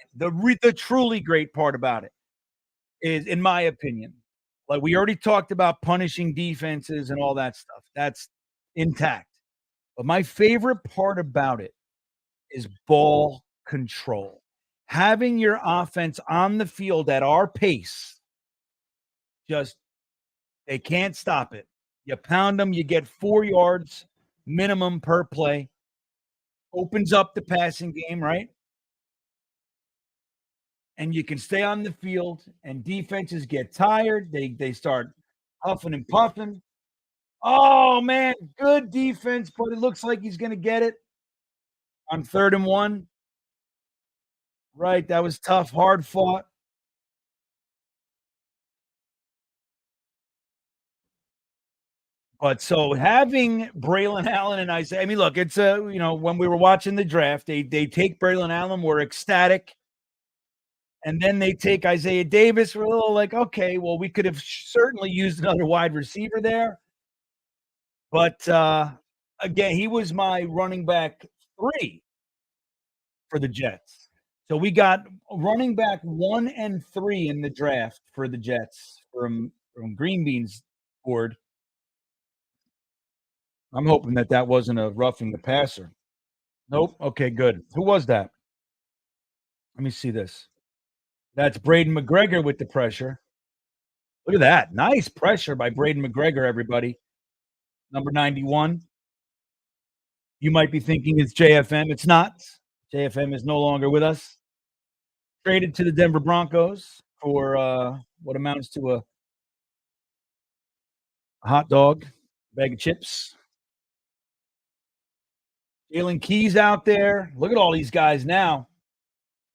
The truly great part about it is, in my opinion, like we already talked about punishing defenses and all that stuff. That's intact. But my favorite part about it is ball control. Having your offense on the field at our pace, just they can't stop it. You pound them, you get 4 yards minimum per play. Opens up the passing game, right? And you can stay on the field, and defenses get tired. They start huffing and puffing. Oh, man, good defense, but it looks like he's going to get it on 3rd and 1. Right, that was tough, hard fought. But so having Braylon Allen and Isaiah, I mean, look, it's when we were watching the draft, they take Braylon Allen, we're ecstatic. And then they take Isaiah Davis. We're a little like, okay, well, we could have certainly used another wide receiver there. But again, he was my running back 3 for the Jets. So we got running back 1 and 3 in the draft for the Jets from GreenBean's board. I'm hoping that wasn't a roughing the passer. Nope. Okay, good. Who was that? Let me see this. That's Braden McGregor with the pressure. Look at that. Nice pressure by Braden McGregor, everybody. Number 91. You might be thinking it's JFM. It's not. JFM is no longer with us. Traded to the Denver Broncos for what amounts to a hot dog, bag of chips. Jalen Key's out there. Look at all these guys now.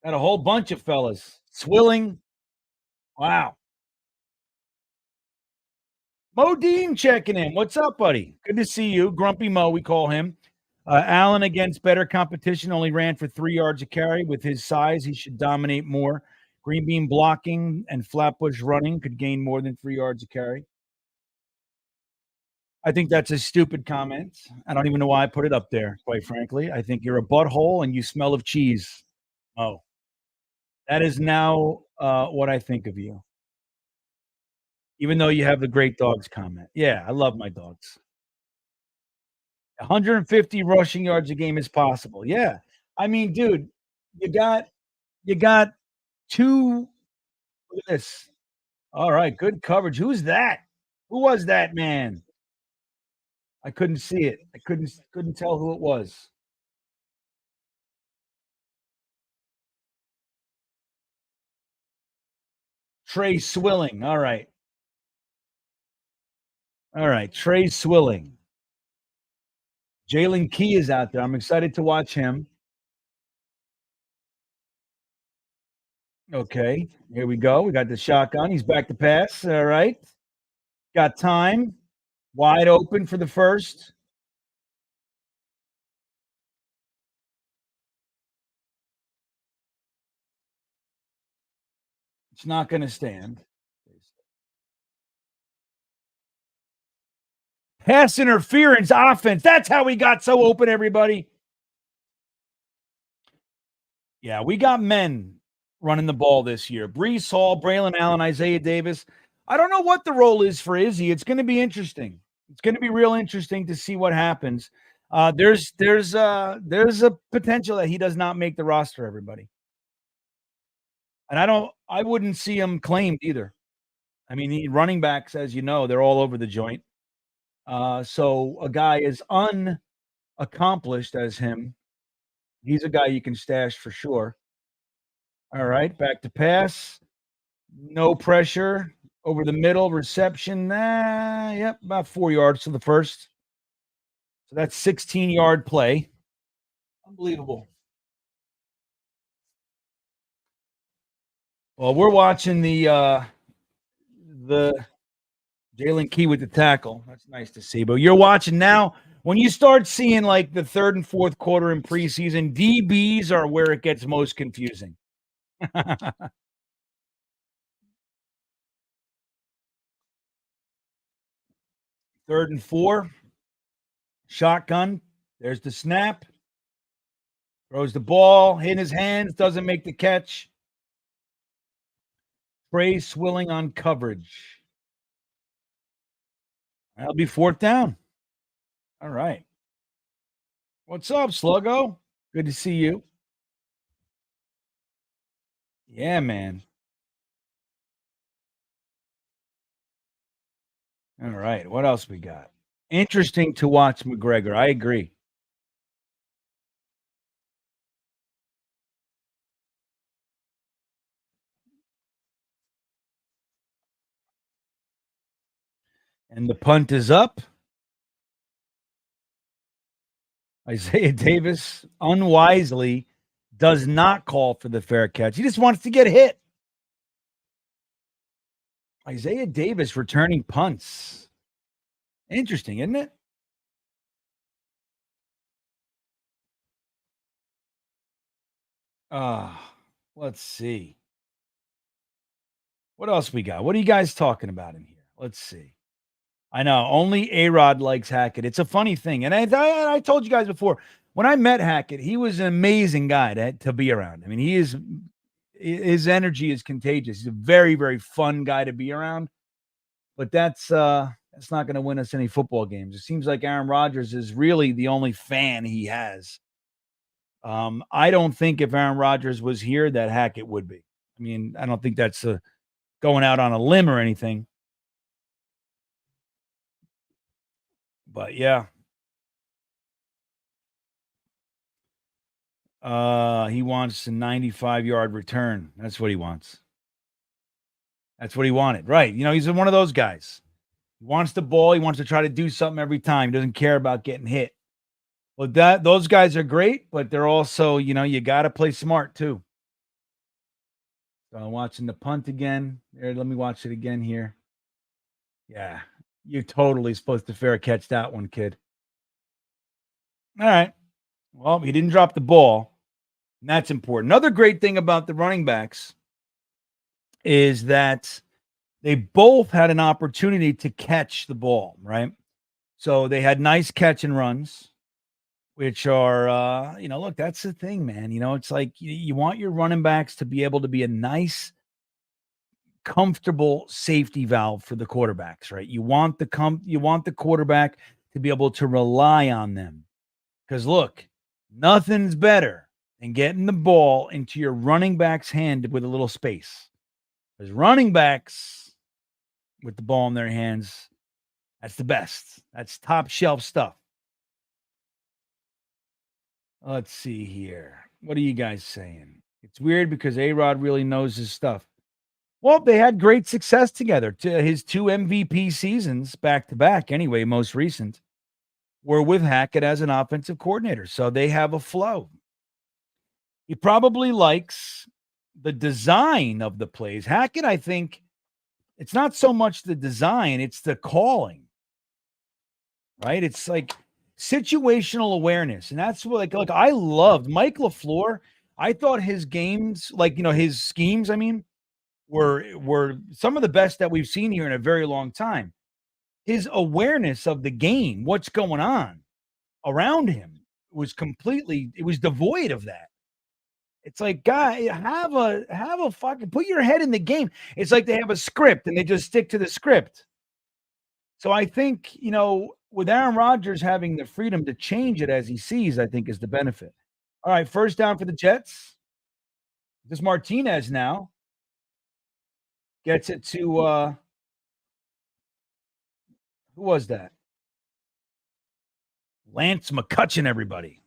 Got a whole bunch of fellas. Swilling. Wow. Mo Dean checking in. What's up, buddy? Good to see you. Grumpy Mo, we call him. Allen against better competition only ran for 3 yards a carry. With his size, he should dominate more. GreenBean blocking and Flatbush running could gain more than 3 yards a carry. I think that's a stupid comment. I don't even know why I put it up there, quite frankly. I think you're a butthole and you smell of cheese. Oh, that is now what I think of you. Even though you have the great dogs comment. Yeah, I love my dogs. 150 rushing yards a game is possible. Yeah. I mean, dude, you got 2. Look at this. All right, good coverage. Who's that? Who was that man? I couldn't see it. I couldn't tell who it was. Trey Swilling. All right. All right. Trey Swilling. Jalen Key is out there. I'm excited to watch him. Okay. Here we go. We got the shotgun. He's back to pass. All right. Got time. Wide open for the first. It's not going to stand. Pass interference offense. That's how we got so open, everybody. Yeah, we got men running the ball this year. Brees Hall, Braylon Allen, Isaiah Davis. I don't know what the role is for Izzy. It's going to be interesting. It's going to be real interesting to see what happens. There's a potential that he does not make the roster, everybody. And I wouldn't see him claimed either. I mean, running backs, as you know, they're all over the joint. So a guy as unaccomplished as him, he's a guy you can stash for sure. All right, back to pass. No pressure. Over the middle, reception. Yep, about 4 yards to the first. So that's 16-yard play. Unbelievable. Well, we're watching the Jalen Key with the tackle. That's nice to see. But you're watching now. When you start seeing like the third and fourth quarter in preseason, DBs are where it gets most confusing. Third and 4. Shotgun. There's the snap. Throws the ball in his hands. Doesn't make the catch. Trey Swilling on coverage. That'll be 4th down. All right. What's up, Sluggo? Good to see you. Yeah, man. All right. What else we got? Interesting to watch McGregor. I agree. And the punt is up. Isaiah Davis unwisely does not call for the fair catch. He just wants to get hit. Isaiah Davis returning punts. Interesting, isn't it? Let's see. What else we got? What are you guys talking about in here? Let's see. I know only A-Rod likes Hackett. It's a funny thing. And I told you guys before, when I met Hackett, he was an amazing guy to be around. I mean, his energy is contagious. He's a very, very fun guy to be around. But that's not going to win us any football games. It seems like Aaron Rodgers is really the only fan he has. I don't think if Aaron Rodgers was here that Hackett would be. I mean, I don't think that's going out on a limb or anything. But yeah. He wants a 95-yard return. That's what he wants. That's what he wanted. Right. You know, he's one of those guys. He wants the ball. He wants to try to do something every time. He doesn't care about getting hit. Well, those guys are great, but they're also, you know, you got to play smart too. So I'm watching the punt again. Here, let me watch it again here. Yeah. You're totally supposed to fair catch that one, kid. All right. Well, he didn't drop the ball. And that's important. Another great thing about the running backs is that they both had an opportunity to catch the ball, right? So they had nice catch and runs, which are, look, that's the thing, man. You know, it's like you want your running backs to be able to be a nice, comfortable safety valve for the quarterbacks, right? You want the quarterback to be able to rely on them. Because look, nothing's better than getting the ball into your running back's hand with a little space. Because running backs with the ball in their hands, that's the best. That's top shelf stuff. Let's see here. What are you guys saying? It's weird because A-Rod really knows his stuff. Well, they had great success together. His 2 MVP seasons back-to-back, anyway, most recent, were with Hackett as an offensive coordinator. So they have a flow. He probably likes the design of the plays. Hackett, I think, it's not so much the design, it's the calling. Right? It's like situational awareness. And that's what, like I loved Mike LaFleur. I thought his games, his schemes, were some of the best that we've seen here in a very long time. his awareness of the game, what's going on around him, was devoid of that. It's like, guy, have a fucking, put your head in the game. It's like they have a script and they just stick to the script. So I think, with Aaron Rodgers having the freedom to change it as he sees, I think is the benefit. All right, first down for the Jets. This Martinez now gets it to who was that? Lance McCutcheon, everybody.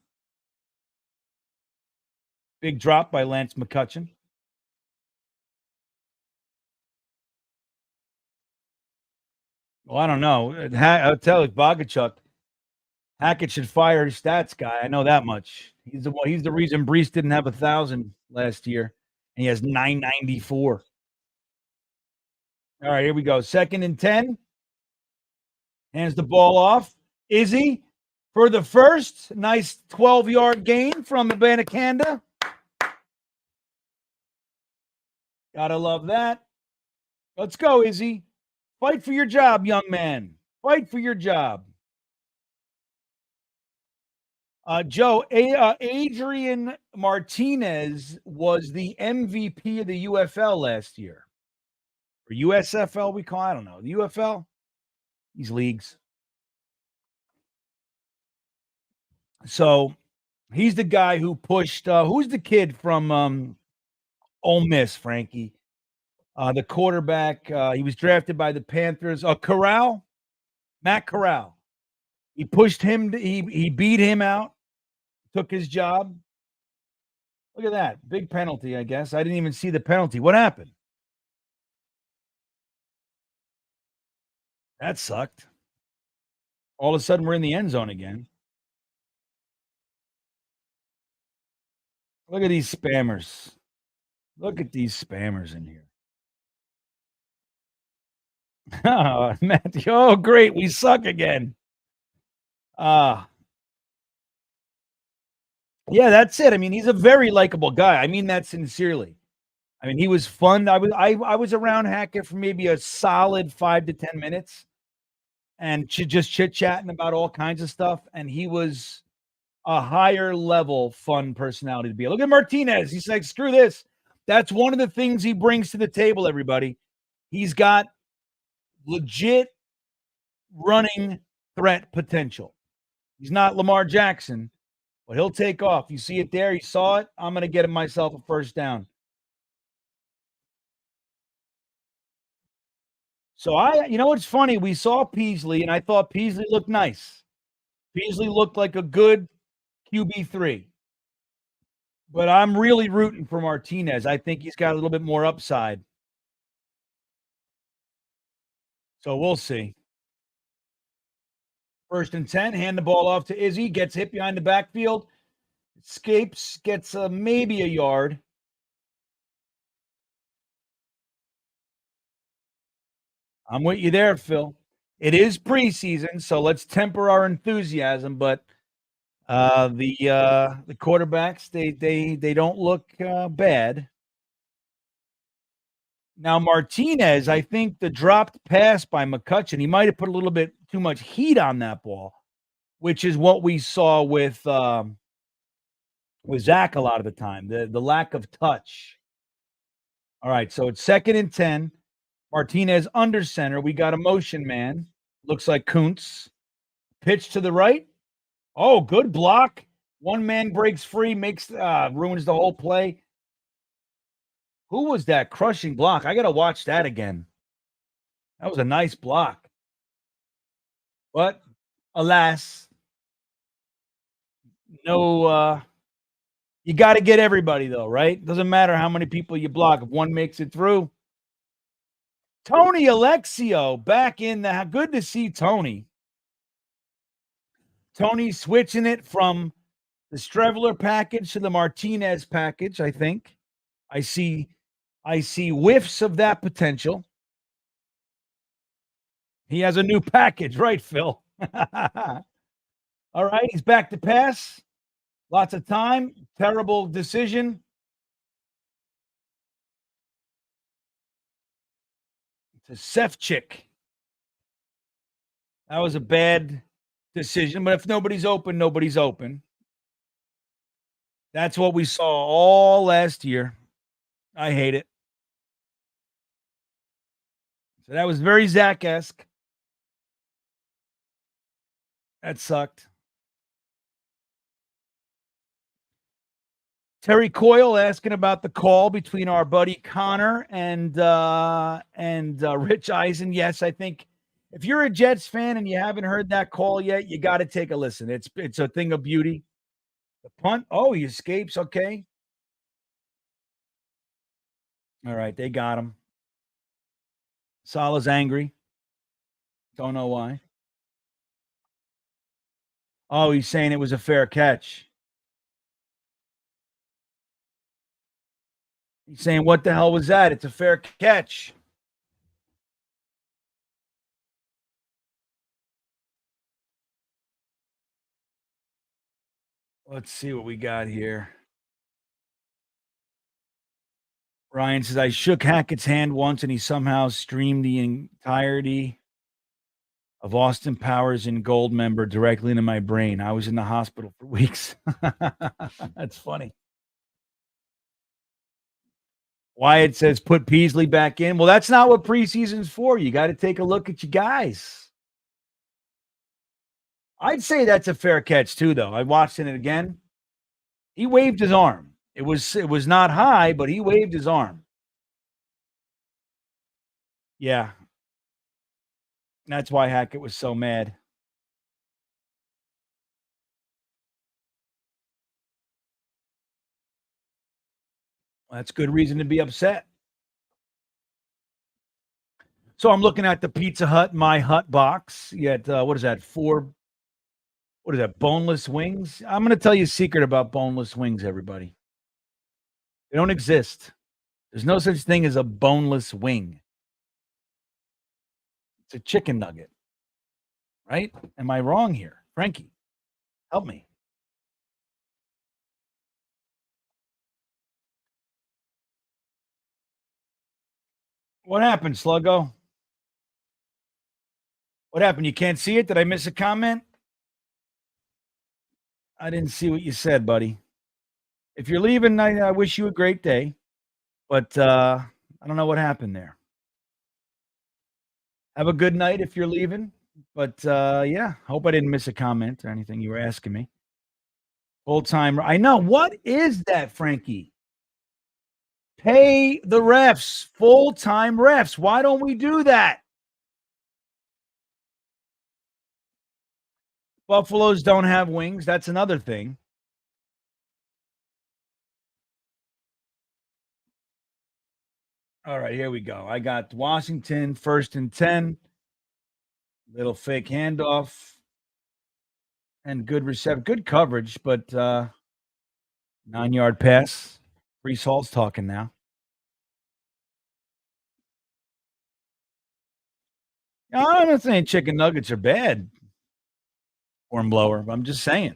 Big drop by Lance McCutcheon. Well, I don't know. I'll tell you, Bogachuk, Hackett should fire his stats guy. I know that much. He's the reason Brees didn't have 1,000 last year, and he has 994. All right, here we go. 2nd and 10. Hands the ball off. Izzy for the first. Nice 12-yard gain from the Banacanda. Gotta love that. Let's go, Izzy. Fight for your job, young man. Fight for your job. Joe, Adrian Martinez was the MVP of the UFL last year. Or USFL, we call it. I don't know. The UFL? These leagues. So he's the guy who pushed. Who's the kid from Ole Miss, Frankie? The quarterback. He was drafted by the Panthers. Corral? Matt Corral. He pushed him. He beat him out. Took his job. Look at that. Big penalty, I guess. I didn't even see the penalty. What happened? That sucked. All of a sudden, we're in the end zone again. Look at these spammers. Look at these spammers in here. Oh, Matthew. Oh, great. We suck again. Yeah, that's it. I mean, he's a very likable guy. I mean that sincerely. I mean, he was fun. I was around Hackett for maybe a solid 5 to 10 minutes and just chit-chatting about all kinds of stuff. And he was a higher level fun personality to be. Look at Martinez. He's like, screw this. That's one of the things he brings to the table, everybody. He's got legit running threat potential. He's not Lamar Jackson, but he'll take off. You see it there. He saw it. I'm going to get him myself a first down. So it's funny. We saw Peasley, and I thought Peasley looked nice. Peasley looked like a good QB3. But I'm really rooting for Martinez. I think he's got a little bit more upside. So we'll see. 1st and 10, hand the ball off to Izzy, gets hit behind the backfield, escapes, gets maybe a yard. I'm with you there, Phil. It is preseason, so let's temper our enthusiasm, but the quarterbacks, they don't look bad. Now, Martinez, I think the dropped pass by McCutcheon, he might have put a little bit too much heat on that ball, which is what we saw with Zach a lot of the time, the lack of touch. All right, so it's 2nd and 10. Martinez under center. We got a motion man. Looks like Kuntz. Pitch to the right. Oh, good block. One man breaks free, ruins the whole play. Who was that crushing block? I got to watch that again. That was a nice block. But, alas, no, you got to get everybody, though, right? Doesn't matter how many people you block. If one makes it through. Tony Alexio back in the – good to see Tony. Tony switching it from the Streveler package to the Martinez package, I think. I see whiffs of that potential. He has a new package, right, Phil? All right, he's back to pass. Lots of time. Terrible decision. To Sefcik. That was a bad decision, but if nobody's open, nobody's open. That's what we saw all last year. I hate it. So that was very Zach-esque. That sucked. Terry Coyle asking about the call between our buddy Connor and Rich Eisen. Yes, I think if you're a Jets fan and you haven't heard that call yet, you got to take a listen. It's a thing of beauty. The punt. Oh, he escapes. Okay. All right, they got him. Salah's angry. Don't know why. Oh, he's saying it was a fair catch. He's saying, what the hell was that? It's a fair catch. Let's see what we got here. Ryan says, I shook Hackett's hand once and he somehow streamed the entirety of Austin Powers and Goldmember directly into my brain. I was in the hospital for weeks. That's funny. Wyatt says, put Peasley back in. Well, that's not what preseason's for. You got to take a look at you guys. I'd say that's a fair catch too, though. I watched it again. He waved his arm. It was not high, but he waved his arm. Yeah. That's why Hackett was so mad. That's good reason to be upset. So I'm looking at the Pizza Hut My Hut box. You had, what is that, boneless wings? I'm going to tell you a secret about boneless wings, everybody. They don't exist. There's no such thing as a boneless wing. It's a chicken nugget, right? Am I wrong here? Frankie, help me. What happened, Sluggo? What happened? You can't see it? Did I miss a comment? I didn't see what you said, buddy. If you're leaving, I wish you a great day. But I don't know what happened there. Have a good night if you're leaving. But yeah, hope I didn't miss a comment or anything you were asking me. Full-time. I know. What is that, Frankie? Pay the refs, full-time refs. Why don't we do that? Buffaloes don't have wings. That's another thing. All right, here we go. I got Washington, 1st and 10. Little fake handoff. And good reception. Good coverage, but 9-yard pass. Brees Hall's talking now. I'm not saying chicken nuggets are bad, Hornblower. I'm just saying.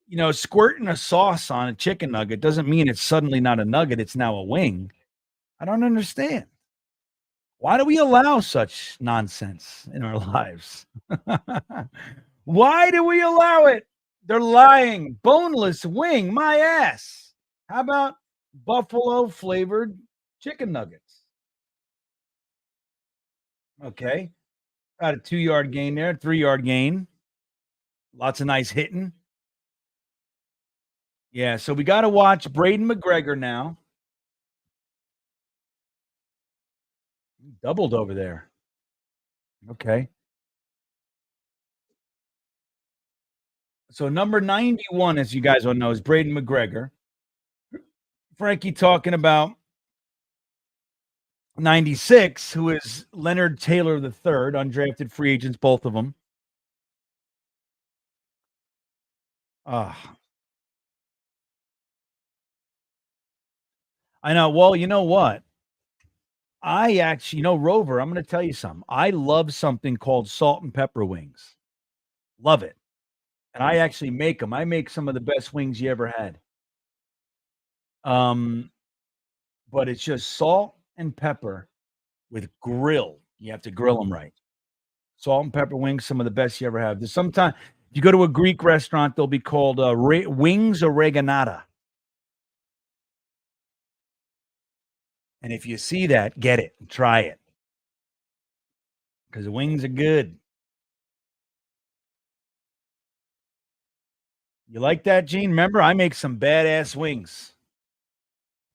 You know, squirting a sauce on a chicken nugget doesn't mean it's suddenly not a nugget. It's now a wing. I don't understand. Why do we allow such nonsense in our lives? Why do we allow it? They're lying. Boneless wing, my ass. How about buffalo flavored chicken nuggets? Okay. Got a 2-yard gain there, 3-yard gain. Lots of nice hitting. Yeah, so we got to watch Braden McGregor now. Doubled over there. Okay. So number 91, as you guys all know, is Braden McGregor. Frankie talking about 96, who is Leonard Taylor III, undrafted free agents, both of them. I know. Well, you know what? I actually, Rover, I'm going to tell you something. I love something called salt and pepper wings. Love it. And I actually make them. I make some of the best wings you ever had. But it's just salt and pepper with grill. You have to grill them right. Salt and pepper wings, some of the best you ever have. There's sometimes you go to a Greek restaurant, they'll be called wings oreganata. And if you see that, get it, try it, because the wings are good. You like that, Gene? Remember, I make some badass wings.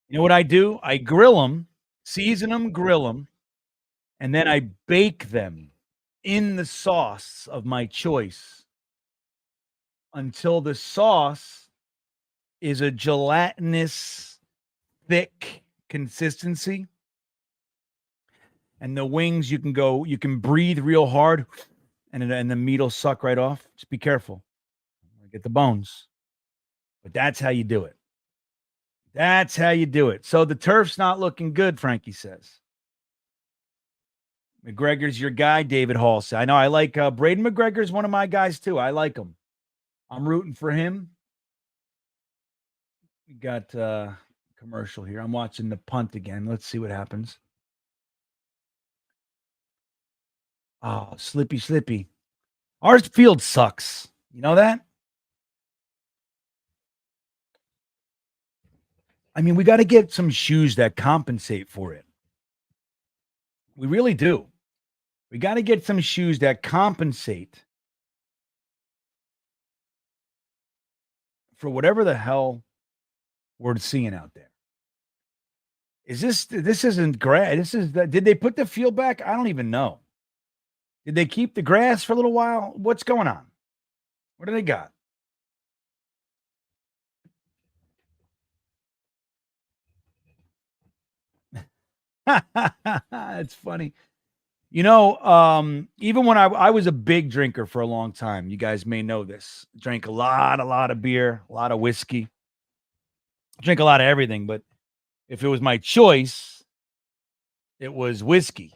You know what I do? I grill them, season them, grill them, and then I bake them in the sauce of my choice until the sauce is a gelatinous, thick consistency. And the wings, you can breathe real hard, and the meat will suck right off. Just be careful. Get the bones. But that's how you do it. That's how you do it. So the turf's not looking good, Frankie says. McGregor's your guy, David Hall said. I know I like Braden McGregor's one of my guys too. I like him. I'm rooting for him. We got commercial here. I'm watching the punt again. Let's see what happens. Oh, slippy. Our field sucks. You know that? I mean, we got to get some shoes that compensate for it. We really do. We got to get some shoes that compensate for whatever the hell we're seeing out there. This isn't grass. Did they put the field back? I don't even know. Did they keep the grass for a little while? What's going on? What do they got? It's funny. You know, even when I was a big drinker for a long time, you guys may know this. Drank a lot of beer, a lot of whiskey. Drink a lot of everything, but if it was my choice, it was whiskey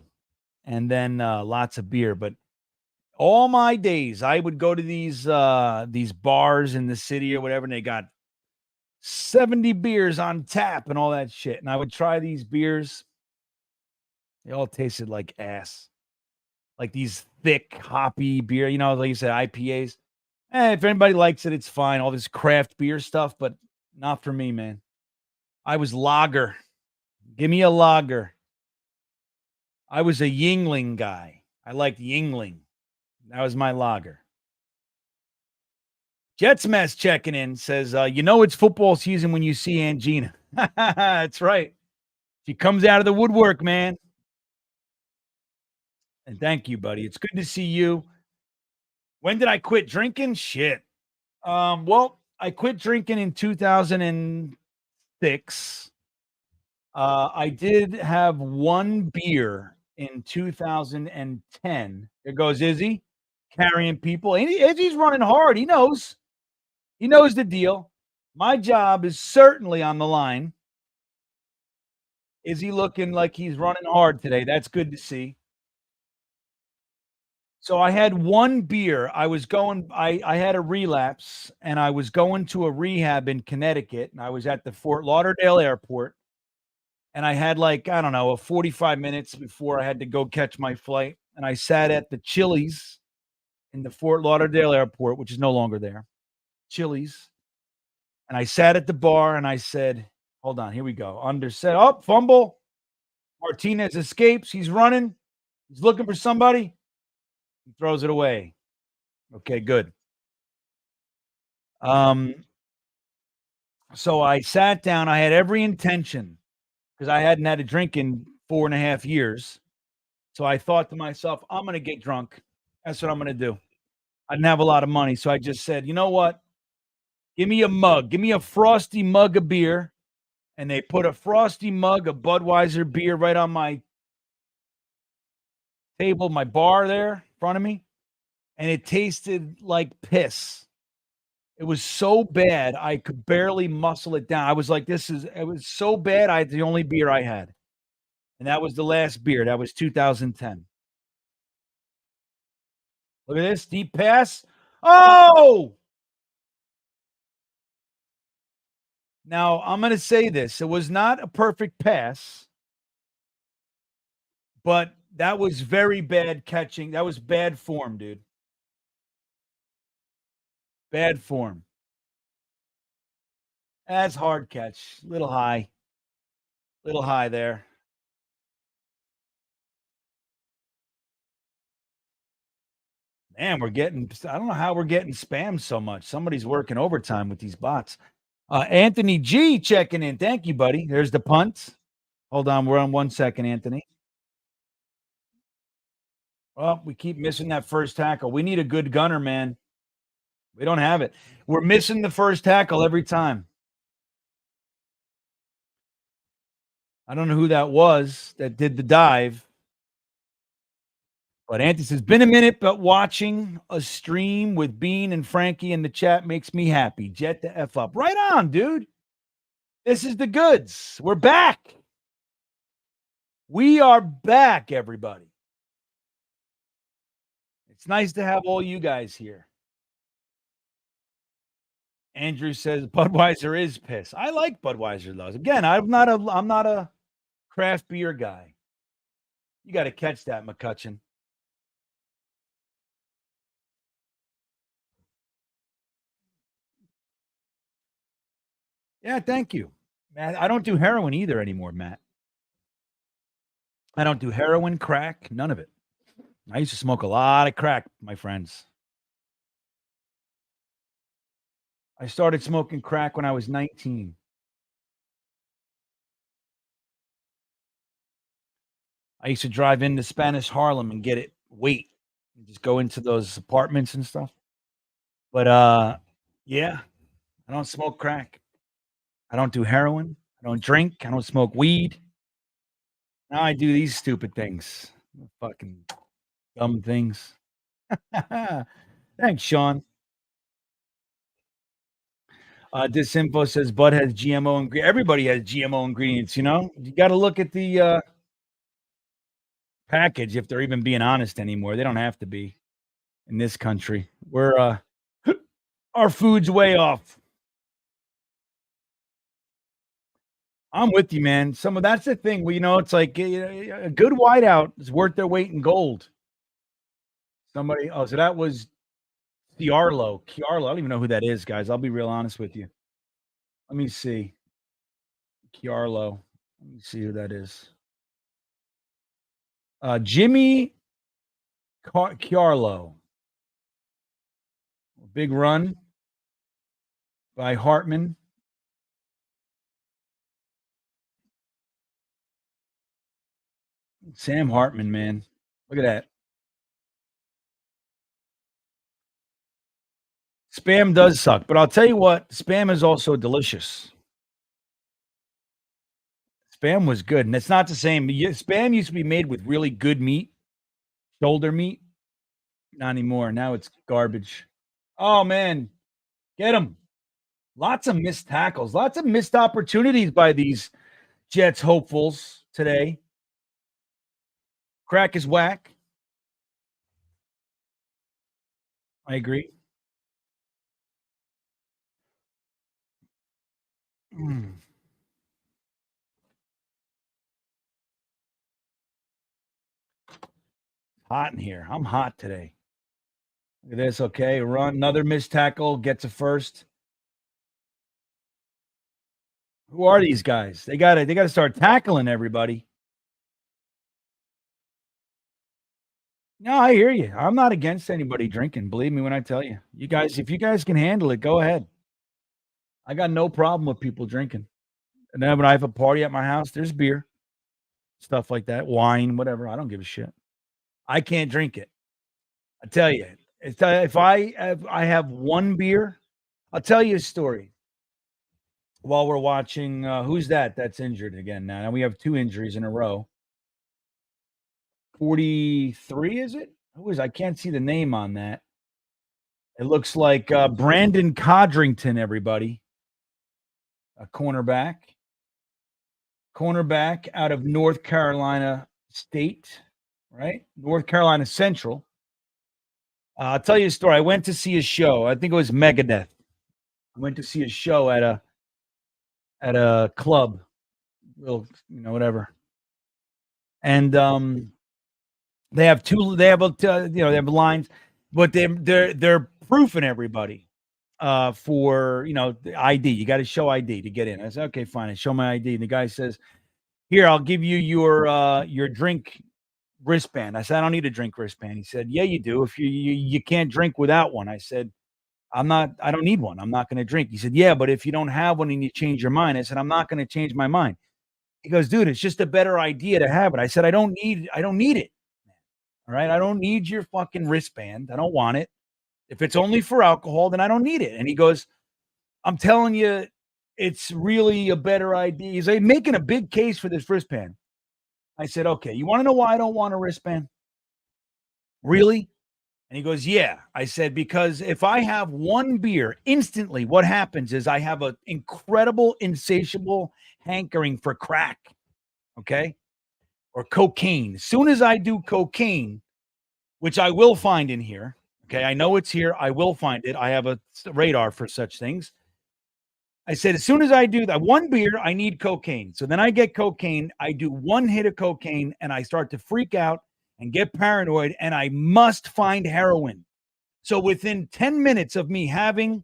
and then lots of beer. But all my days, I would go to these bars in the city or whatever, and they got 70 beers on tap and all that shit. And I would try these beers. They all tasted like ass. Like these thick, hoppy beer, you know, like you said, IPAs. If anybody likes it, it's fine. All this craft beer stuff, but not for me, man. I was lager. Give me a lager. I was a Yingling guy. I liked Yingling. That was my lager. Jets Mess checking in says, you know it's football season when you see Angina. That's right. She comes out of the woodwork, man. And thank you, buddy. It's good to see you. When did I quit drinking? Shit. Well, I quit drinking in 2006. I did have one beer in 2010. There goes Izzy, carrying people. Izzy's running hard. He knows. He knows the deal. My job is certainly on the line. Izzy looking like he's running hard today. That's good to see. So I had one beer. I had a relapse, and I was going to a rehab in Connecticut, and I was at the Fort Lauderdale airport, and I had a 45 minutes before I had to go catch my flight, and I sat at the Chili's in the Fort Lauderdale airport, which is no longer there, Chili's, and I sat at the bar, and I said, hold on, here we go. Fumble. Martinez escapes. He's running. He's looking for somebody. He throws it away. Okay, good. So I sat down. I had every intention, because I hadn't had a drink in 4.5 years. So I thought to myself, I'm going to get drunk. That's what I'm going to do. I didn't have a lot of money. So I just said, you know what? Give me a mug. Give me a frosty mug of beer. And they put a frosty mug of Budweiser beer right on my table, my bar there in front of me. And it tasted like piss. It was so bad, I could barely muscle it down. I was like, it was so bad, the only beer I had. And that was the last beer. That was 2010. Look at this, deep pass. Oh! Now, I'm going to say this. It was not a perfect pass, but That was very bad catching. That was bad form, dude. Bad form. That's hard catch. Little high. Little high there. Man, I don't know how we're getting spammed so much. Somebody's working overtime with these bots. Anthony G checking in. Thank you, buddy. There's the punt. Hold on. We're on 1 second, Anthony. Oh, we keep missing that first tackle. We need a good gunner, man. We don't have it. We're missing the first tackle every time. I don't know who that was that did the dive. But Anthony says, been a minute, but watching a stream with Bean and Frankie in the chat makes me happy. Jet the F up. Right on, dude. This is the goods. We're back. We are back, everybody. It's nice to have all you guys here. Andrew says Budweiser is piss. I like Budweiser though. Again, I'm not a craft beer guy. You got to catch that, McCutcheon. Yeah, thank you, Matt. I don't do heroin either anymore, Matt. I don't do heroin, crack, none of it. I used to smoke a lot of crack, my friends. I started smoking crack when I was 19. I used to drive into Spanish Harlem and get it weight and just go into those apartments and stuff. But yeah, I don't smoke crack. I don't do heroin. I don't drink. I don't smoke weed. Now I do these stupid things. Fucking dumb things. Thanks, Sean. Disinfo says Bud has GMO ingredients. Everybody has GMO ingredients, you know? You got to look at the package if they're even being honest anymore. They don't have to be in this country. We're our food's way off. I'm with you, man. That's the thing. Well, you know, it's like a good whiteout is worth their weight in gold. So that was Chiarlo. I don't even know who that is, guys. I'll be real honest with you. Let me see. Chiarlo. Let me see who that is. Jimmy Chiarlo. Big run by Hartman. Sam Hartman, man. Look at that. Spam does suck, but I'll tell you what, Spam is also delicious. Spam was good, and it's not the same. Spam used to be made with really good meat, shoulder meat. Not anymore. Now it's garbage. Oh, man. Get them. Lots of missed tackles. Lots of missed opportunities by these Jets hopefuls today. Crack is whack. I agree. Hot in here. I'm hot today. Look at this. Okay, run. Another missed tackle. Gets a first. Who are these guys? They gotta start tackling everybody. No, I hear you. I'm not against anybody drinking. Believe me when I tell you. You guys, if you guys can handle it, go ahead. I got no problem with people drinking. And then when I have a party at my house, there's beer, stuff like that, wine, whatever. I don't give a shit. I can't drink it. I tell you, if I have one beer, I'll tell you a story. While we're watching, who's that's injured again now? We have 2 injuries in a row. 43, is it? Who is? I can't see the name on that. It looks like Brandon Codrington, everybody. A cornerback out of North Carolina State, right? North Carolina Central. I'll tell you a story. I went to see a show. I think it was Megadeth. I went to see a show at a club, whatever. And They have two. They have they have lines, but they're proofing everybody for the ID. You got to show ID to get in. I said, okay, fine. I show my ID, and the guy says, "Here, I'll give you your drink wristband." I said, "I don't need a drink wristband." He said, "Yeah, you do. If you can't drink without one." I said, I don't need one. I'm not going to drink." He said, "Yeah, but if you don't have one and you change your mind." I said, "I'm not going to change my mind." He goes, "Dude, it's just a better idea to have it." I said, I don't need it. All right. I don't need your fucking wristband. I don't want it. If it's only for alcohol, then I don't need it. And he goes, "I'm telling you, it's really a better idea." He's like making a big case for this wristband. I said, "Okay, you want to know why I don't want a wristband? Really?" And he goes, "Yeah." I said, "Because if I have one beer, instantly what happens is I have an incredible, insatiable hankering for crack, okay? Or cocaine. As soon as I do cocaine, which I will find in here, okay? I know it's here. I will find it. I have a radar for such things." I said, as soon as I do that one beer, I need cocaine. So then I get cocaine. I do one hit of cocaine and I start to freak out and get paranoid and I must find heroin. So within 10 minutes of me having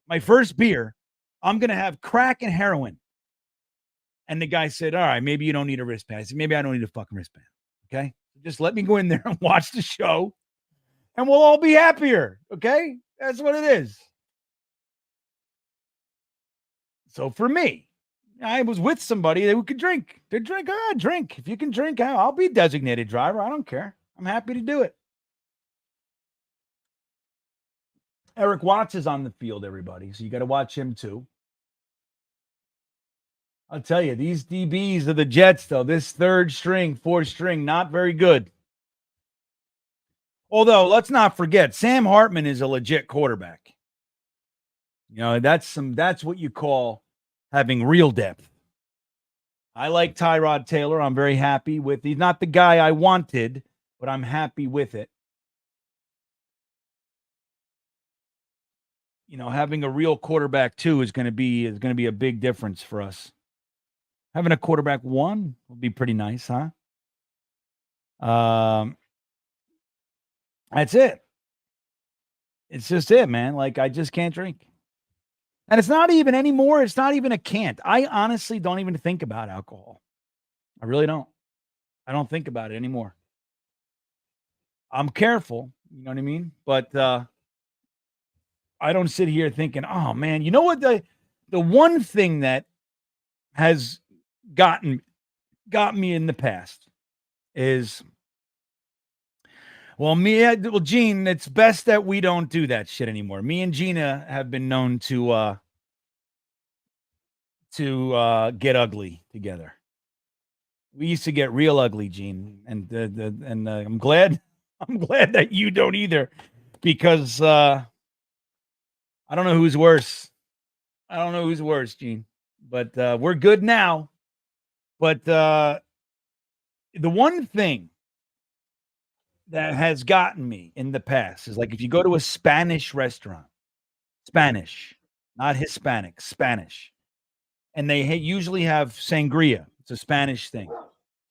my first beer, I'm going to have crack and heroin. And the guy said, "All right, maybe you don't need a wristband." I said, "Maybe I don't need a fucking wristband. Okay. Just let me go in there and watch the show and we'll all be happier. Okay. That's what it is." So for me, I was with somebody who could drink. They drink, drink. If you can drink, I'll be designated driver. I don't care. I'm happy to do it. Eric Watts is on the field, everybody. So you got to watch him too. I'll tell you, these DBs of the Jets, though, this third string, fourth string, not very good. Although, let's not forget, Sam Hartman is a legit quarterback. That's what you call having real depth. I like Tyrod Taylor. I'm very happy with. He's not the guy I wanted, but I'm happy with it. Having a real quarterback too is going to be a big difference for us. Having a quarterback one would be pretty nice, huh? That's it. It's just it, man. Like, I just can't drink. And it's not even anymore. It's not even a can't. I honestly don't even think about alcohol. I really don't. I don't think about it anymore. I'm careful, you know what I mean? But I don't sit here thinking, "Oh man, you know what, the one thing that has got me in the past is, well, Gene, it's best that we don't do that shit anymore." Me and Gina have been known to get ugly together. We used to get real ugly, Gene, and I'm glad that you don't either, because I don't know who's worse. I don't know who's worse, Gene, but we're good now. But the one thing that has gotten me in the past is, like, if you go to a Spanish restaurant, Spanish, not Hispanic, Spanish, and they usually have sangria. It's a Spanish thing.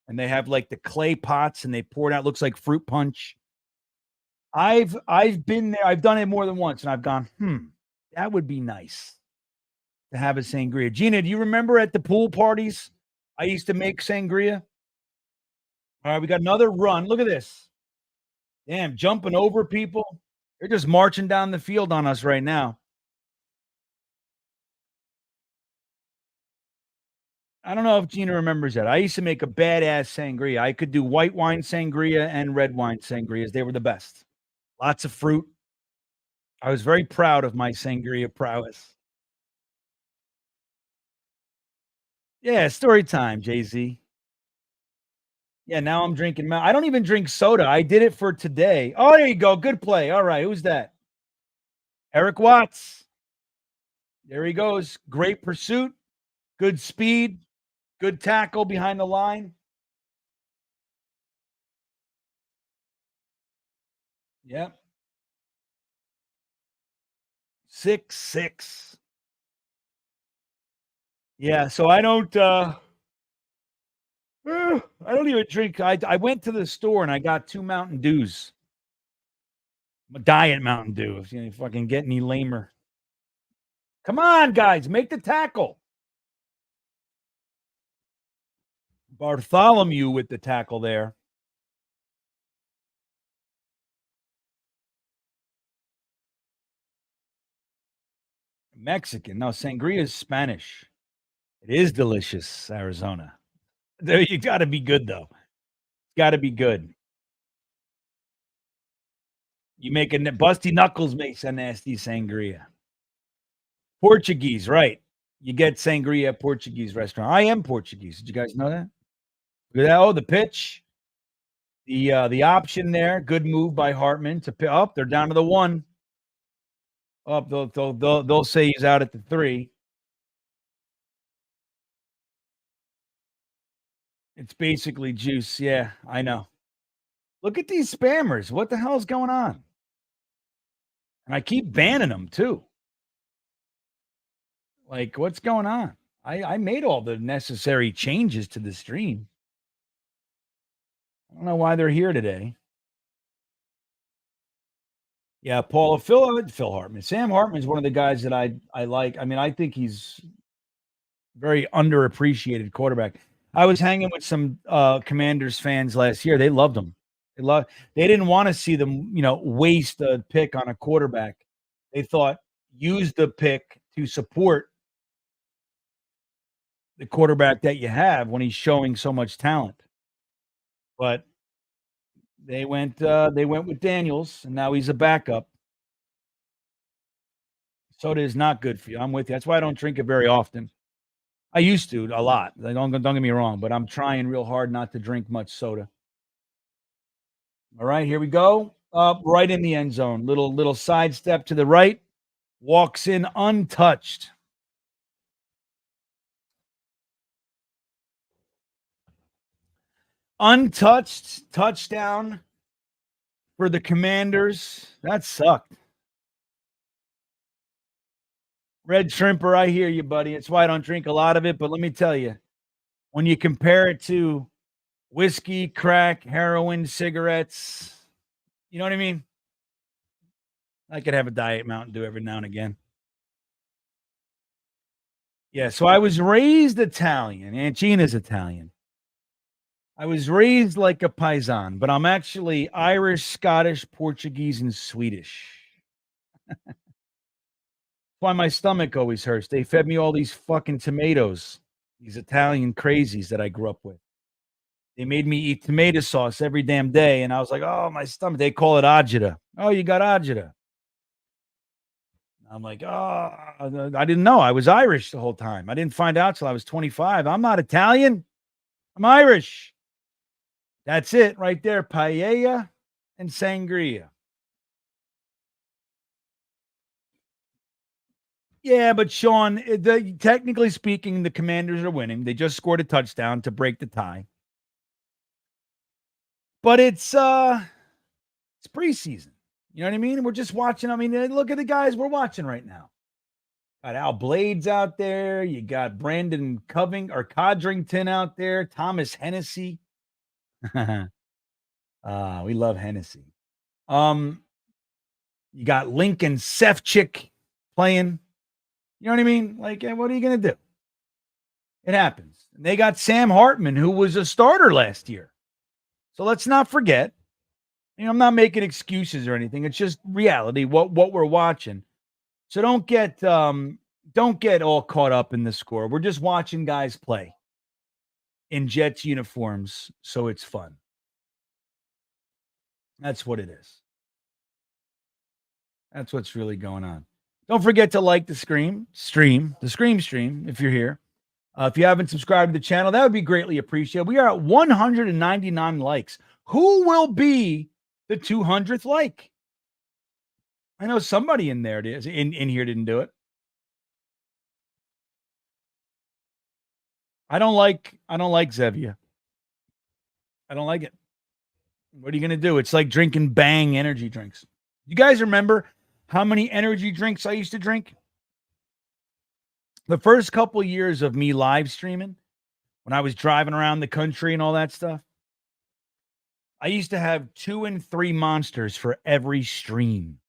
And they have like the clay pots and they pour it out. It looks like fruit punch. I've been there. I've done it more than once and I've gone, that would be nice to have a sangria. Gina, do you remember at the pool parties I used to make sangria? All right, we got another run. Look at this. Damn, jumping over people. They're just marching down the field on us right now. I don't know if Gina remembers that. I used to make a badass sangria. I could do white wine sangria and red wine sangrias. They were the best. Lots of fruit. I was very proud of my sangria prowess. Yeah, story time, Jay-Z. Yeah, now I'm drinking. I don't even drink soda. I did it for today. Oh, there you go. Good play. All right. Who's that? Eric Watts. There he goes. Great pursuit. Good speed. Good tackle behind the line. Yep. 6'6". Yeah, so I don't I don't even drink. I went to the store and I got 2 Mountain Dews. Diet Mountain Dew. If you fucking get any lamer. Come on, guys. Make the tackle. Bartholomew with the tackle there. Mexican. No, sangria is Spanish. It is delicious, Arizona. There, you got to be good, though. Got to be good. You make a Busty Knuckles makes a nasty sangria. Portuguese, right? You get sangria at Portuguese restaurant. I am Portuguese. Did you guys know that? Look at that. Oh, the pitch. The option there. Good move by Hartman to pick up. They're down to the 1. Up, they'll say he's out at the 3. It's basically juice. Yeah, I know. Look at these spammers. What the hell is going on? And I keep banning them too. Like, what's going on? I made all the necessary changes to the stream. I don't know why they're here today. Yeah, Phil Hartman. Sam Hartman is one of the guys that I like. I mean, I think he's very underappreciated quarterback. I was hanging with some Commanders fans last year. They loved him. They didn't want to see them, waste a pick on a quarterback. They thought use the pick to support the quarterback that you have when he's showing so much talent. But they went with Daniels, and now he's a backup. Soda is not good for you. I'm with you. That's why I don't drink it very often. I used to a lot. Don't get me wrong, but I'm trying real hard not to drink much soda. All right, here we go. Right in the end zone. Little side step to the right. Walks in untouched. Untouched touchdown for the Commanders. That sucked. Red Shrimper, I hear you, buddy. It's why I don't drink a lot of it. But let me tell you, when you compare it to whiskey, crack, heroin, cigarettes, you know what I mean? I could have a Diet Mountain Dew every now and again. Yeah, so I was raised Italian. Aunt Gina's Italian. I was raised like a paisan, but I'm actually Irish, Scottish, Portuguese, and Swedish. That's why my stomach always hurts. They fed me all these fucking tomatoes, these Italian crazies that I grew up with. They made me eat tomato sauce every damn day, and I was like, oh, my stomach. They call it agita. Oh, you got agita. I'm like, oh, I didn't know. I was Irish the whole time. I didn't find out till I was 25. I'm not Italian. I'm Irish. That's it right there. Paella and sangria. Yeah, but Sean, technically speaking, the Commanders are winning. They just scored a touchdown to break the tie. But it's preseason. You know what I mean? We're just watching. I mean, look at the guys we're watching right now. Got Al Blades out there. You got Brandon Codrington out there. Thomas Hennessy. We love Hennessy. You got Lincoln Sefcik playing. You know what I mean? Like, what are you going to do? It happens. And they got Sam Hartman, who was a starter last year. So let's not forget. I'm not making excuses or anything. It's just reality, what we're watching. So don't get all caught up in the score. We're just watching guys play in Jets uniforms, so it's fun. That's what it is. That's what's really going on. Don't forget to like the stream, if you're here. If you haven't subscribed to the channel, that would be greatly appreciated. We are at 199 likes. Who will be the 200th like? I know somebody in there in here didn't do it. I don't like Zevia. I don't like it. What are you going to do? It's like drinking Bang energy drinks. You guys remember how many energy drinks I used to drink? The first couple years of me live streaming, when I was driving around the country and all that stuff, I used to have 2 and 3 monsters for every stream.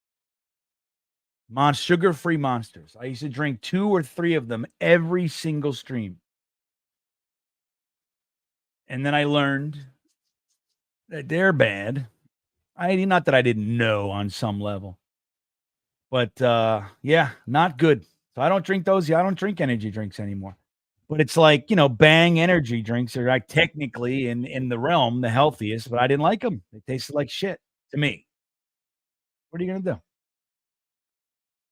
Sugar-free monsters. I used to drink 2 or 3 of them every single stream. And then I learned that they're bad. Not that I didn't know on some level. But yeah, not good. So I don't drink those. I don't drink energy drinks anymore. But it's like, Bang energy drinks are like technically in the realm the healthiest, but I didn't like them. They tasted like shit to me. What are you going to do?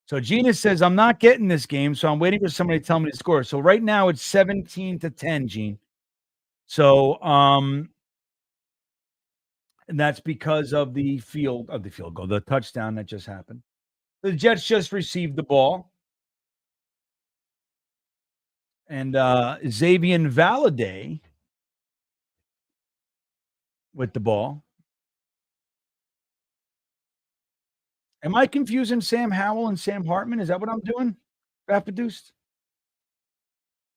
So Gina says, I'm not getting this game, so I'm waiting for somebody to tell me the score. So right now it's 17-10, Gene. So and that's because of the field goal, the touchdown that just happened. The Jets just received the ball. And Xavier Valade with the ball. Am I confusing Sam Howell and Sam Hartman? Is that what I'm doing? Produced?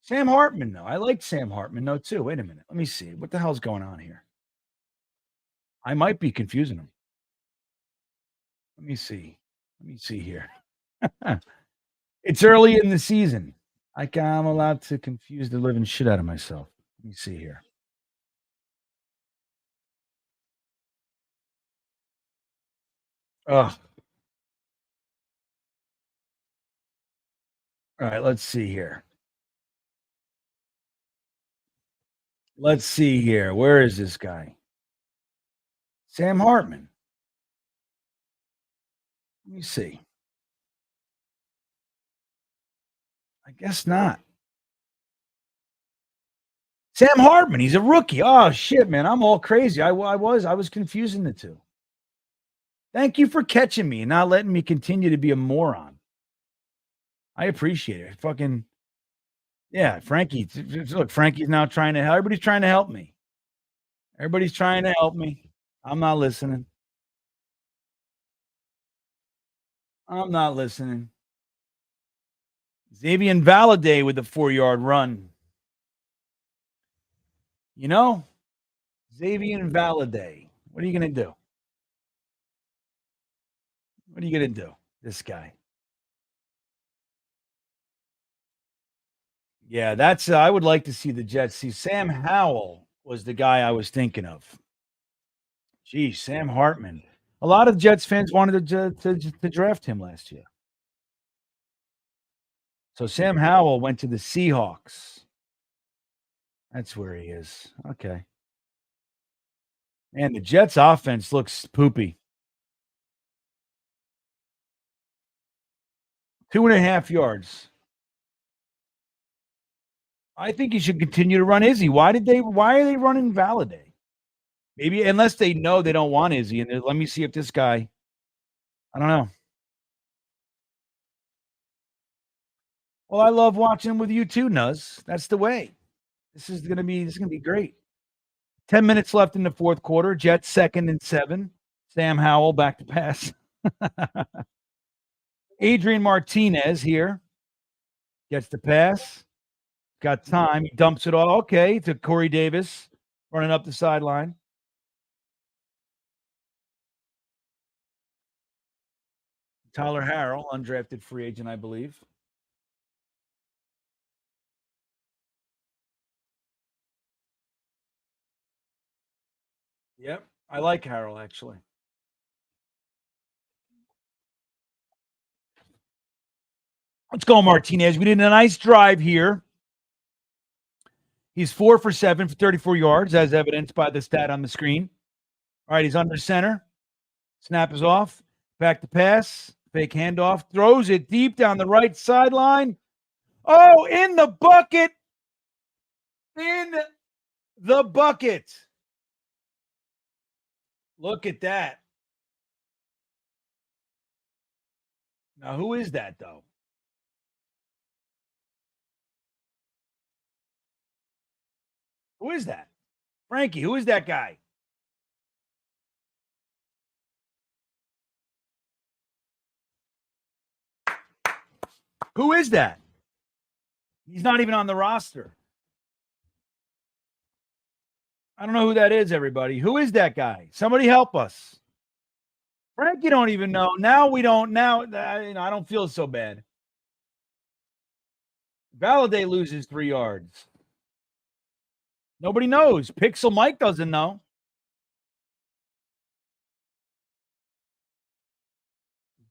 Sam Hartman, though. I like Sam Hartman, though, too. Wait a minute. Let me see. What the hell's going on here? I might be confusing them. Let me see. Let me see here. It's early in the season. I'm allowed to confuse the living shit out of myself. Let me see here. Ugh. All right, let's see here. Let's see here. Where is this guy? Sam Hartman. Let me see. I guess not. Sam Hartman, he's a rookie. Oh shit, man, I'm all crazy. I was confusing the two. Thank you for catching me and not letting me continue to be a moron. I appreciate it. Fucking yeah, Frankie. Look, Frankie's now trying to help. Everybody's trying to help me. Everybody's trying to help me. I'm not listening. I'm not listening. Xavier Valade with the 4-yard run. Xavier Valade. What are you going to do? What are you going to do? This guy. Yeah, that's I would like to see the Jets. See, Sam Howell was the guy I was thinking of. Geez, Sam Hartman. A lot of Jets fans wanted to draft him last year. So Sam Howell went to the Seahawks. That's where he is. Okay. Man, the Jets offense looks poopy. 2.5 yards. I think you should continue to run Izzy. Why are they running Valade? Maybe unless they know they don't want Izzy. And let me see if this guy, I don't know. Well, I love watching him with you too, Nuz. That's the way. This is gonna be great. 10 minutes left in the fourth quarter. Jets 2nd and 7. Sam Howell back to pass. Adrian Martinez here gets the pass. Got time. He dumps it all. Okay, to Corey Davis running up the sideline. Tyler Harrell, undrafted free agent, I believe. Yep, I like Harrell, actually. Let's go, Martinez. We did a nice drive here. He's 4 for 7 for 34 yards, as evidenced by the stat on the screen. All right, he's under center. Snap is off. Back to pass. Fake handoff. Throws it deep down the right sideline. Oh, in the bucket. In the bucket. Look at that. Now, who is that, though? Who is that? Frankie, who is that guy? Who is that? He's not even on the roster. I don't know who that is, everybody. Who is that guy? Somebody help us. Frank, you don't even know. Now we don't. Now, I don't feel so bad. Valade loses 3 yards. Nobody knows. Pixel Mike doesn't know.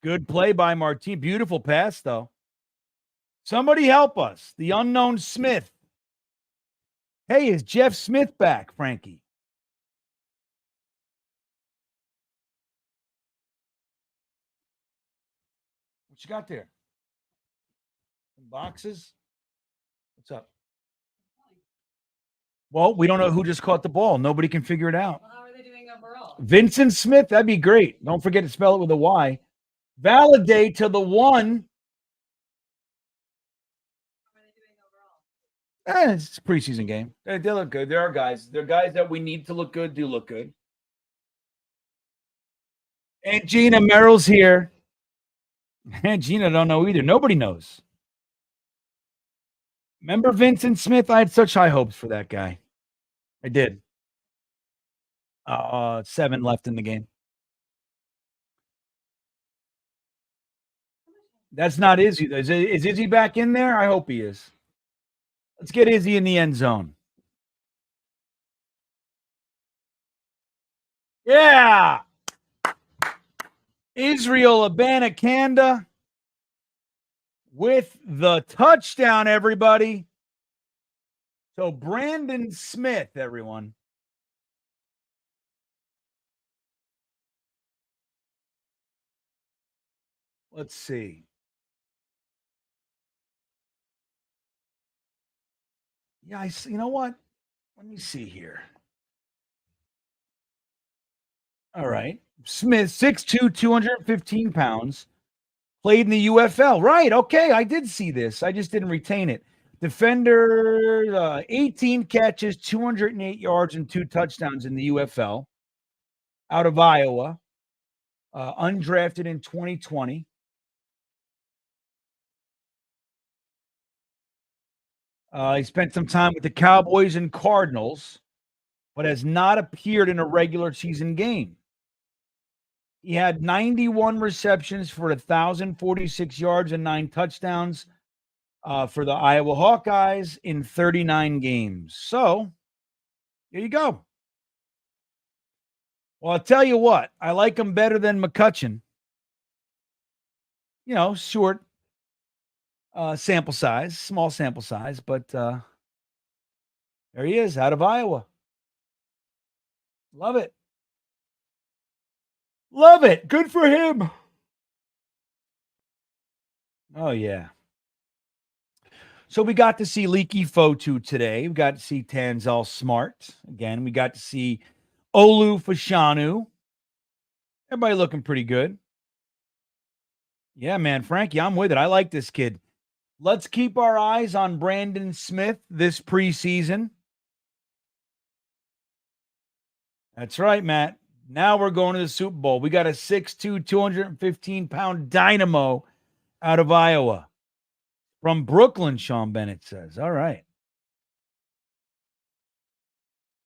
Good play by Martin. Beautiful pass, though. Somebody help us. The unknown Smith. Hey, is Jeff Smith back, Frankie? What you got there? Some boxes? What's up? Well, we don't know who just caught the ball. Nobody can figure it out. Well, how are they doing overall? Vincent Smith, that'd be great. Don't forget to spell it with a Y. Validate to the 1. How are they doing overall? It's a preseason game. They look good. There are guys. There are guys that we need to look good, do look good. And Gina Merrill's here. And Gina don't know either. Nobody knows. Remember Vincent Smith? I had such high hopes for that guy. I did. 7 left in the game. That's not Izzy. Is Izzy back in there? I hope he is. Let's get Izzy in the end zone. Yeah. Israel Abanikanda with the touchdown, everybody. So Brandon Smith, everyone. Let's see. Yeah, I see. You know what? Let me see here. All right. Smith, 6'2", 215 pounds. Played in the UFL. Right. Okay. I did see this. I just didn't retain it. Defender, 18 catches, 208 yards, and 2 touchdowns in the UFL. Out of Iowa. Undrafted in 2020. He spent some time with the Cowboys and Cardinals, but has not appeared in a regular season game. He had 91 receptions for 1,046 yards and 9 touchdowns for the Iowa Hawkeyes in 39 games. So, here you go. Well, I'll tell you what. I like him better than McCutcheon. You know, short sample size, small sample size, but there he is out of Iowa. Love it. Love it. Good for him. Oh, yeah. So we got to see Leaky Fotu today. We got to see Tanzel Smart. Again, we got to see Olu Fashanu. Everybody looking pretty good. Yeah, man. Frankie, I'm with it. I like this kid. Let's keep our eyes on Brandon Smith this preseason. That's right, Matt. Now we're going to the Super Bowl. We got a 6'2", 215-pound dynamo out of Iowa. From Brooklyn, Sean Bennett says. All right.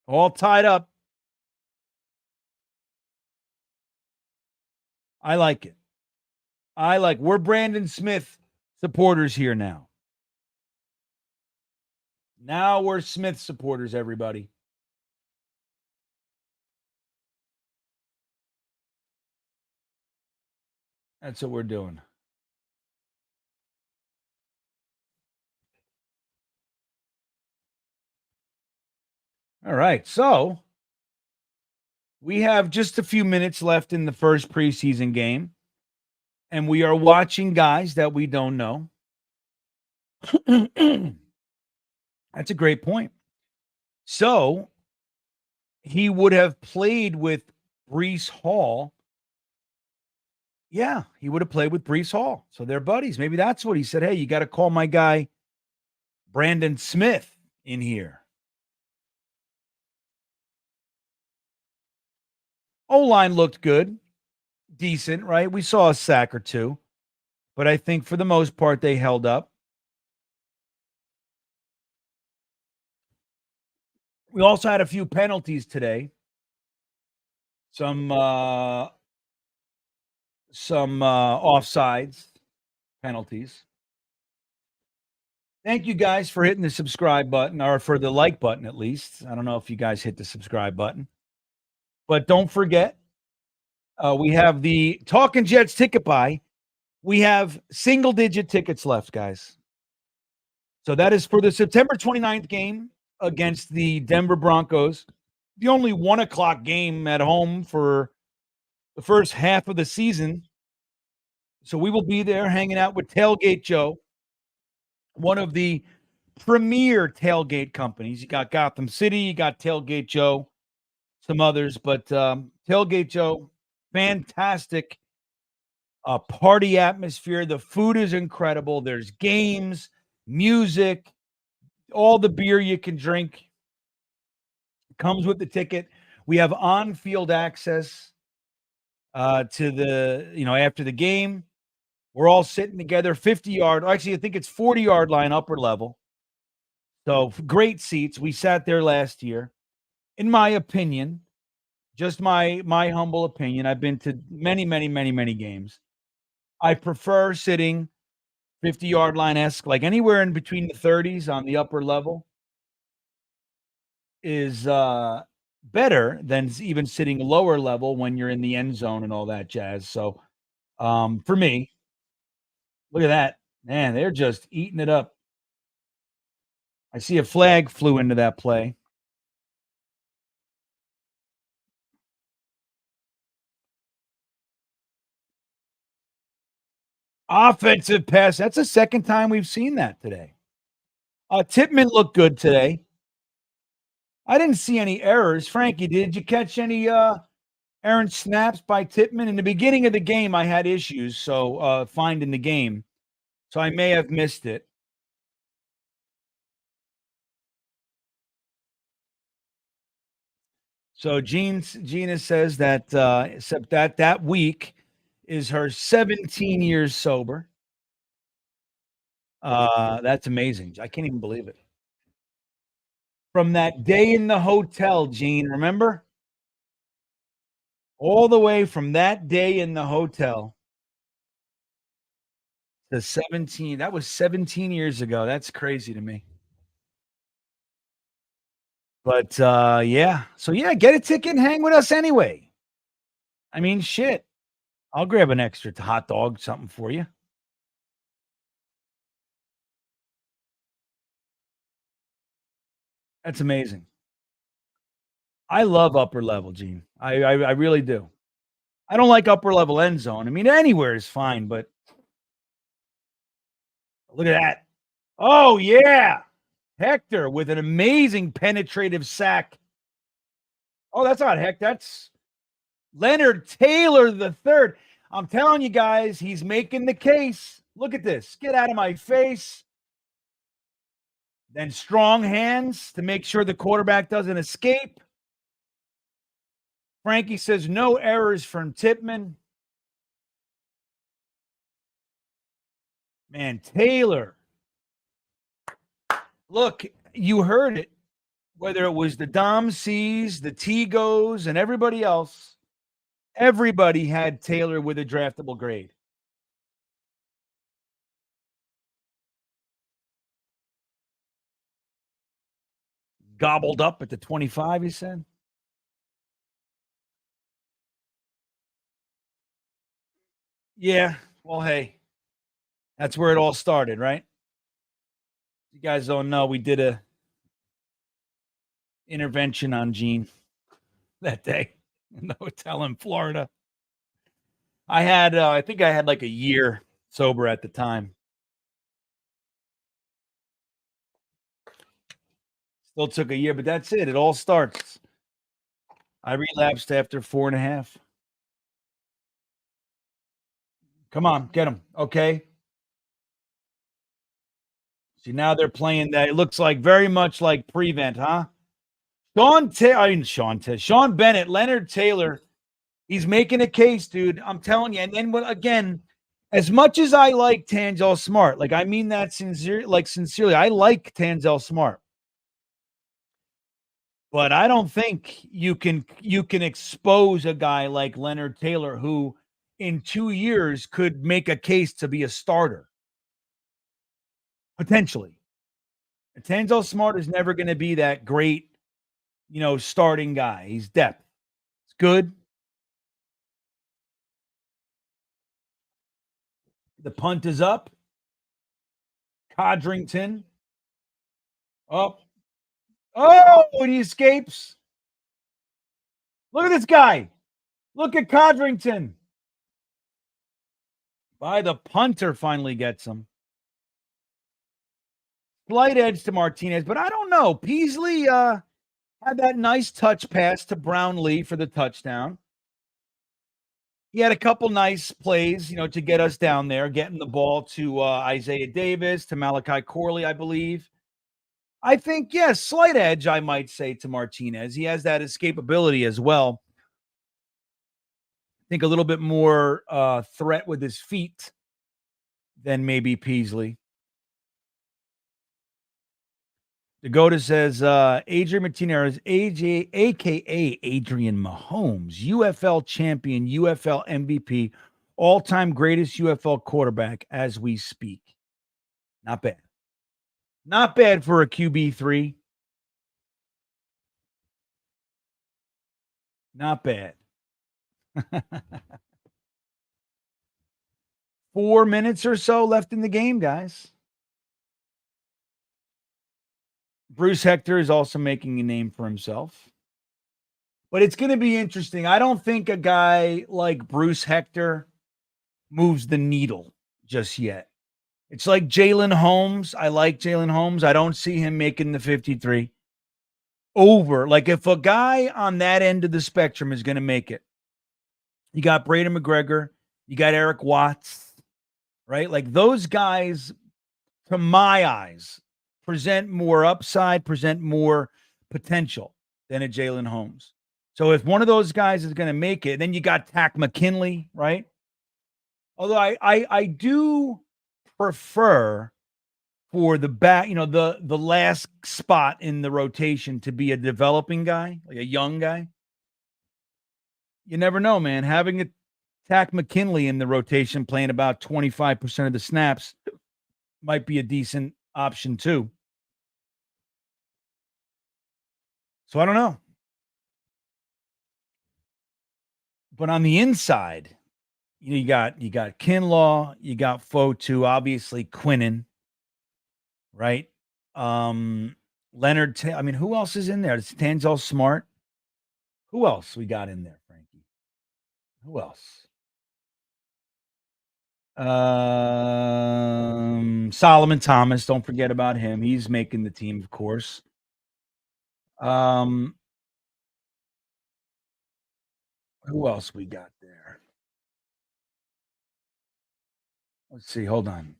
All tied up. I like it. We're Brandon Smith supporters here now. Now we're Smith supporters, everybody. That's what we're doing. All right. So we have just a few minutes left in the first preseason game. And we are watching guys that we don't know. That's a great point. So he would have played with Breece Hall. Yeah, he would have played with Breece Hall. So they're buddies. Maybe that's what he said. Hey, you got to call my guy Brandon Smith in here. O-line looked good. Decent, right? We saw a sack or two. But I think for the most part, they held up. We also had a few penalties today. Some offsides penalties. Thank you guys for hitting the subscribe button, or for the like button at least. I don't know if you guys hit the subscribe button. But don't forget, we have the Talking Jets ticket buy. We have single-digit tickets left, guys. So that is for the September 29th game against the Denver Broncos. The only 1 o'clock game at home for the first half of the season. So we will be there hanging out with Tailgate Joe, one of the premier tailgate companies. You got Gotham City, you got Tailgate Joe, some others, but Tailgate Joe, fantastic party atmosphere. The food is incredible. There's games, music, all the beer you can drink comes with the ticket. We have on-field access to the, after the game. We're all sitting together, 50-yard. Actually, I think it's 40-yard line, upper level. So great seats. We sat there last year. In my opinion, just my humble opinion, I've been to many, many, many, many games. I prefer sitting 50-yard line-esque, like anywhere in between the 30s on the upper level is better than even sitting lower level when you're in the end zone and all that jazz. So for me, look at that. Man, they're just eating it up. I see a flag flew into that play. Offensive pass. That's the second time we've seen that today. Tippmann looked good today. I didn't see any errors. Frankie, did you catch any errant snaps by Tippmann? In the beginning of the game, I had issues finding the game. So I may have missed it. So Gina says that except that week is her 17 years sober. That's amazing. I can't even believe it. From that day in the hotel, Gene, remember? All the way from that day in the hotel to 17. That was 17 years ago. That's crazy to me. But yeah. So yeah, get a ticket and hang with us anyway. I mean, shit. I'll grab an extra hot dog, something for you. That's amazing. I love upper level, Gene. I really do. I don't like upper level end zone. I mean, anywhere is fine, but look at that. Oh, yeah. Hector with an amazing penetrative sack. Oh, that's not Hector. That's Leonard Taylor the third. I'm telling you guys, he's making the case. Look at this. Get out of my face. Then strong hands to make sure the quarterback doesn't escape. Frankie says no errors from Tippmann. Man, Taylor. Look, you heard it. Whether it was the Dom C's, the Tigos, and everybody else, everybody had Taylor with a draftable grade. Gobbled up at the 25, he said. Yeah, well, hey, that's where it all started, right? You guys don't know, we did a intervention on Gene that day in the hotel in Florida. I think I had like a year sober at the time. Still took a year, but that's it. It all starts. I relapsed after 4.5. Come on, get them. Okay. See, now they're playing that. It looks like very much like prevent, huh? Sean Bennett, Leonard Taylor. He's making a case, dude. I'm telling you. And then again, as much as I like Tanzel Smart, like I mean that sincerely, I like Tanzel Smart. But I don't think you can expose a guy like Leonard Taylor, who in 2 years could make a case to be a starter. Potentially. Tanzel Smart is never going to be that great, starting guy. He's depth. It's good. The punt is up. Codrington. Up. Oh, and he escapes. Look at this guy. Look at Codrington. By the punter finally gets him. Slight edge to Martinez, but I don't know. Peasley had that nice touch pass to Brownlee for the touchdown. He had a couple nice plays, to get us down there, getting the ball to Isaiah Davis, to Malachi Corley, I believe. I think, yes, slight edge, I might say, to Martinez. He has that escapability as well. I think a little bit more threat with his feet than maybe Peasley. Dakota says, Adrian Martinez, a.k.a. Adrian Mahomes, UFL champion, UFL MVP, all-time greatest UFL quarterback as we speak. Not bad. Not bad for a QB3. Not bad. 4 minutes or so left in the game, guys. Bruce Hector is also making a name for himself. But it's going to be interesting. I don't think a guy like Bruce Hector moves the needle just yet. It's like Jalen Holmes. I like Jalen Holmes. I don't see him making the 53 over. Like if a guy on that end of the spectrum is going to make it, you got Braden McGregor, you got Eric Watts, right? Like those guys, to my eyes, present more upside, present more potential than a Jalen Holmes. So if one of those guys is going to make it, then you got Tack McKinley, right? Although I do prefer for the back, the last spot in the rotation to be a developing guy, like a young guy. You never know, man. Having a Tack McKinley in the rotation playing about 25% of the snaps might be a decent option too. So I don't know. But on the inside, you got Kinlaw, you got Fotu, obviously Quinnen, right? Leonard, who else is in there? It's Tanzel Smart. Who else we got in there, Frankie? Who else? Solomon Thomas, don't forget about him. He's making the team, of course. Who else we got there? Let's see. Hold on.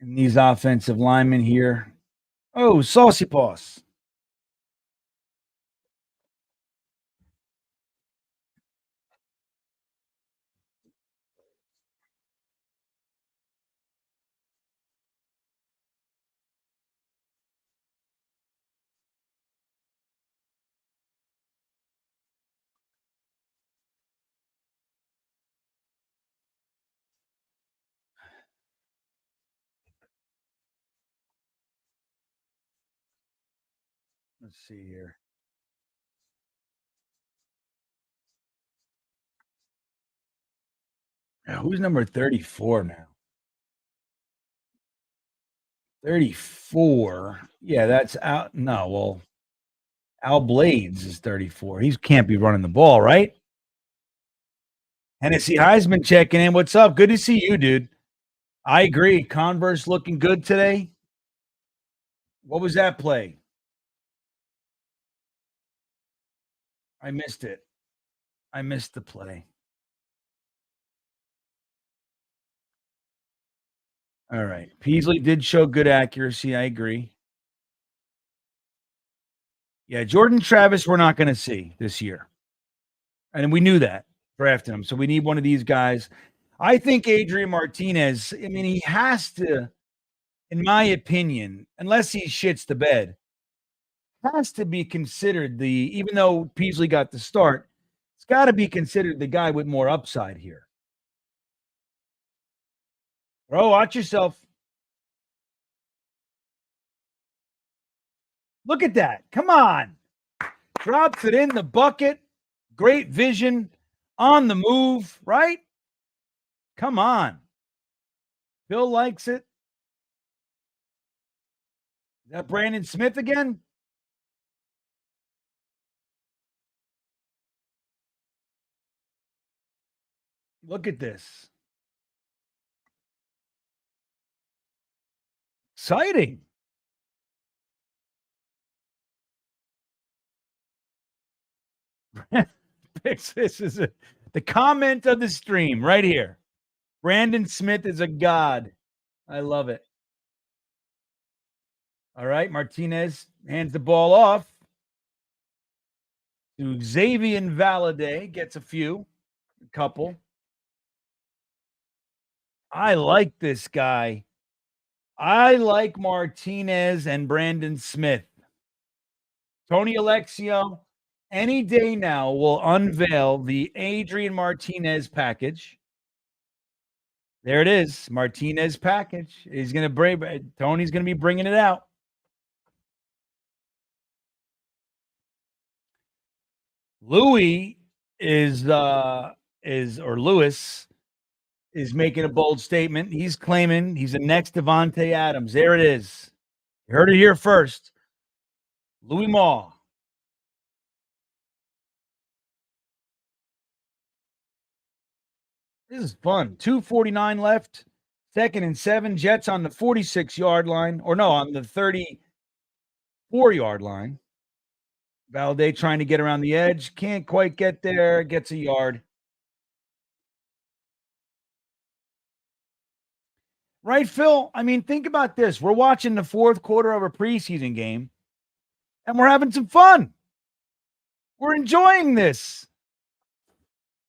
And these offensive linemen here. Oh, Saucy Paws. Let's see here. Now, who's number 34 now? 34. Yeah, that's out. No, well, Al Blades is 34. He can't be running the ball, right? Hennessy Heisman checking in. What's up? Good to see you, dude. I agree. Converse looking good today. What was that play? I missed it. I missed the play. All right. Peasley did show good accuracy. I agree. Yeah, Jordan Travis, we're not going to see this year. And we knew that drafting him. So we need one of these guys. I think Adrian Martinez, he has to, in my opinion, unless he shits the bed, has to be considered even though Peasley got the start, it's got to be considered the guy with more upside here. Bro, watch yourself. Look at that. Come on. Drops it in the bucket. Great vision. On the move, right? Come on. Bill likes it. Is that Brandon Smith again? Look at this. Exciting. This is the comment of the stream right here. Brandon Smith is a god. I love it. All right, Martinez hands the ball off to Xavier Valade. Gets a couple. I like this guy. I like Martinez and Brandon Smith. Tony Alexio, any day now, will unveil the Adrian Martinez package. There it is, Martinez package. He's going to bring. Tony's going to be bringing it out. Lewis is making a bold statement. He's claiming he's the next Devontae Adams. There it is. You heard it here first. Louis Maw. This is fun. 2:49 left. 2nd and 7. Jets on the 46-yard line. Or no, on the 34-yard line. Valade trying to get around the edge. Can't quite get there. Gets a yard. Right, Phil? I mean, think about this. We're watching the fourth quarter of a preseason game, and we're having some fun. We're enjoying this.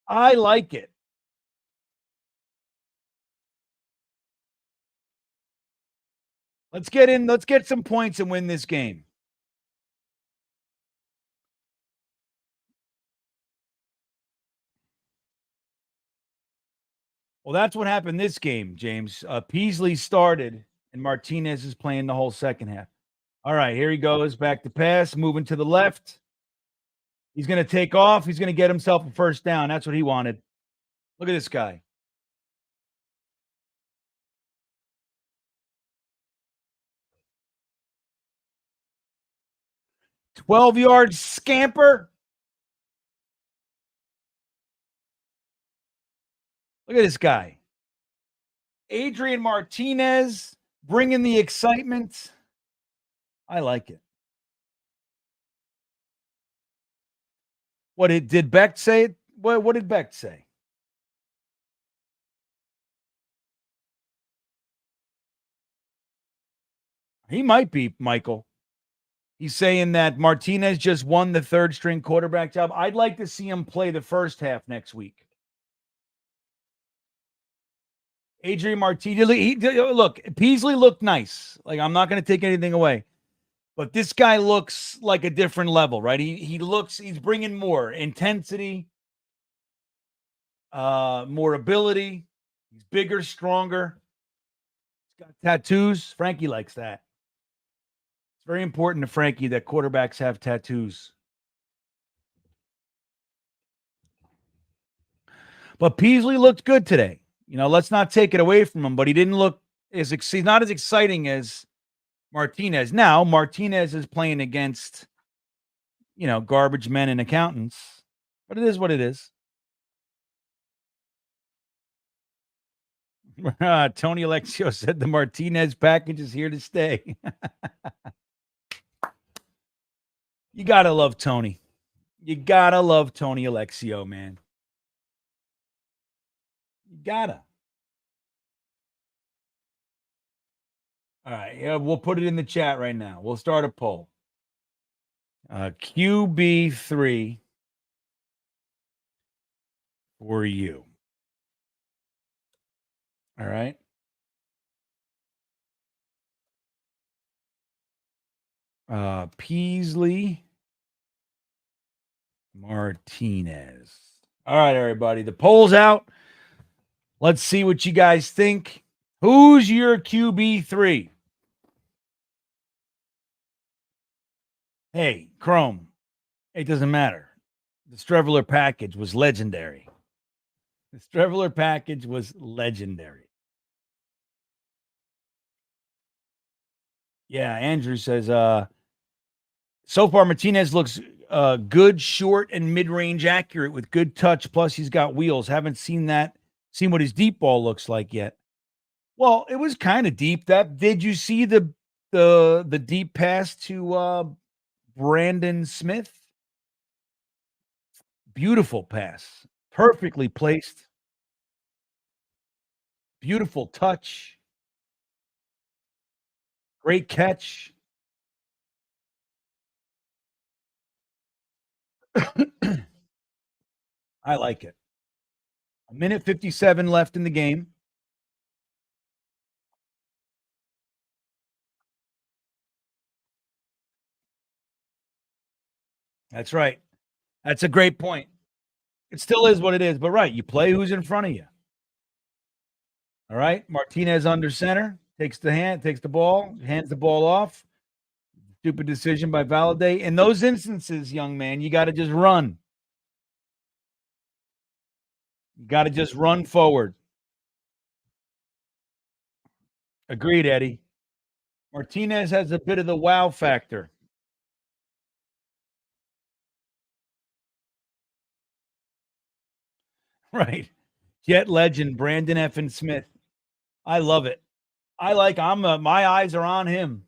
I like it. Let's get in. Let's get some points and win this game. Well, that's what happened this game, James. Peasley started, and Martinez is playing the whole second half. All right, here he goes. Back to pass, moving to the left. He's going to take off. He's going to get himself a first down. That's what he wanted. Look at this guy. "12-yard scamper." Look at this guy. Adrian Martinez bringing the excitement. I like it. What did Beck say? What did Beck say? He might be, Michael. He's saying that Martinez just won the third string quarterback job. I'd like to see him play the first half next week. Adrian Martinez, look, Peasley looked nice. Like, I'm not going to take anything away. But this guy looks like a different level, right? He's bringing more intensity, more ability. He's bigger, stronger. He's got tattoos. Frankie likes that. It's very important to Frankie that quarterbacks have tattoos. But Peasley looked good today. You know, let's not take it away from him, but he didn't look he's not as exciting as Martinez. Now, Martinez is playing against, garbage men and accountants, but it is what it is. Tony Alexio said the Martinez package is here to stay. You got to love Tony. You got to love Tony Alexio, man. You got to. All right. Yeah, we'll put it in the chat right now. We'll start a poll. QB3 for you. All right. Peasley Martinez. All right, everybody. The poll's out. Let's see what you guys think. Who's your QB3? Hey, Chrome. It doesn't matter. The Streveler package was legendary. The Streveler package was legendary. Yeah, Andrew says, so far Martinez looks good, short, and mid-range accurate with good touch. Plus, he's got wheels. Haven't seen what his deep ball looks like yet. Well, it was kind of deep. Did you see the deep pass to Brandon Smith? Beautiful pass. Perfectly placed. Beautiful touch. Great catch. I like it. 1:57 left in the game. That's right. That's a great point. It still is what it is, but right, you play who's in front of you. All right, Martinez under center, takes the ball, hands the ball off. Stupid decision by Valaday. In those instances, young man, you got to just run. You got to just run forward. Agreed, Eddie. Martinez has a bit of the wow factor. Right. Jet legend Brandon Effin Smith. I love it. My eyes are on him.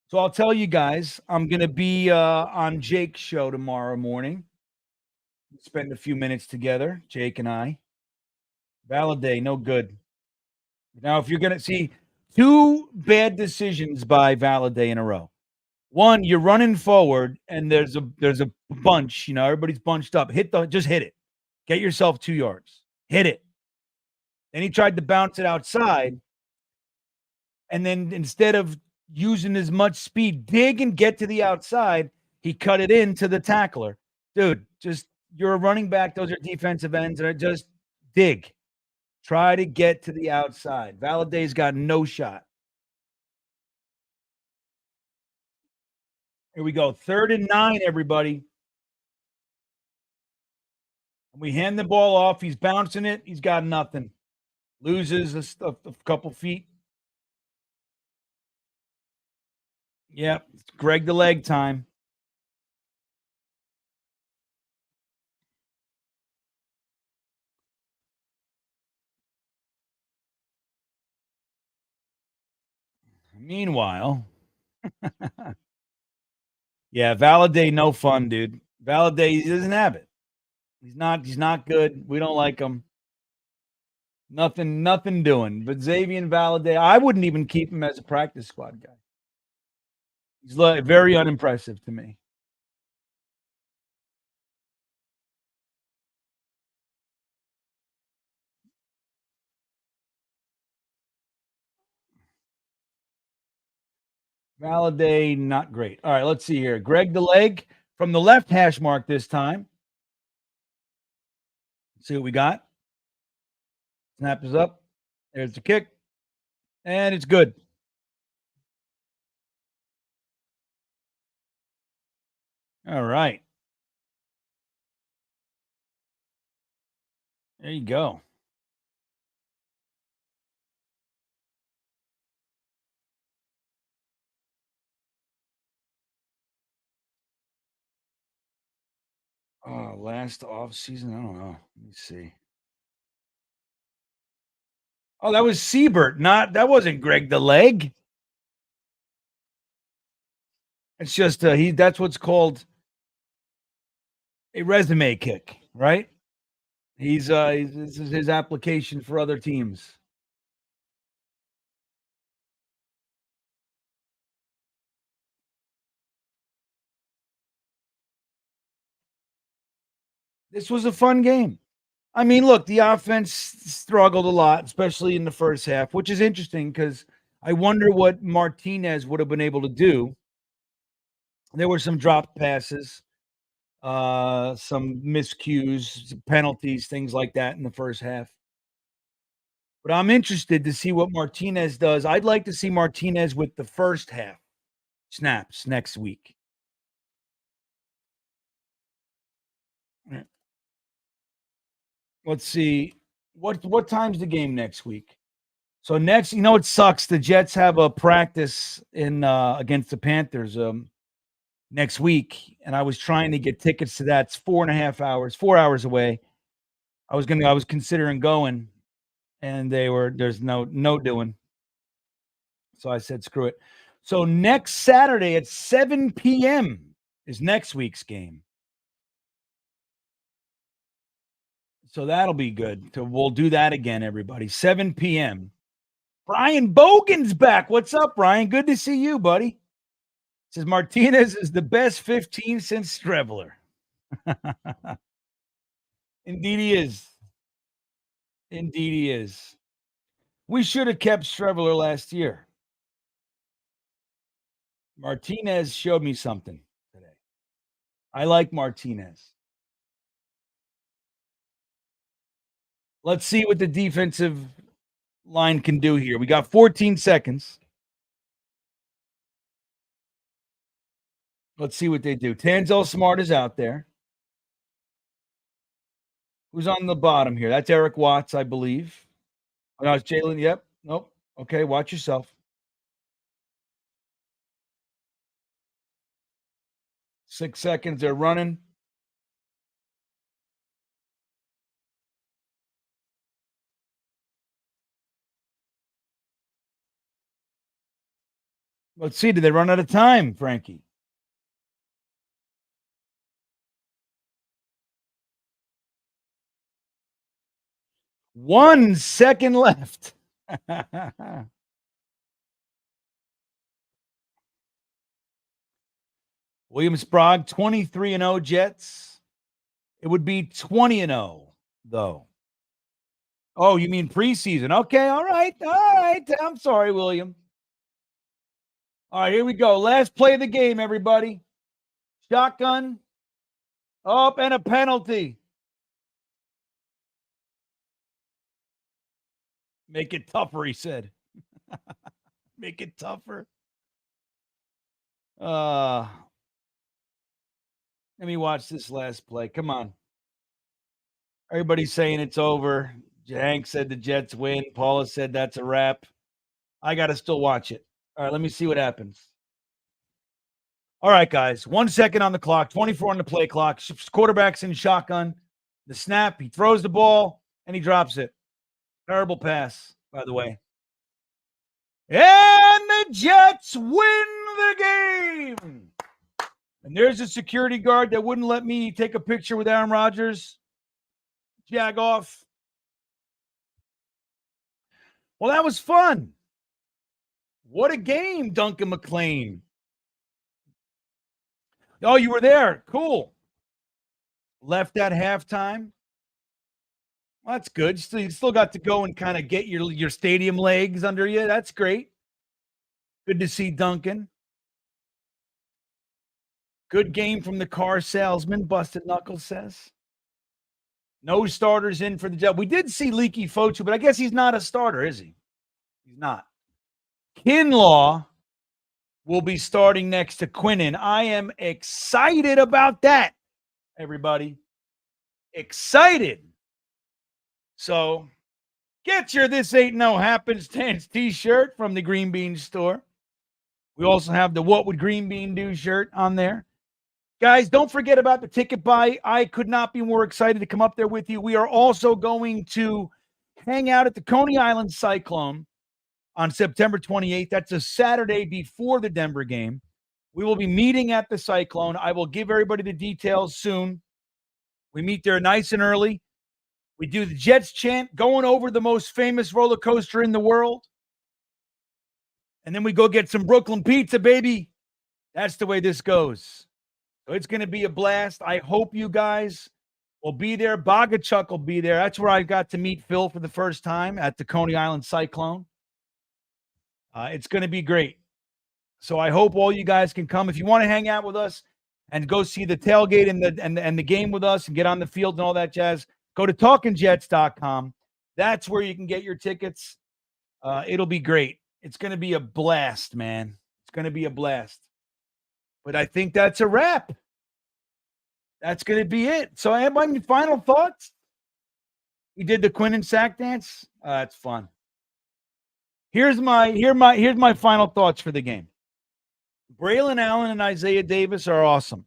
So I'll tell you guys, I'm going to be on Jake's show tomorrow morning. Spend a few minutes together, Jake and I. Valaday, no good. Now, if you're going to see 2 bad decisions by Valaday in a row. One, you're running forward and there's a bunch, everybody's bunched up. Just hit it. Get yourself 2 yards. Hit it. Then he tried to bounce it outside. And then instead of using as much speed, dig and get to the outside, he cut it into the tackler. Dude, you're a running back. Those are defensive ends. And just dig. Try to get to the outside. Valaday's got no shot. Here we go. 3rd and 9, everybody. We hand the ball off. He's bouncing it. He's got nothing. Loses a couple feet. Yep. It's Greg the leg time. Meanwhile, yeah, Valaday, no fun, dude. Valaday, he doesn't have it. He's not good. We don't like him. Nothing doing. But Xavier Valaday, I wouldn't even keep him as a practice squad guy. He's very unimpressive to me. Valaday, not great. All right, let's see here. Greg the leg from the left hash mark this time. Let's see what we got. Snap is up. There's the kick. And it's good. All right. There you go. Last off season, I don't know. Let me see. Oh, that was Siebert. That wasn't Greg the leg. It's just that's what's called a resume kick, right? This is his application for other teams. This was a fun game. I mean, look, the offense struggled a lot, especially in the first half, which is interesting because I wonder what Martinez would have been able to do. There were some dropped passes, some miscues, penalties, things like that in the first half. But I'm interested to see what Martinez does. I'd like to see Martinez with the first half snaps next week. Let's see. What time's the game next week? So next, it sucks. The Jets have a practice in against the Panthers next week, and I was trying to get tickets to that. It's 4.5 hours, 4 hours away. I was considering going, and there's no doing. So I said, screw it. So next Saturday at 7 p.m. is next week's game. So that'll be good. So we'll do that again, everybody. 7 p.m. Brian Bogan's back. What's up, Brian? Good to see you, buddy. Says Martinez is the best 15 since Streveler. Indeed he is. Indeed he is. We should have kept Streveler last year. Martinez showed me something today. I like Martinez. Let's see what the defensive line can do here. We got 14 seconds. Let's see what they do. Tanzel Smart is out there. Who's on the bottom here? That's Eric Watts, I believe. Oh, no, it's Jalen. Yep. Nope. Okay, watch yourself. 6 seconds. They're running. Let's see. Did they run out of time, Frankie? One second left. William Sprague, 23-0 Jets. It would be 20-0, though. Oh, you mean preseason? Okay, all right. I'm sorry, William. All right, here we go. Last play of the game, everybody. Shotgun. Oh, and a penalty. Make it tougher, he said. Make it tougher. Let me watch this last play. Come on. Everybody's saying it's over. Hank said the Jets win. Paula said that's a wrap. I got to still watch it. All right, let me see what happens. All right, guys. 1 second on the clock, 24 on the play clock. Quarterback's in shotgun. The snap, he throws the ball, and he drops it. Terrible pass, by the way. And the Jets win the game. And there's a security guard that wouldn't let me take a picture with Aaron Rodgers. Jag off. Well, that was fun. What a game, Duncan McLean. Oh, you were there. Cool. Left at halftime. Well, that's good. You still got to go and kind of get your stadium legs under you. That's great. Good to see Duncan. Good game from the car salesman, Busted Knuckles says. No starters in for the Jets. We did see Leaky Fochu, but I guess he's not a starter, is he? He's not. Kinlaw will be starting next to Quinnen. I am excited about that, everybody. Excited. So get your This Ain't No Happenstance t-shirt from the Green Bean store. We also have the What Would Green Bean Do shirt on there. Guys, don't forget about the ticket buy. I could not be more excited to come up there with you. We are also going to hang out at the Coney Island Cyclone on September 28th. That's a Saturday before the Denver game. We will be meeting at the Cyclone. I will give everybody the details soon. We meet there nice and early. We do the Jets chant, going over the most famous roller coaster in the world. And then we go get some Brooklyn pizza, baby. That's the way this goes. So it's going to be a blast. I hope you guys will be there. Bogachuk will be there. That's where I got to meet Phil for the first time at the Coney Island Cyclone. It's going to be great. So I hope all you guys can come. If you want to hang out with us and go see the tailgate and the game with us and get on the field and all that jazz, go to talkingjets.com. That's where you can get your tickets. It'll be great. It's going to be a blast, man. It's going to be a blast. But I think that's a wrap. That's going to be it. So I have my final thoughts. We did the Quinn and Sack dance. That's fun. Here's my final thoughts for the game. Braylon Allen and Isaiah Davis are awesome.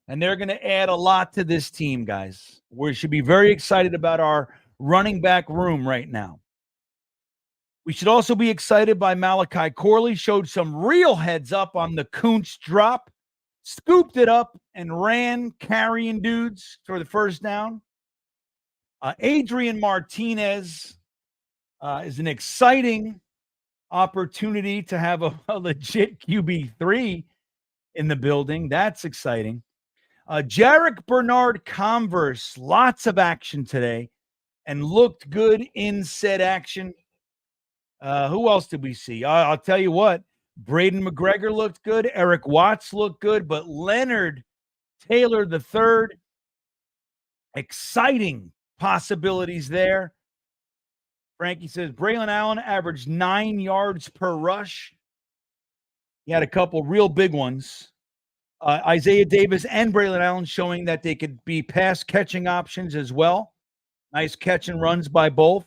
And they're going to add a lot to this team, guys. We should be very excited about our running back room right now. We should also be excited by Malachi Corley. Showed some real heads up on the Kuntz drop. Scooped it up and ran, carrying dudes for the first down. Adrian Martinez is an exciting opportunity to have a legit QB3 in the building. That's exciting. Jarek Bernard Converse, lots of action today and looked good in said action. Who else did we see? I'll tell you what. Braden McGregor looked good. Eric Watts looked good. But Leonard Taylor III, exciting possibilities there. Frankie says Braylon Allen averaged 9 yards per rush. He had a couple real big ones. Isaiah Davis and Braylon Allen showing that they could be pass catching options as well. Nice catch and runs by both.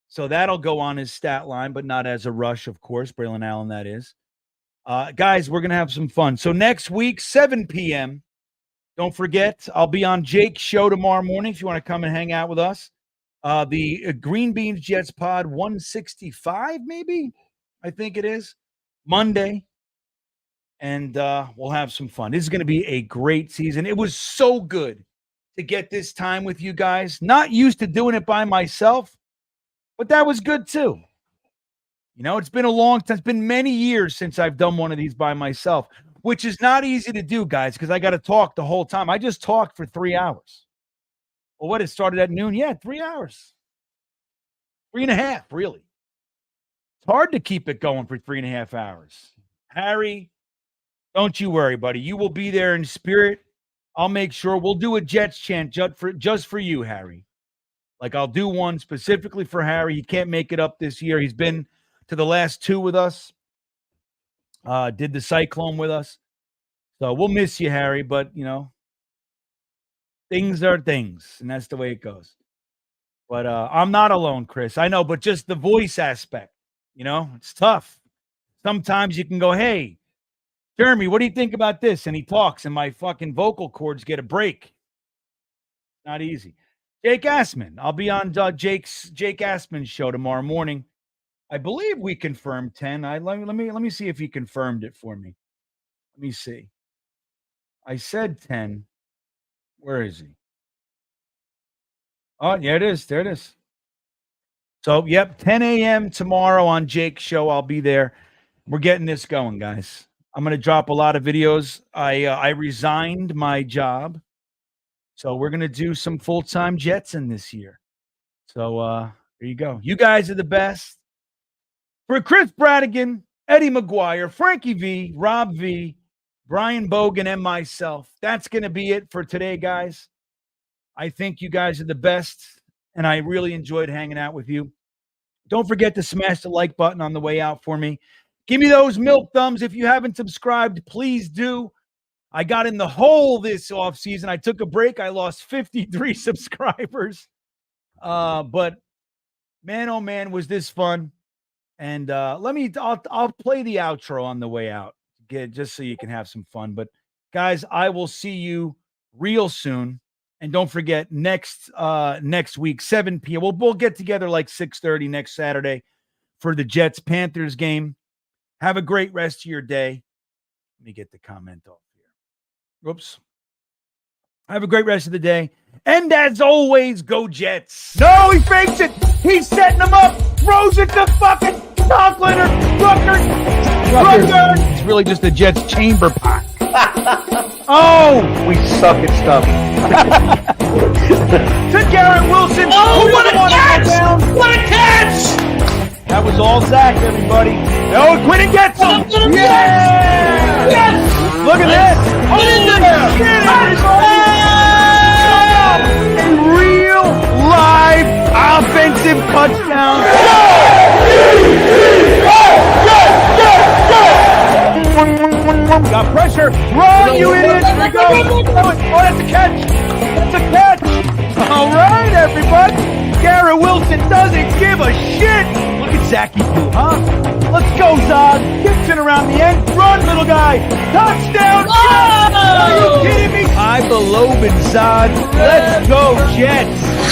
So that'll go on his stat line, but not as a rush, of course. Braylon Allen, that is. Guys, we're going to have some fun. So next week, 7 p.m., don't forget, I'll be on Jake's show tomorrow morning if you want to come and hang out with us. The Green Beans Jets Pod 165, maybe, I think it is, Monday. And we'll have some fun. This is going to be a great season. It was so good to get this time with you guys. Not used to doing it by myself, but that was good too. You know, it's been a long time. It's been many years since I've done one of these by myself, which is not easy to do, guys, because I got to talk the whole time. I just talked for 3 hours. Well, what, it started at noon? Yeah, 3 hours. 3.5, really. It's hard to keep it going for 3.5 hours. Harry, don't you worry, buddy. You will be there in spirit. I'll make sure. We'll do a Jets chant just for you, Harry. Like, I'll do one specifically for Harry. He can't make it up this year. He's been to the last 2 with us. Did the Cyclone with us. So we'll miss you, Harry, but, you know, things are things, and that's the way it goes. But I'm not alone, Chris. I know, but just the voice aspect, you know, it's tough. Sometimes you can go, hey, Jeremy, what do you think about this? And he talks, and my fucking vocal cords get a break. Not easy. Jake Assman. I'll be on Jake Assman's show tomorrow morning. I believe we confirmed 10. Let me see if he confirmed it for me. Let me see. I said 10. Where is he? Oh, yeah, it is. There it is. So, yep, 10 a.m. tomorrow on Jake's show. I'll be there. We're getting this going, guys. I'm going to drop a lot of videos. I resigned my job. So we're going to do some full-time Jetson this year. So there you go. You guys are the best. For Chris Bradigan, Eddie McGuire, Frankie V, Rob V, Brian Bogan, and myself, that's going to be it for today, guys. I think you guys are the best, and I really enjoyed hanging out with you. Don't forget to smash the like button on the way out for me. Give me those milk thumbs. If you haven't subscribed, please do. I got in the hole this offseason. I took a break. I lost 53 subscribers. But man, oh man, was this fun. And I'll play the outro on the way out, just so you can have some fun. But guys, I will see you real soon. And don't forget, next week, 7 p.m. We'll get together like 6:30 next Saturday for the Jets-Panthers game. Have a great rest of your day. Let me get the comment off here. Oops. Have a great rest of the day. And as always, go Jets. No, he fakes it. He's setting them up. Throws it to fucking Conklin or Rucker. It's really just a Jets chamber pot. Oh! We suck at stuff. To Garrett Wilson. Oh, Who what a doesn't want to go catch! down? What a catch! That was all Zach, everybody. Oh, Quinn gets him. Yeah! Yes! Look at this. Oh, shit, everybody. A real live offensive touchdown. Got pressure. Run, you idiot. Here we go. Oh, that's a catch. That's a catch. All right, everybody. Garrett Wilson doesn't give a shit. Look at Zachy do, huh? Let's go, Zod. Gibson around the end. Run, little guy. Touchdown. Are you kidding me? I below Zod. Let's go, Jets.